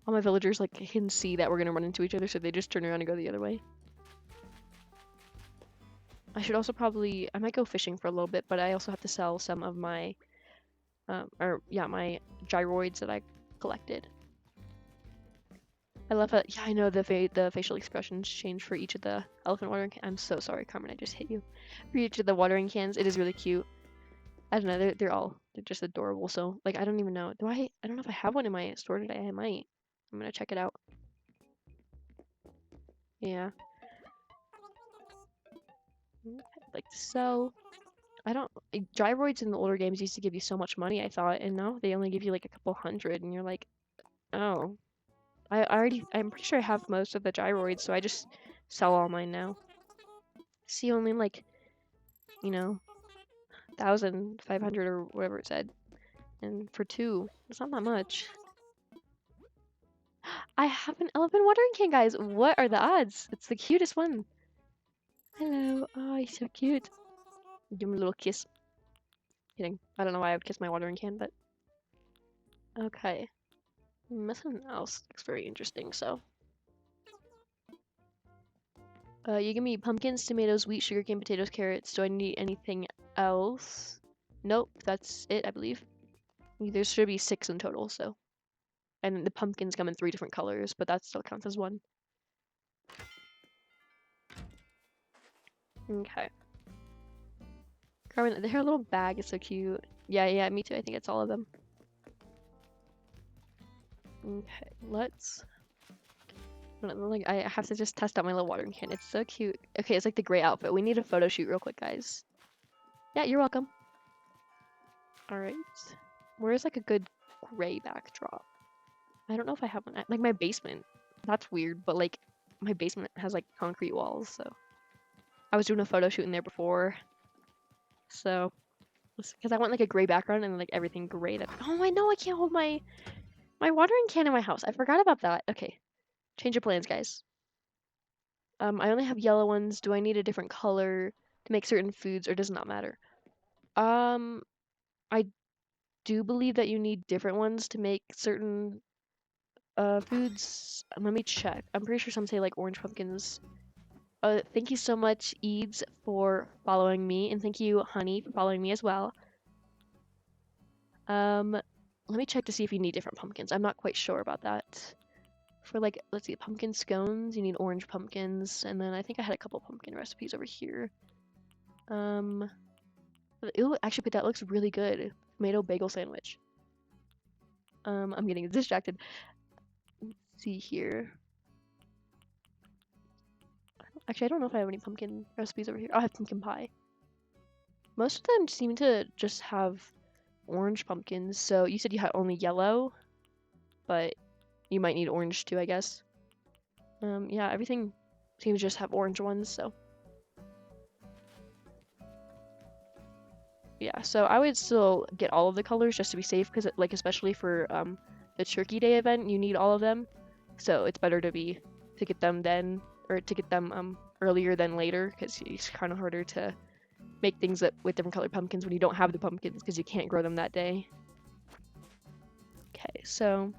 All my villagers like can see that we're gonna run into each other, so they just turn around and go the other way. I should also I might go fishing for a little bit, but I also have to sell some of my, my gyroids that I collected. I love it. Yeah, I know the facial expressions change for each of the elephant watering cans. I'm so sorry, Carmen, I just hit you. For each of the watering cans, it is really cute. I don't know, they're just adorable. So like I don't even know. I don't know if I have one in my store today. I might. I'm gonna check it out. Yeah. Like so. Gyroids in the older games used to give you so much money, I thought, and now they only give you like a couple hundred, and you're like, oh. I'm pretty sure I have most of the gyroids, so I just sell all mine now. See, only like, 1,500 or whatever it said. And for 2, it's not that much. I have an elephant watering can, guys. What are the odds? It's the cutest one. Hello. Oh, he's so cute. Give him a little kiss. Kidding. I don't know why I would kiss my watering can, but okay. Nothing else looks very interesting, so. You give me pumpkins, tomatoes, wheat, sugarcane, potatoes, carrots. Do I need anything else? Nope, that's it, I believe. There should be 6 in total, so. And the pumpkins come in 3 different colors, but that still counts as 1. Okay. Carmen, their little bag is so cute. Yeah, me too. I think it's all of them. Okay, let's. Like, I have to just test out my little watering can. It's so cute. Okay, it's like the gray outfit. We need a photo shoot real quick, guys. Yeah, you're welcome. Alright. Where's like a good gray backdrop? I don't know if I have one. Like my basement. That's weird, but like my basement has like concrete walls, so. I was doing a photo shoot in there before. So, because I want like a gray background and like everything gray. Oh, I know I can't hold my watering can in my house. I forgot about that. Okay, change of plans, guys. I only have yellow ones. Do I need a different color to make certain foods, or does it not matter? I do believe that you need different ones to make certain foods. Let me check. I'm pretty sure some say like orange pumpkins. Thank you so much, Eads, for following me, and thank you, Honey, for following me as well. Let me check to see if you need different pumpkins. I'm not quite sure about that. For like, let's see, pumpkin scones, you need orange pumpkins, and then I think I had a couple pumpkin recipes over here. Ooh, actually, but that looks really good. Tomato bagel sandwich. I'm getting distracted. Let's see here. Actually, I don't know if I have any pumpkin recipes over here. Oh, I have pumpkin pie. Most of them seem to just have orange pumpkins. So you said you had only yellow, but you might need orange too, I guess. Yeah, everything seems to just have orange ones, so. Yeah, so I would still get all of the colors just to be safe, because like especially for the Turkey Day event, you need all of them. So it's better to get them then, or to get them earlier than later, because it's kind of harder to make things with different colored pumpkins when you don't have the pumpkins, because you can't grow them that day. Okay, so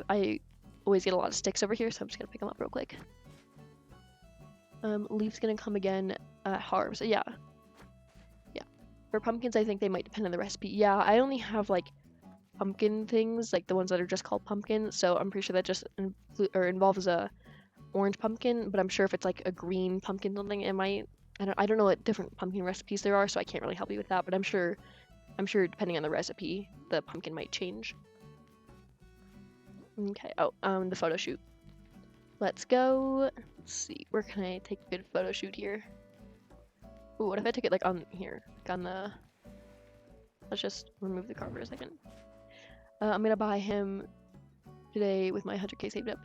I always get a lot of sticks over here, so I'm just gonna pick them up real quick. Leaf's gonna come again at Harv. So yeah. For pumpkins, I think they might depend on the recipe. Yeah, I only have like pumpkin things, like the ones that are just called pumpkin. So I'm pretty sure that just involves a orange pumpkin. But I'm sure if it's like a green pumpkin something, it might. I don't know what different pumpkin recipes there are, so I can't really help you with that. But I'm sure depending on the recipe, the pumpkin might change. Okay. Oh, the photo shoot. Let's go. Let's see. Where can I take a good photo shoot here? Ooh, what if I took it like on here? Like on the... Let's just remove the car for a second. I'm gonna buy him today with my 100k saved up.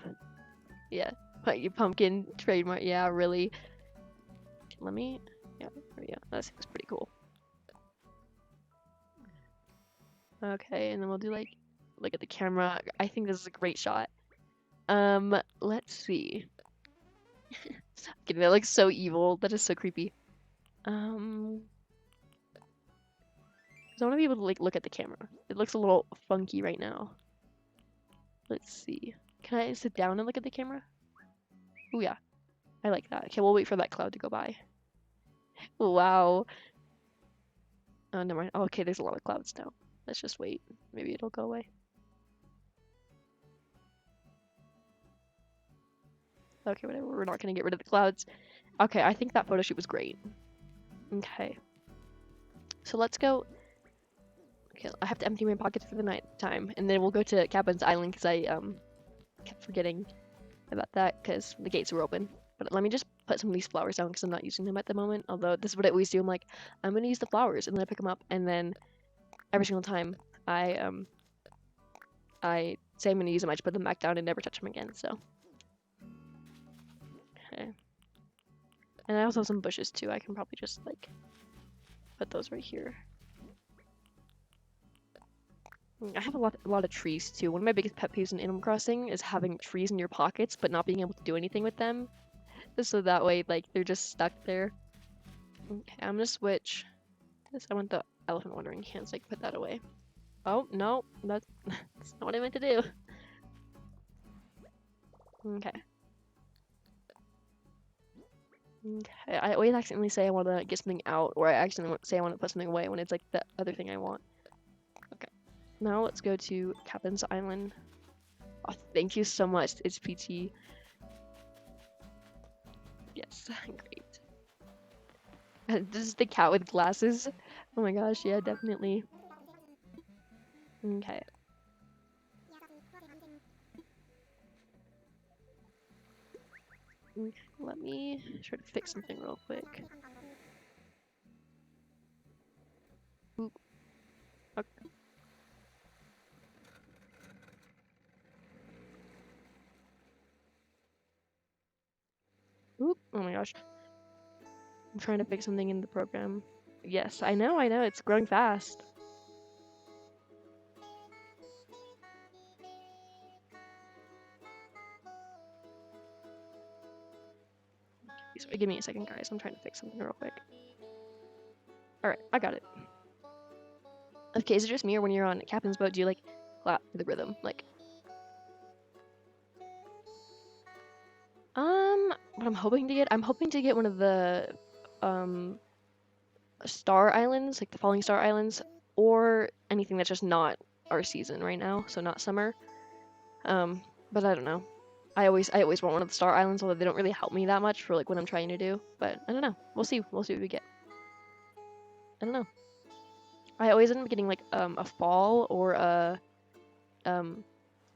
Yeah. Your pumpkin trademark. Yeah, really. Let me... Yeah, there we go. That seems pretty cool. Okay, and then we'll do like... Look at the camera. I think this is a great shot. Let's see. That looks so evil. That is so creepy. So I want to be able to like look at the camera. It looks a little funky right now. Let's see. Can I sit down and look at the camera? Oh yeah, I like that. Okay, we'll wait for that cloud to go by. Wow. Oh, never mind. Oh, okay, there's a lot of clouds now. Let's just wait. Maybe it'll go away. Okay, whatever. We're not gonna get rid of the clouds. Okay, I think that photo shoot was great. Okay. So let's go. Okay, I have to empty my pockets for the night time, and then we'll go to Captain's Island because I kept forgetting about that because the gates were open. But let me just put some of these flowers down because I'm not using them at the moment. Although this is what I always do. I'm like, I'm gonna use the flowers, and then I pick them up, and then every single time I say I'm gonna use them, I just put them back down and never touch them again. So. Okay. And I also have some bushes too. I can probably just like put those right here. I have a lot of trees too. One of my biggest pet peeves in Animal Crossing is having trees in your pockets but not being able to do anything with them. So that way, like, they're just stuck there. Okay, I'm gonna switch this. I want the elephant watering cans. Like, put that away. Oh no, that's not what I meant to do. Okay. Okay. I always accidentally say I want to get something out, or I accidentally say I want to put something away when it's like the other thing I want. Okay. Now let's go to Captain's Island. Oh, thank you so much. It's PT. Yes, great. This is the cat with glasses. Oh my gosh, yeah, definitely. Okay. Let me try to fix something real quick. Oop. Okay. Oop. Oh my gosh. I'm trying to fix something in the program. Yes, I know, it's growing fast. Sorry, give me a second, guys. I'm trying to fix something real quick. Alright, I got it. Okay, is it just me, or when you're on Captain's boat, do you like clap for the rhythm? Like, what I'm hoping to get one of the star islands, like the falling star islands, or anything that's just not our season right now, so not summer. But I don't know. I always want one of the star islands, although they don't really help me that much for like what I'm trying to do. But I don't know. We'll see what we get. I don't know. I always end up getting like a fall or a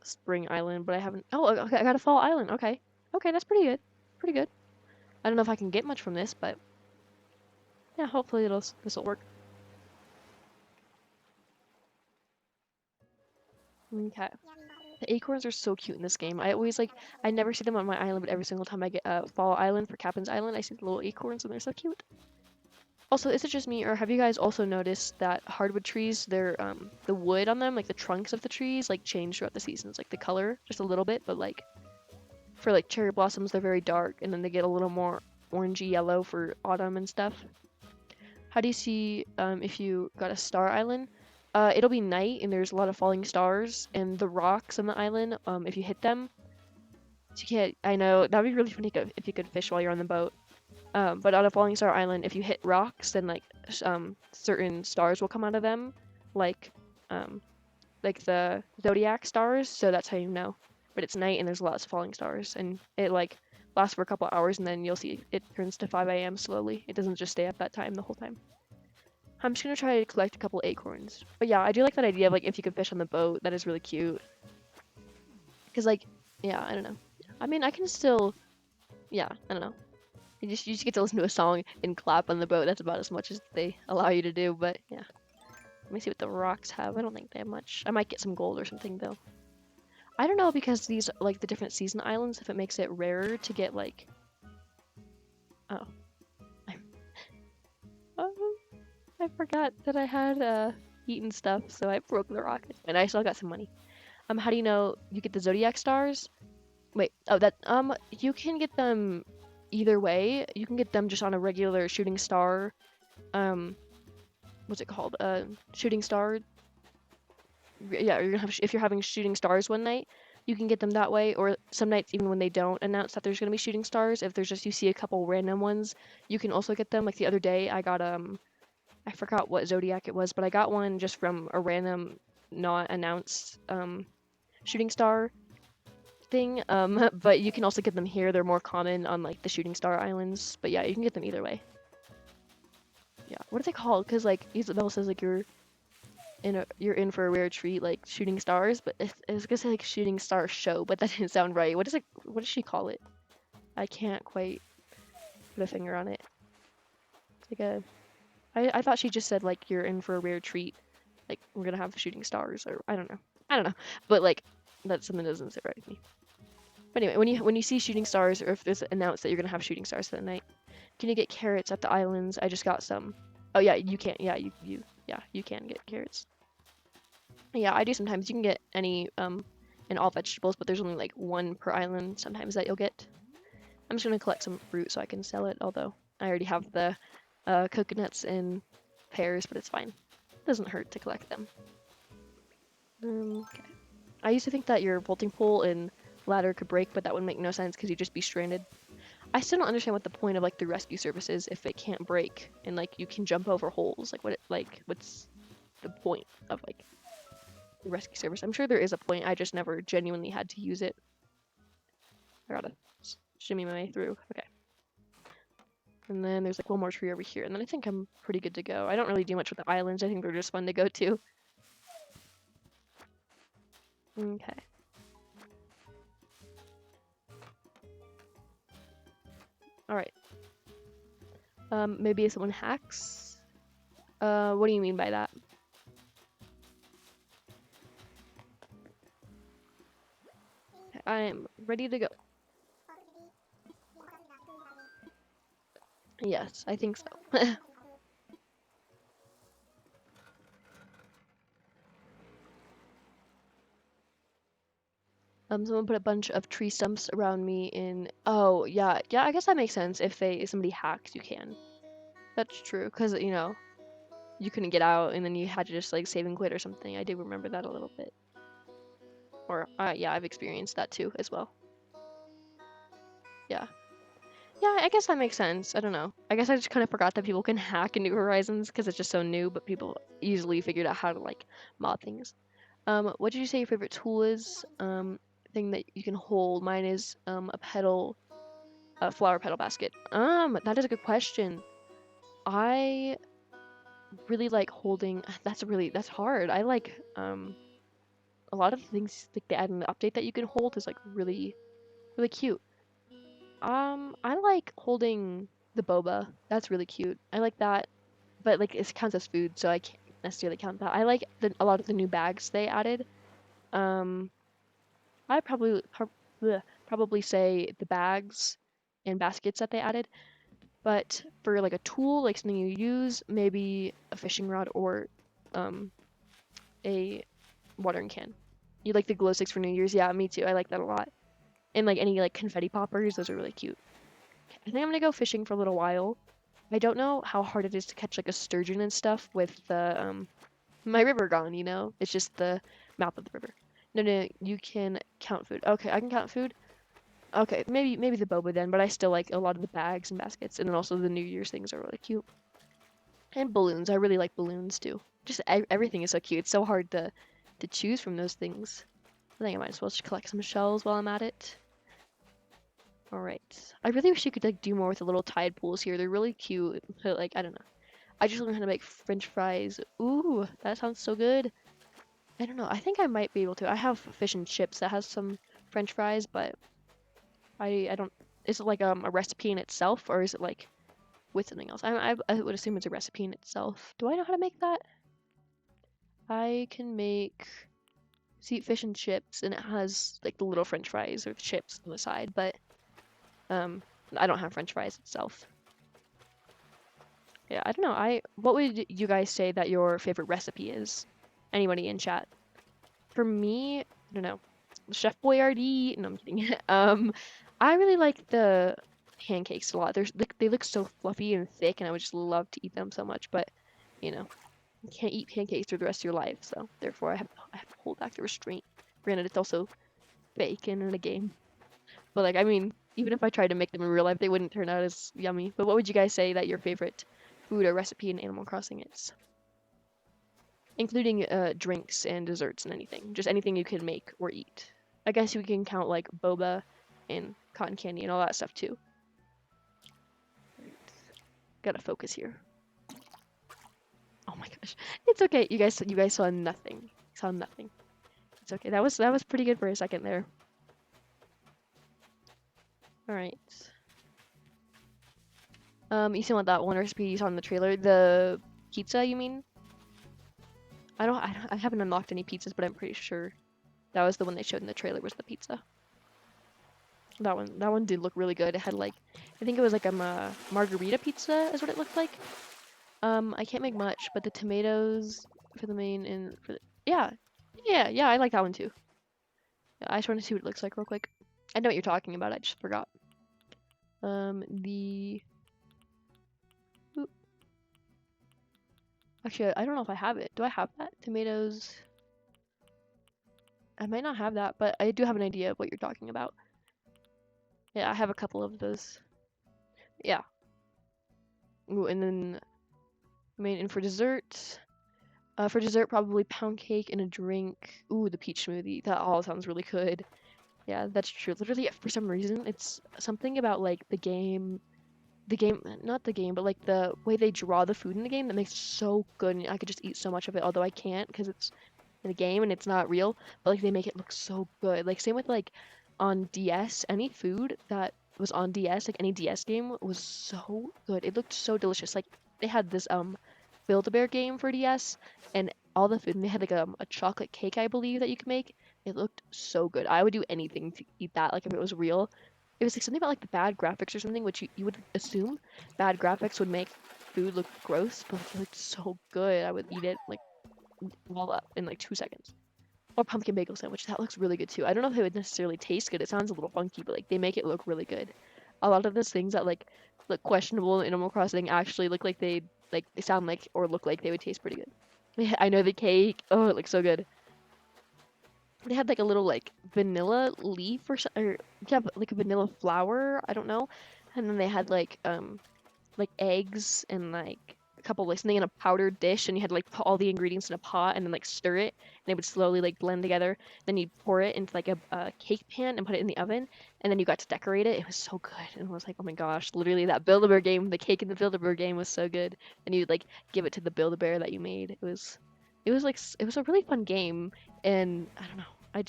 spring island, but I haven't. Oh, okay, I got a fall island. Okay, that's pretty good. Pretty good. I don't know if I can get much from this, but yeah, hopefully this will work. Okay. The acorns are so cute in this game. I always like, I never see them on my island, but every single time I get Fall Island for Captain's Island, I see the little acorns and they're so cute. Also, is it just me, or have you guys also noticed that hardwood trees, they're the wood on them, like the trunks of the trees, like change throughout the seasons, like the color just a little bit, but like for like cherry blossoms, they're very dark, and then they get a little more orangey yellow for autumn and stuff. How do you see if you got a star island? It'll be night, and there's a lot of falling stars, and the rocks on the island, if you hit them, you can't. I know that'd be really funny if you could fish while you're on the boat. But on a falling star island, if you hit rocks, then like certain stars will come out of them, like um, like the zodiac stars. So that's how you know. But it's night and there's lots of falling stars, and it like lasts for a couple hours, and then you'll see it turns to 5 a.m. slowly. It doesn't just stay at that time the whole time. I'm just gonna try to collect a couple acorns. But yeah, I do like that idea of like if you could fish on the boat. That is really cute. Cause like, yeah, I don't know. I mean, I can still, yeah, I don't know. You just get to listen to a song and clap on the boat. That's about as much as they allow you to do. But yeah, let me see what the rocks have. I don't think they have much. I might get some gold or something though. I don't know because these like the different season islands, if it makes it rarer to get like. Oh, oh, I forgot that I had eaten stuff, so I broke the rock. And I still got some money. How do you know you get the zodiac stars? Wait, oh that you can get them either way. You can get them just on a regular shooting star. What's it called? Shooting star. Yeah, you're gonna have if you're having shooting stars one night, you can get them that way. Or some nights, even when they don't announce that there's gonna be shooting stars, if there's just you see a couple random ones, you can also get them. Like the other day, I got I forgot what zodiac it was, but I got one just from a random, not announced shooting star thing. But you can also get them here. They're more common on like the shooting star islands. But yeah, you can get them either way. Yeah, what are they called? Because like Isabel says, like you're in for a rare treat, like shooting stars. But I was gonna say like shooting star show, but that didn't sound right. What is it? What does she call it? I can't quite put a finger on it. It's like I thought she just said like you're in for a rare treat, like we're gonna have shooting stars, or I don't know. I don't know. But like that's something that doesn't sit right with me. But anyway, when you see shooting stars, or if there's announced that you're gonna have shooting stars for the night, can you get carrots at the islands? I just got some. Oh yeah, you can. Yeah, you can get carrots. Yeah, I do sometimes. You can get any and all vegetables, but there's only like one per island sometimes that you'll get. I'm just gonna collect some fruit so I can sell it. Although I already have the coconuts and pears, but it's fine. It doesn't hurt to collect them. Okay. I used to think that your vaulting pole and ladder could break, but that would make no sense because you'd just be stranded. I still don't understand what the point of like the rescue service is if it can't break and like you can jump over holes. What's the point of like the rescue service? I'm sure there is a point. I just never genuinely had to use it. I gotta shimmy my way through. Okay. And then there's like one more tree over here, and then I think I'm pretty good to go. I don't really do much with the islands. I think they're just fun to go to. Okay. All right. Maybe if someone hacks. What do you mean by that? I'm ready to go. Yes, I think so. Someone put a bunch of tree stumps around me in. Oh, yeah, yeah. I guess that makes sense. If somebody hacks, you can. That's true, cause you know you couldn't get out, and then you had to just like save and quit or something. I do remember that a little bit. Or yeah, I've experienced that too as well. Yeah. Yeah, I guess that makes sense. I don't know. I guess I just kind of forgot that people can hack in New Horizons because it's just so new, but people easily figured out how to like mod things. What did you say your favorite tool is? Thing that you can hold. Mine is a flower petal basket. That is a good question. I really like holding. That's hard. I like a lot of things like they add in the update that you can hold is like really cute. I like holding the boba. That's really cute. I like that, but like it counts as food, so I can't necessarily count that. I like a lot of the new bags they added. Um, I'd probably say the bags and baskets that they added. But for like a tool, like something you use, maybe a fishing rod or um, a watering can. You like the glow sticks for New Year's? Yeah, me too. I like that a lot. And like any like confetti poppers, those are really cute. I think I'm gonna go fishing for a little while. I don't know how hard it is to catch like a sturgeon and stuff with the my river gone, you know? It's just the mouth of the river. No, no, you can count food. Okay, I can count food. Okay, maybe the boba then, but I still like a lot of the bags and baskets, and then also the New Year's things are really cute. And balloons, I really like balloons too. Just everything is so cute. It's so hard to choose from those things. I think I might as well just collect some shells while I'm at it. All right. I really wish you could like do more with the little tide pools here. They're really cute, but like I don't know. I just learned how to make French fries. Ooh, that sounds so good. I don't know. I think I might be able to. I have fish and chips that has some French fries, but I don't. Is it like a recipe in itself, or is it like with something else? I would assume it's a recipe in itself. Do I know how to make that? I can make fish and chips, and it has like the little French fries or the chips on the side, but um, I don't have French fries itself. Yeah, I don't know. What would you guys say that your favorite recipe is? Anybody in chat? For me, I don't know. Chef Boyardee. No, I'm kidding. I really like the pancakes a lot. They look so fluffy and thick, and I would just love to eat them so much. But you know, you can't eat pancakes for the rest of your life, so therefore I have to hold back the restraint. Granted, it's also bacon in a game, but like I mean, even if I tried to make them in real life, they wouldn't turn out as yummy. But what would you guys say that your favorite food or recipe in Animal Crossing is? Including drinks and desserts and anything. Just anything you can make or eat. I guess you can count like boba and cotton candy and all that stuff too. Gotta focus here. Oh my gosh. It's okay. You guys saw nothing. Saw nothing. It's okay. That was pretty good for a second there. Alright. You see what that one recipe you saw in the trailer? The pizza, you mean? I haven't unlocked any pizzas, but I'm pretty sure that was the one they showed in the trailer was the pizza. That one did look really good. It had like, I think it was like a margarita pizza is what it looked like. I can't make much, but the tomatoes for the main and for the, yeah, I like that one too. Yeah, I just want to see what it looks like real quick. I know what you're talking about. I just forgot. Ooh. Actually, I don't know if I have it. Do I have that? Tomatoes. I might not have that, but I do have an idea of what you're talking about. Yeah, I have a couple of those. Yeah. Ooh, and then and for dessert, probably pound cake and a drink. Ooh, the peach smoothie. That all sounds really good. Yeah, that's true. Literally, for some reason, it's something about like not the game, but like the way they draw the food in the game that makes it so good. And I could just eat so much of it, although I can't because it's in a game and it's not real. But like they make it look so good. Like same with like on DS, any food that was on DS, like any DS game was so good. It looked so delicious. Like they had this Build-A-Bear game for DS, and all the food, and they had like a chocolate cake, I believe, that you could make. It looked so good. I would do anything to eat that, like if it was real. It was like something about like the bad graphics or something, which you would assume bad graphics would make food look gross, but it looked so good. I would eat it like all up in like 2 seconds. Or pumpkin bagel sandwich, that looks really good too. I don't know if it would necessarily taste good. It sounds a little funky, but like they make it look really good. A lot of those things that like look questionable in Animal Crossing actually look like they sound like or look like they would taste pretty good. Yeah, I know the cake. Oh, it looks so good. They had like a little like vanilla leaf or yeah, like a vanilla flower. I don't know. And then they had like eggs and like a couple like something in a powdered dish, and you had to like put all the ingredients in a pot and then like stir it, and it would slowly like blend together. Then you'd pour it into like a cake pan and put it in the oven, and then you got to decorate it. It was so good, and I was like, oh my gosh, literally that Build-A-Bear game, the cake in the Build-A-Bear game was so good, and you'd like give it to the Build-A-Bear that you made. It was a really fun game, and I don't know, I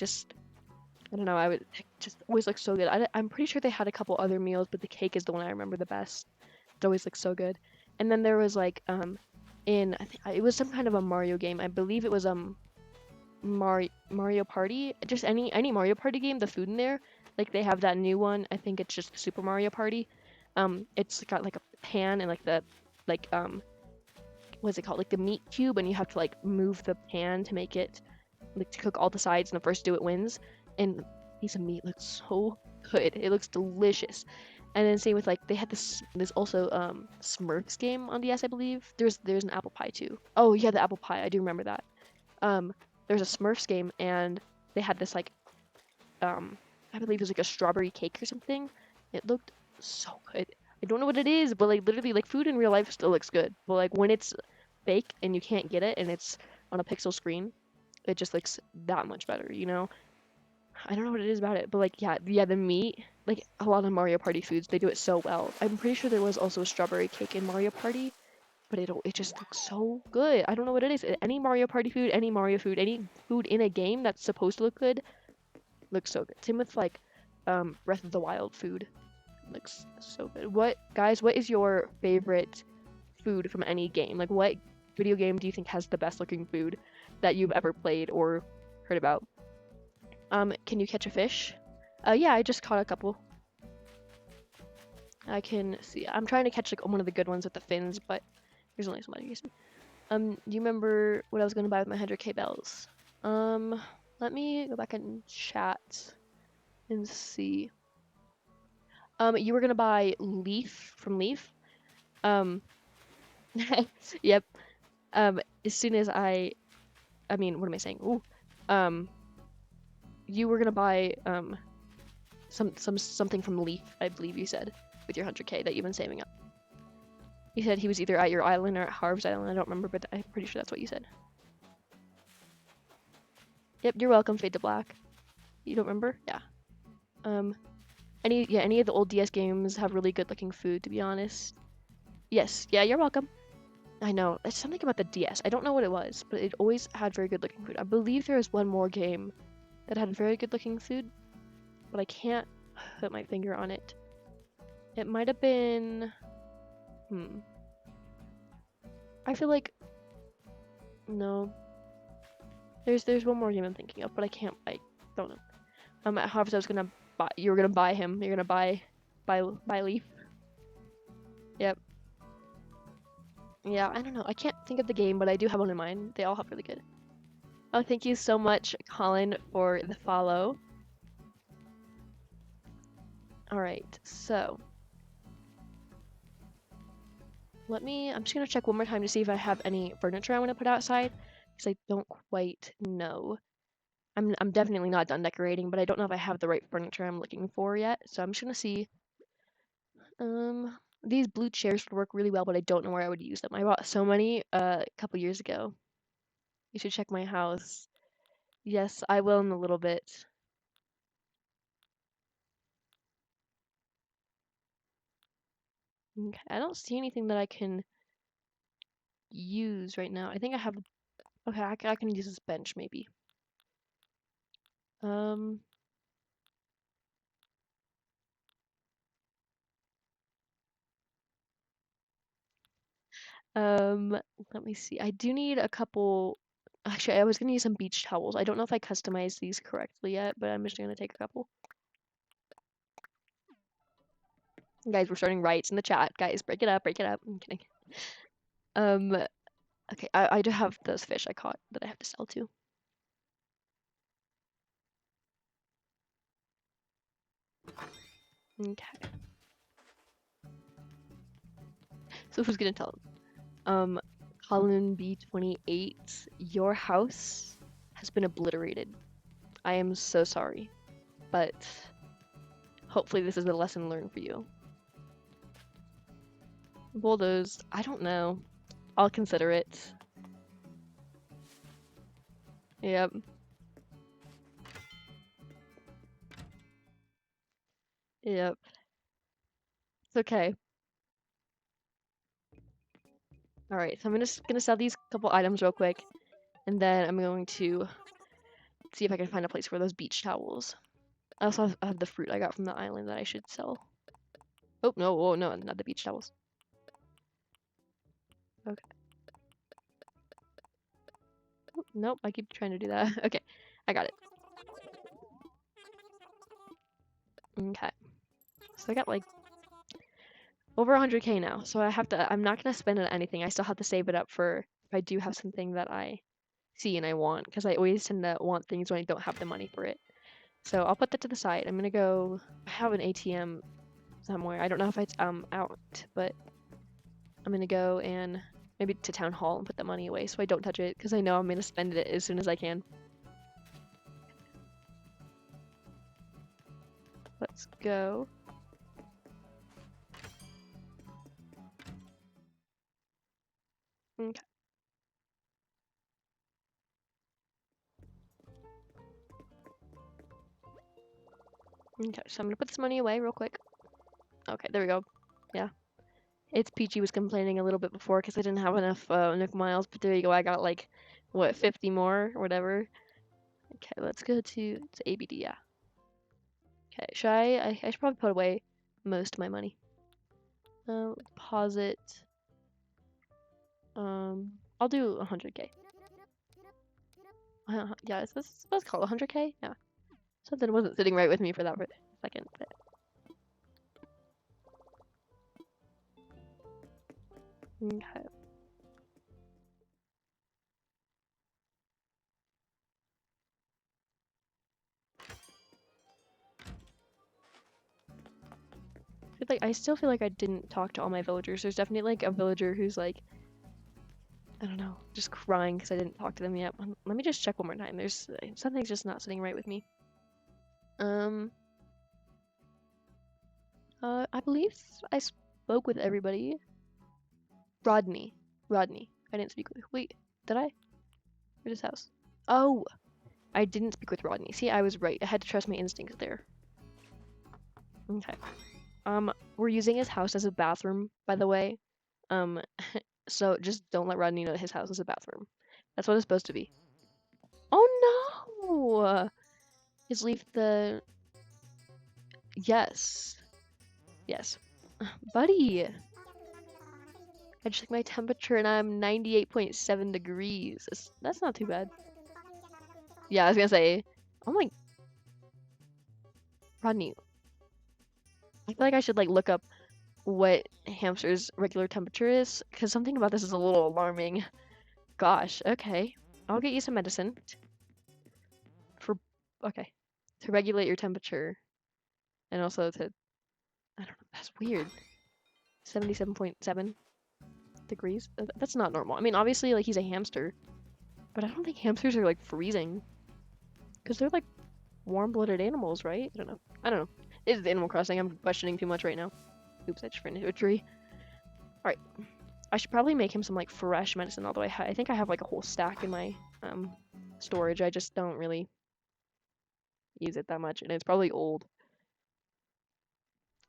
don't know, it just always looked so good. I'm pretty sure they had a couple other meals, but the cake is the one I remember the best. It always looks so good. And then there was like I think it was some kind of a Mario game. I believe it was Mario Party, just any Mario Party game, the food in there, like they have that new one. I think it's just Super Mario Party. It's got like a pan and like the like what's it called? Like the meat cube, and you have to like move the pan to make it like to cook all the sides, and the first do it wins. And the piece of meat looks so good. It looks delicious. And then same with like they had there's also Smurfs game on DS, I believe. There's an apple pie too. Oh yeah, the apple pie. I do remember that. There's a Smurfs game, and they had this like I believe it was like a strawberry cake or something. It looked so good. I don't know what it is, but like literally like food in real life still looks good. But like when it's fake and you can't get it and it's on a pixel screen, it just looks that much better, you know? I don't know what it is about it, but like yeah, the meat, like a lot of Mario Party foods, they do it so well. I'm pretty sure there was also a strawberry cake in Mario Party, but it just looks so good. I don't know what it is. Any Mario Party food, any Mario food, any food in a game that's supposed to look good looks so good. Same with like Breath of the Wild food. Looks so good. What is your favorite food from any game? Like what video game do you think has the best looking food that you've ever played or heard about? Can you catch a fish? Yeah, I just caught a couple. I can see. I'm trying to catch like one of the good ones with the fins, but there's only so much you can see. Do you remember what I was gonna buy with my 100K bells? Let me go back and chat and see. You were gonna buy Leaf from Leaf. Um, yep. As soon as I mean, what am I saying? Ooh. You were gonna buy something from Leaf, I believe you said, with your 100K that you've been saving up. You said he was either at your island or at Harv's Island. I don't remember, but I'm pretty sure that's what you said. Yep, you're welcome, Fade to Black. You don't remember? Yeah. Any of the old DS games have really good looking food, to be honest. Yes, yeah, you're welcome. I know, it's something about the DS. I don't know what it was, but it always had very good looking food. I believe there was one more game that had very good looking food, but I can't put my finger on it. It might have been... I feel like... No. There's one more game I'm thinking of, but I don't know. At Harvest I was gonna buy... You were gonna buy him. You're gonna buy Leaf. Yep. Yeah, I don't know. I can't think of the game, but I do have one in mind. They all have really good. Oh, thank you so much, Colin, for the follow. Alright, so... I'm just gonna check one more time to see if I have any furniture I want to put outside, because I don't quite know. I'm definitely not done decorating, but I don't know if I have the right furniture I'm looking for yet, so I'm just gonna see. These blue chairs would work really well, but I don't know where I would use them. I bought so many a couple years ago. You should check my house. Yes, I will in a little bit. Okay, I don't see anything that I can use right now. I think I have... Okay, I can use this bench maybe. Let me see. I do need a couple... Actually, I was gonna use some beach towels. I don't know if I customized these correctly yet, but I'm just gonna take a couple. Guys, we're starting riots in the chat. Guys, break it up, break it up. I'm kidding. Okay, I do have those fish I caught that I have to sell too. Okay. So who's gonna tell them? Colin B28, your house has been obliterated. I am so sorry, but hopefully this is a lesson learned for you. Bulldoze, I don't know. I'll consider it. Yep. Yep. It's okay. Alright, so I'm just gonna sell these couple items real quick, and then I'm going to see if I can find a place for those beach towels. I also have the fruit I got from the island that I should sell. Oh, no, oh, no, not the beach towels. Okay. Nope, I keep trying to do that. Okay, I got it. Okay, so I got like over 100K now. So I'm not gonna spend it on anything. I still have to save it up for if I do have something that I see and I want, because I always tend to want things when I don't have the money for it. So I'll put that to the side. I'm gonna go. I have an ATM somewhere. I don't know if it's out, but I'm gonna go and maybe to town hall and put the money away so I don't touch it, because I know I'm gonna spend it as soon as I can. Let's go. Okay. Okay, so I'm gonna put this money away real quick. Okay, there we go. Yeah. It's Peachy was complaining a little bit before because I didn't have enough Nook miles, but there you go. I got like, what, 50 more or whatever. Okay, let's go to ABD, yeah. Okay, I should probably put away most of my money. Deposit. I'll do 100K. Yeah, let's call it 100K? Yeah. Something wasn't sitting right with me for that second. But... Okay. I still feel like I didn't talk to all my villagers. There's definitely like a villager who's like, I don't know, just crying because I didn't talk to them yet. Let me just check one more time. There's something's just not sitting right with me. I believe I spoke with everybody. Rodney. I didn't speak with. Wait, did I? Where's his house? Oh, I didn't speak with Rodney. See, I was right. I had to trust my instincts there. Okay. We're using his house as a bathroom, by the way. So just don't let Rodney know that his house is a bathroom. That's what it's supposed to be. Oh no! Just leave the... Yes. Yes. Buddy! I checked my temperature and I'm 98.7 degrees. That's not too bad. Yeah, I was gonna say... Oh my... Rodney. I feel like I should like look up what hamster's regular temperature is, because something about this is a little alarming. Gosh, okay. I'll get you some medicine. Okay. To regulate your temperature. And also to... I don't know, that's weird. 77.7 degrees? That's not normal. I mean, obviously, like, he's a hamster. But I don't think hamsters are, like, freezing. Because they're, like, warm-blooded animals, right? I don't know. It's Animal Crossing. I'm questioning too much right now. Oops, I just ran into a tree. Alright. I should probably make him some, like, fresh medicine, although I think I have, like, a whole stack in my, storage. I just don't really use it that much, and it's probably old.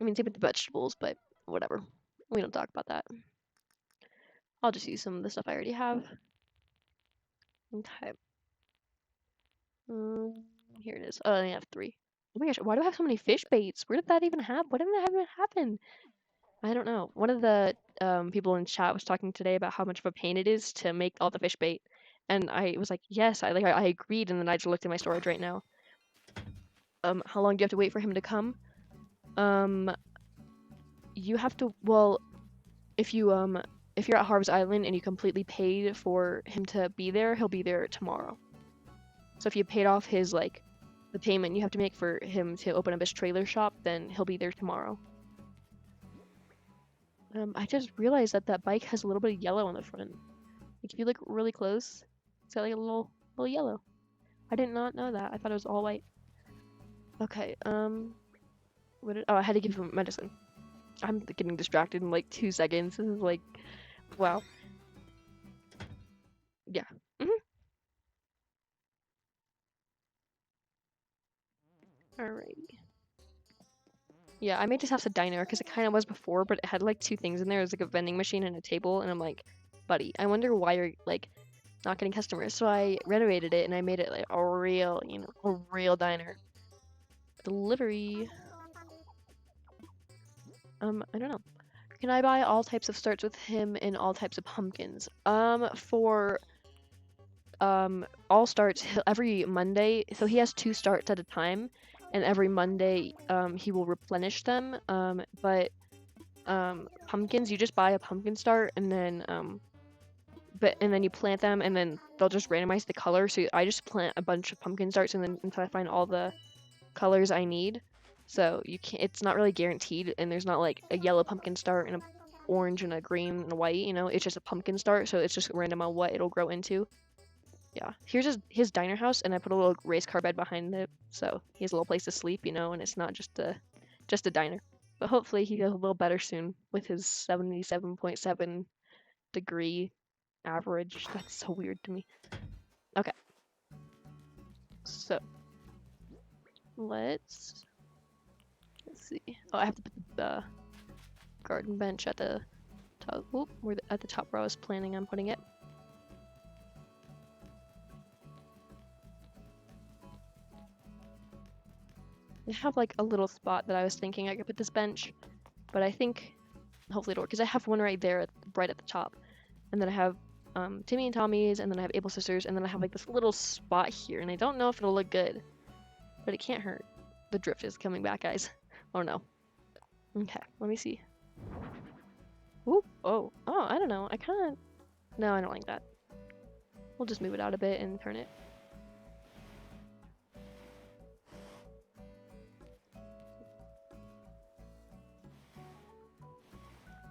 I mean, same with the vegetables, but whatever. We don't talk about that. I'll just use some of the stuff I already have. Okay. Here it is. Oh, I only have 3. Oh my gosh, why do I have so many fish baits? Where did that even happen? What did that even happen? I don't know. One of the people in chat was talking today about how much of a pain it is to make all the fish bait, and I was like, yes, I agreed, and then I just looked at my storage right now. How long do you have to wait for him to come? You have to, well, if you're at Harv's Island and you completely paid for him to be there, he'll be there tomorrow. So if you paid off his, like, the payment you have to make for him to open up his trailer shop, then he'll be there tomorrow. I just realized that bike has a little bit of yellow on the front. Like, if you look really close, it's got like a little yellow. I did not know that. I thought it was all white. Okay, oh, I had to give him medicine. I'm getting distracted in like 2 seconds. This is like, wow. Yeah. Alrighty. Yeah, I made this house a diner because it kind of was before, but it had like 2 things in there. It was like a vending machine and a table, and I'm like, buddy, I wonder why you're like not getting customers. So I renovated it and I made it like a real diner. Delivery. I don't know. Can I buy all types of starts with him and all types of pumpkins? For all starts every Monday. So he has 2 starts at a time, and every Monday he will replenish them. But pumpkins, you just buy a pumpkin start, and then you plant them, and then they'll just randomize the color. So I just plant a bunch of pumpkin starts, and then until I find all the colors I need. So you can't. It's not really guaranteed, and there's not like a yellow pumpkin start and a orange and a green and a white. You know, it's just a pumpkin start, so it's just random on what it'll grow into. Yeah, here's his diner house, and I put a little race car bed behind it, so he has a little place to sleep, you know, and it's not just a diner. But hopefully he does a little better soon with his 77.7 degree average. That's so weird to me. Okay, so let's see. Oh, I have to put the garden bench at the top. Oop, at the top where I was planning on putting it. I have like a little spot that I was thinking I could put this bench, but I think hopefully it'll work because I have one right there, right at the top, and then I have Timmy and Tommy's, and then I have Able Sisters, and then I have like this little spot here, and I don't know if it'll look good, but it can't hurt. The drift is coming back, guys. Oh no. Okay, let me see. Oop, oh, I don't know. No, I don't like that. We'll just move it out a bit and turn it.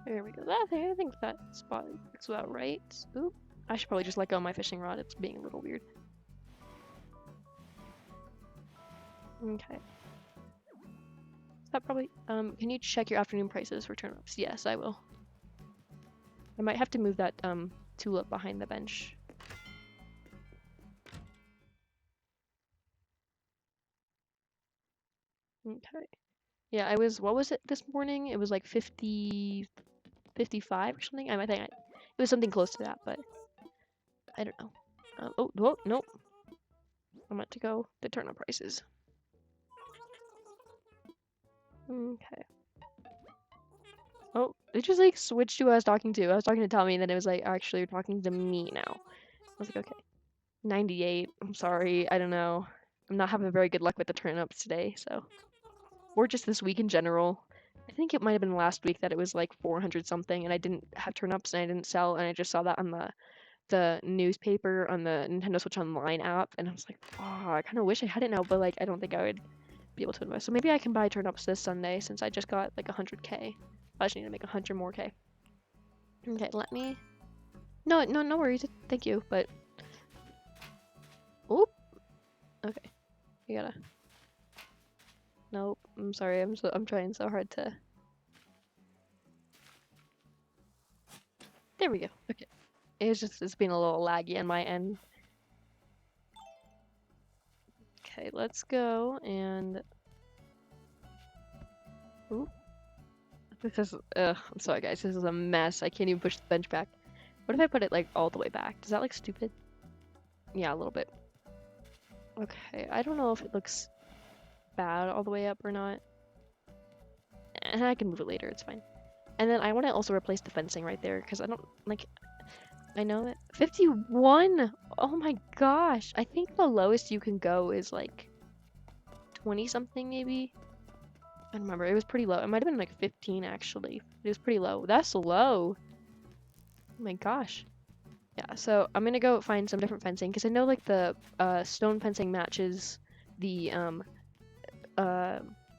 There we go. I think that spot looks about right. Oop. I should probably just let go of my fishing rod. It's being a little weird. Okay. That probably, can you check your afternoon prices for turnips? Yes, I will. I might have to move that, tulip behind the bench. Okay. Yeah, what was it this morning? It was like 50, 55 or something? I think it was something close to that, but I don't know. Oh, whoa, nope. I meant to go the turnip prices. Okay. Oh, it just like switched to who I was talking to. I was talking to Tommy, and then it was like, actually, you're talking to me now. I was like, okay. 98. I'm sorry. I don't know. I'm not having very good luck with the turnips today, so. Or just this week in general. I think it might have been last week that it was like 400 something, and I didn't have turnips and I didn't sell, and I just saw that on the newspaper on the Nintendo Switch Online app, and I was like, oh, I kind of wish I had it now, but like I don't think I would be able to invest. So maybe I can buy turnips this Sunday since I just got like 100k. I just need to make 100 more k. Okay, let me. No, no worries. Thank you, but. Oop. Okay, you gotta. Nope. I'm sorry. I'm trying so hard to. There we go. Okay. It's been a little laggy on my end. Okay, let's go and. Oop. This is. I'm sorry, guys. This is a mess. I can't even push the bench back. What if I put it like all the way back? Does that look stupid? Yeah, a little bit. Okay, I don't know if it looks bad all the way up or not. And I can move it later. It's fine. And then I want to also replace the fencing right there because I don't like. I know it. 51. Oh my gosh. I think the lowest you can go is like 20 something maybe. I don't remember. It was pretty low. It might have been like 15 actually. It was pretty low. That's low. Oh my gosh. Yeah, so I'm gonna go find some different fencing because I know like the stone fencing matches the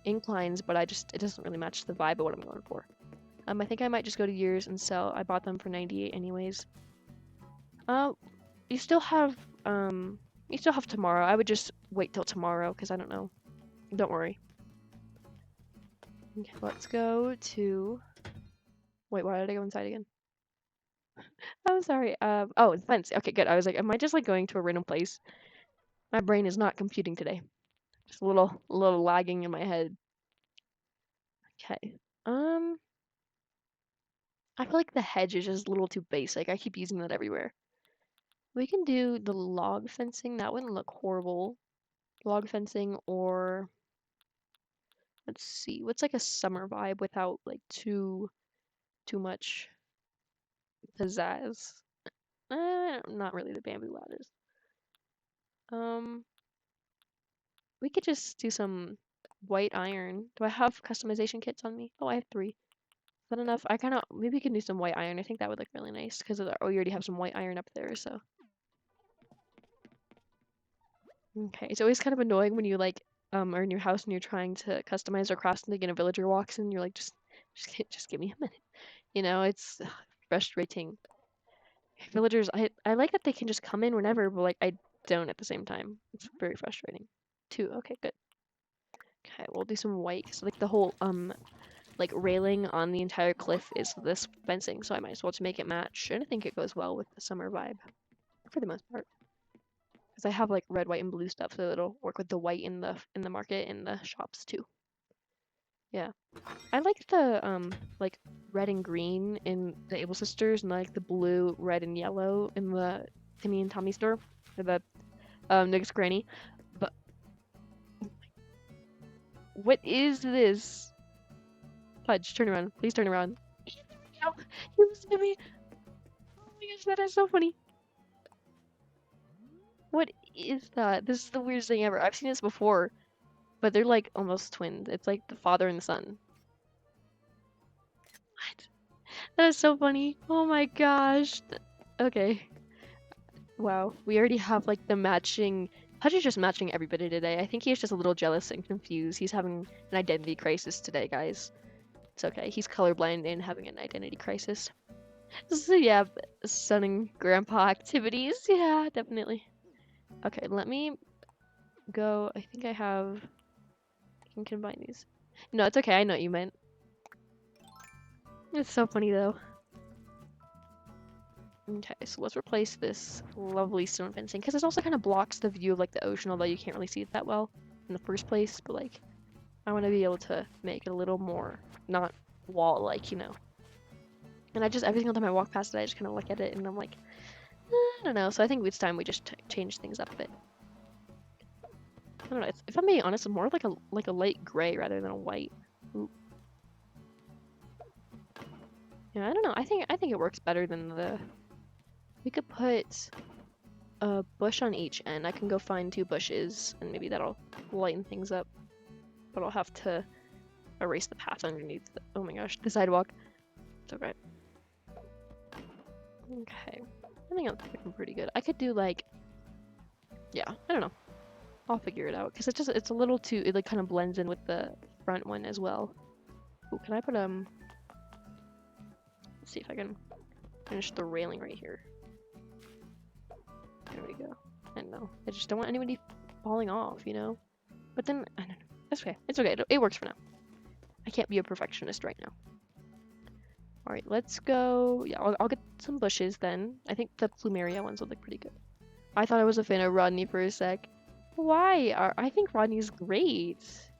inclines, but it doesn't really match the vibe of what I'm going for. I think I might just go to yours and sell. I bought them for 98 anyways. You still have tomorrow. I would just wait till tomorrow because I don't know. Don't worry. Okay, let's go to. Wait, why did I go inside again? I'm sorry. Oh, the fence. Okay, good. I was like, am I just like going to a random place? My brain is not computing today. Just a little lagging in my head. Okay. I feel like the hedge is just a little too basic. I keep using that everywhere. We can do the log fencing. That wouldn't look horrible. Log fencing, or let's see, what's like a summer vibe without like too much pizzazz. Not really the bamboo ladders. We could just do some white iron. Do I have customization kits on me? Oh, I have 3. Is that enough? I kind of maybe we can do some white iron. I think that would look really nice because oh, you already have some white iron up there. So okay, it's always kind of annoying when you like are in your house and you're trying to customize or craft something and a villager walks in. You're like just give me a minute. You know, it's frustrating. Villagers, I like that they can just come in whenever, but like I don't at the same time. It's very frustrating. 2. Okay, good. Okay, we'll do some white. So like the whole like railing on the entire cliff is this fencing, so I might as well just make it match. And I think it goes well with the summer vibe for the most part. Because I have like red, white, and blue stuff, so it'll work with the white in the market and the shops too. Yeah. I like the like red and green in the Able Sisters and like the blue, red, and yellow in the Timmy and Tommy store. Or the Nugget's Granny. But what is this? Pudge, turn around. Please turn around. No, you listen to me. Oh my gosh, that is so funny. What is that? This is the weirdest thing ever. I've seen this before, but they're like almost twins. It's like the father and the son. What? That is so funny. Oh my gosh. Okay. Wow. We already have like the matching. Pudge is just matching everybody today. I think he's just a little jealous and confused. He's having an identity crisis today, guys. It's okay. He's colorblind and having an identity crisis. So yeah, stunning grandpa activities. Yeah, definitely. Okay, let me go. I think I can combine these. No, it's okay. I know what you meant. It's so funny though. Okay, so let's replace this lovely stone fencing because it also kind of blocks the view of like the ocean, although you can't really see it that well in the first place. But like, I want to be able to make it a little more not wall-like, you know. And every single time I walk past it, I just kind of look at it and I'm like, I don't know. So I think it's time we just change things up a bit. I don't know. If I'm being honest, it's more like a light gray rather than a white. Ooh. Yeah, I don't know. I think it works better than the. We could put a bush on each end. I can go find 2 bushes, and maybe that'll lighten things up. But I'll have to erase the path underneath. Oh my gosh, the sidewalk. It's okay. Okay, I think I'm looking pretty good. I could do like, yeah, I don't know. I'll figure it out because it's a little too. It like kind of blends in with the front one as well. Ooh, can I put let's see if I can finish the railing right here. There we go. I don't know. I just don't want anybody falling off, you know? But then, I don't know. That's okay. It's okay. It works for now. I can't be a perfectionist right now. Alright, let's go. Yeah, I'll get some bushes then. I think the plumeria ones would look pretty good. I thought I was a fan of Rodney for a sec. Why? I think Rodney's great.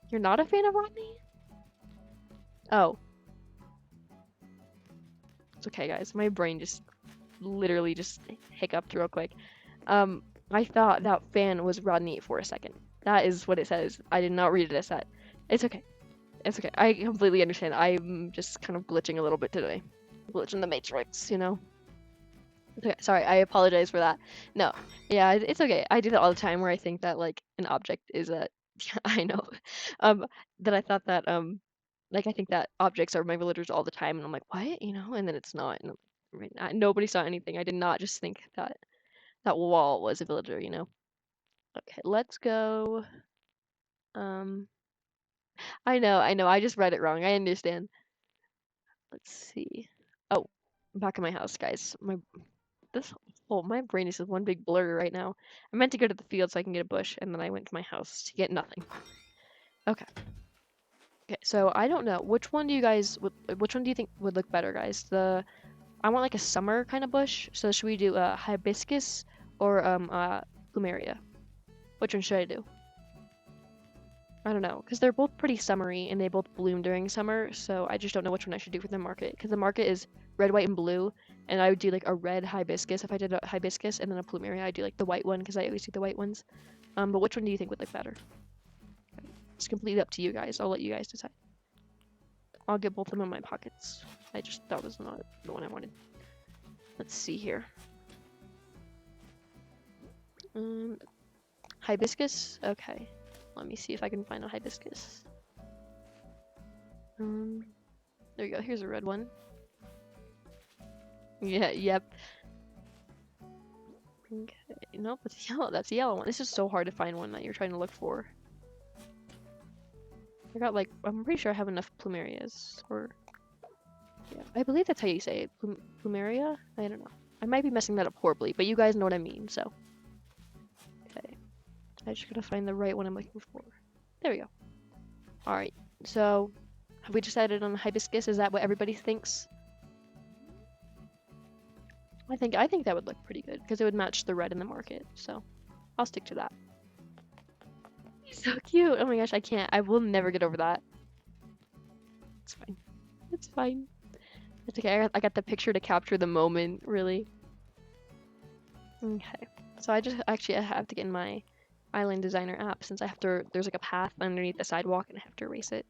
You're not a fan of Rodney? Oh. It's okay, guys. My brain just literally just hiccuped real quick. I thought that fan was Rodney for a second. That is what it says. I did not read it as that. It's okay. It's okay. I completely understand. I'm just kind of glitching a little bit today. Glitching the matrix, you know? Okay, sorry, I apologize for that. No, yeah, it's okay. I do that all the time where I think that like an object is a I know. That I thought that like I think that objects are my villagers all the time and I'm like, what? You know, and then it's not. And nobody saw anything. I did not just think that that wall was a villager, you know. Okay, let's go. Um I know, I just read it wrong. I understand. Let's see. Oh, I'm back in my house, guys. My brain is just one big blur right now. I meant to go to the field so I can get a bush, and then I went to my house to get nothing. Okay. Okay, so I don't know. Which one do you think would look better, guys? I want like a summer kind of bush. So should we do a hibiscus or plumeria? Which one should I do? I don't know, because they're both pretty summery and they both bloom during summer, so I just don't know which one I should do for the market. Because the market is red, white, and blue, and I would do like a red hibiscus if I did a hibiscus, and then a plumeria, I'd do like the white one because I always do the white ones. But which one do you think would look better? It's completely up to you guys. I'll let you guys decide. I'll get both of them in my pockets. That was not the one I wanted. Let's see here. Hibiscus? Okay. Let me see if I can find a hibiscus. There you go. Here's a red one. Yeah, yep. Okay. Nope, it's yellow. That's a yellow one. This is so hard to find one that you're trying to look for. I got like, I'm pretty sure I have enough plumerias. Or, yeah, I believe that's how you say it. Plumeria? I don't know. I might be messing that up horribly, but you guys know what I mean, so. Okay. I just gotta find the right one I'm looking for. There we go. Alright, so have we decided on hibiscus? Is that what everybody thinks? I think that would look pretty good because it would match the red in the market, so I'll stick to that. He's so cute. Oh my gosh, I will never get over that. It's fine. It's fine. It's okay. I got the picture to capture the moment, really. Okay. So I have to get in my Island Designer app since there's like a path underneath the sidewalk and I have to erase it.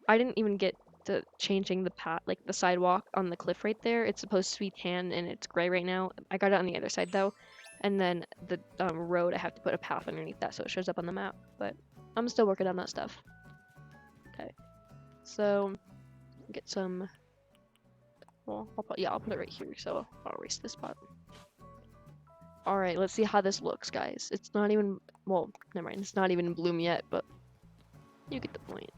I didn't even get to changing the path, like the sidewalk on the cliff right there. It's supposed to be tan and it's gray right now. I got it on the other side though. And then the road, I have to put a path underneath that so it shows up on the map. But I'm still working on that stuff. Okay. So, get some, well, I'll put it right here, so I'll erase this spot. Alright, let's see how this looks, guys. It's not even, well, never mind, it's not even in bloom yet, but you get the point.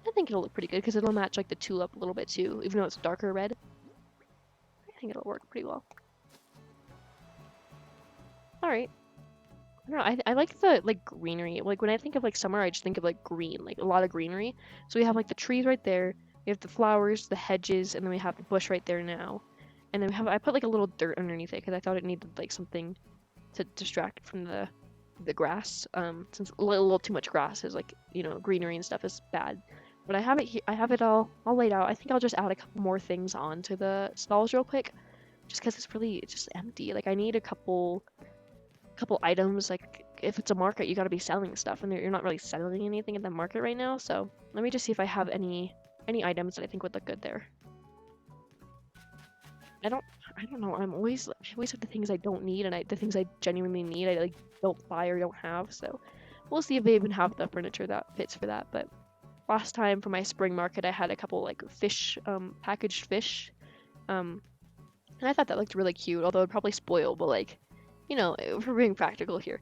I think it'll look pretty good, because it'll match, like, the tulip a little bit, too, even though it's darker red. I think it'll work pretty well. Alright. I don't know, I like the, like, greenery. Like, when I think of, like, summer, I just think of, like, green, like, a lot of greenery. So we have, like, the trees right there, we have the flowers, the hedges, and then we have the bush right there now. And then I put, like, a little dirt underneath it, because I thought it needed, like, something to distract it from the grass. Since a little too much grass is, like, you know, greenery and stuff is bad. But I have it here, I have it all laid out. I think I'll just add a couple more things onto the stalls real quick, just because it's just empty. Like, I need a couple items. Like, if it's a market, you got to be selling stuff, and you're not really selling anything in the market right now. So let me just see if I have any items that I think would look good there. I don't know. I always have the things I don't need, and the things I genuinely need, I like don't buy or don't have. So we'll see if they even have the furniture that fits for that. But last time for my spring market, I had a couple like fish, packaged fish, and I thought that looked really cute. Although it'd probably spoil, but like, you know, if we're being practical here.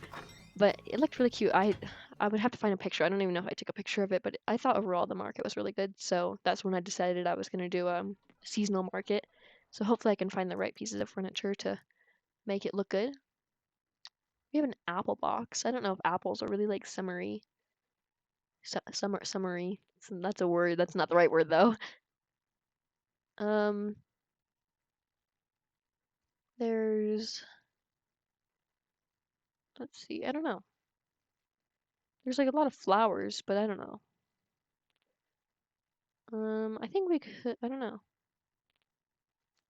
But it looked really cute. I would have to find a picture. I don't even know if I took a picture of it, but I thought overall the market was really good. So that's when I decided I was gonna do a seasonal market. So hopefully I can find the right pieces of furniture to make it look good. We have an apple box. I don't know if apples are really like summery. Summery. That's a word. That's not the right word though. Um, there's, let's see. I don't know. There's like a lot of flowers, but I don't know. I think we could. I don't know.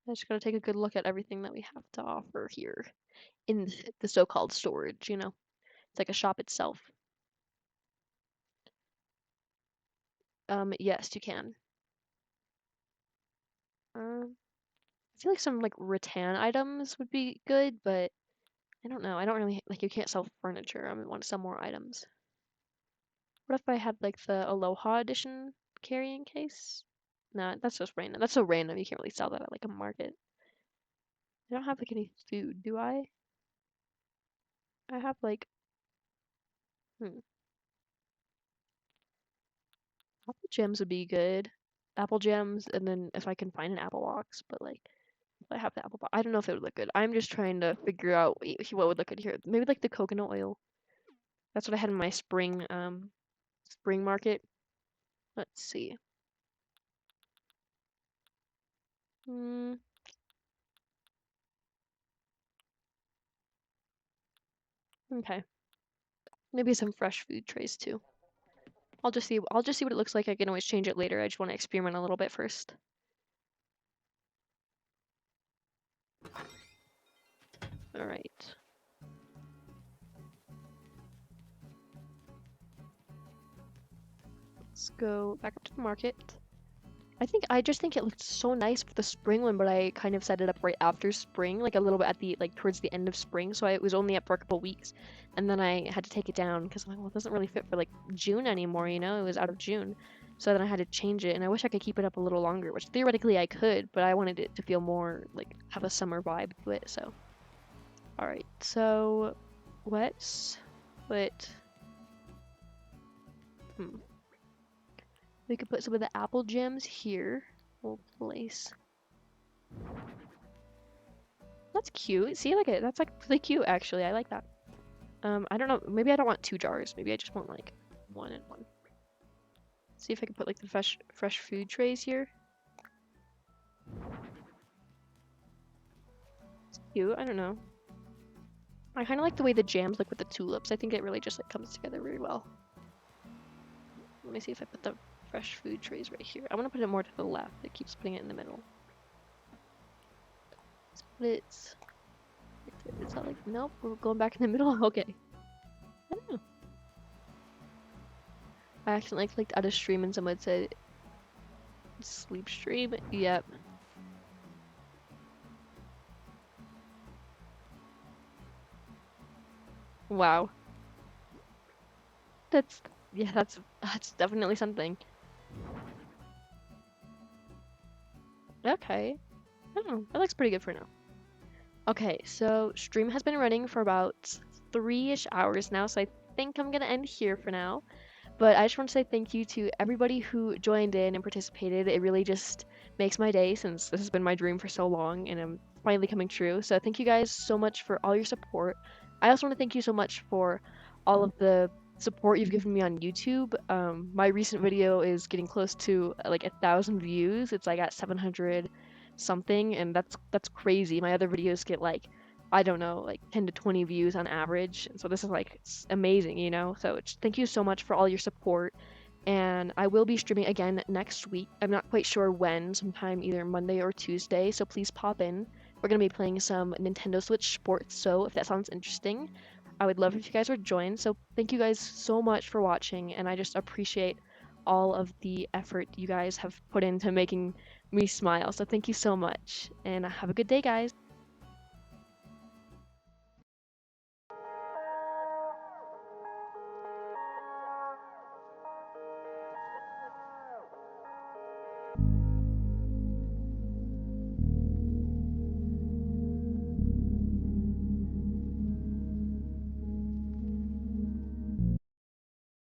I just gotta take a good look at everything that we have to offer here in the so-called storage. You know, it's like a shop itself. Yes, you can. I feel like some like rattan items would be good, but I don't know. I don't really like you can't sell furniture. I want to sell more items. What if I had like the Aloha edition carrying case? Nah, that's just random. That's so random. You can't really sell that at like a market. I don't have like any food, do I? I have like apple gems would be good. Apple gems, and then if I can find an apple box, but like if I have the apple box, I don't know if it would look good. I'm just trying to figure out what would look good here. Maybe like the coconut oil. That's what I had in my spring market. Let's see. Hmm. Okay. Maybe some fresh food trays too. I'll just see what it looks like. I can always change it later. I just want to experiment a little bit first. All right. Let's go back up to the market. I just think it looked so nice for the spring one, but I kind of set it up right after spring, like a little bit at the like towards the end of spring, so it was only up for a couple weeks, and then I had to take it down because I'm like, well, it doesn't really fit for like June anymore, you know? It was out of June, so then I had to change it, and I wish I could keep it up a little longer, which theoretically I could, but I wanted it to feel more like have a summer vibe to it. So, all right, so let's put. Hmm. We could put some of the apple gems here. We'll place. That's cute. See, like it. That's like really cute, actually. I like that. I don't know. Maybe I don't want 2 jars. Maybe I just want like 1 and 1. See if I can put like the fresh food trays here. It's cute. I don't know. I kind of like the way the jams look with the tulips. I think it really just like comes together very well. Let me see if I put the fresh food trays right here. I want to put it more to the left. It keeps putting it in the middle. Let's put it. Is that like nope? We're going back in the middle. Okay. I don't know. I accidentally clicked out of stream and someone said sleep stream. Yep. Wow. That's yeah, that's definitely something. Okay. I don't know. That looks pretty good for now. Okay, so stream has been running for about 3-ish hours now, so I think I'm gonna end here for now. But I just want to say thank you to everybody who joined in and participated. It really just makes my day since this has been my dream for so long and I'm finally coming true. So thank you guys so much for all your support. I also want to thank you so much for all of the support you've given me on YouTube. My recent video is getting close to like 1,000 views. It's like at 700 something, and that's crazy. My other videos get like I don't know, like 10 to 20 views on average. And so this is like it's amazing, you know? So thank you so much for all your support. And I will be streaming again next week. I'm not quite sure when, sometime either Monday or Tuesday. So please pop in. We're going to be playing some Nintendo Switch Sports. So if that sounds interesting, I would love if you guys would join. So thank you guys so much for watching. And I just appreciate all of the effort you guys have put into making me smile. So thank you so much. And have a good day, guys.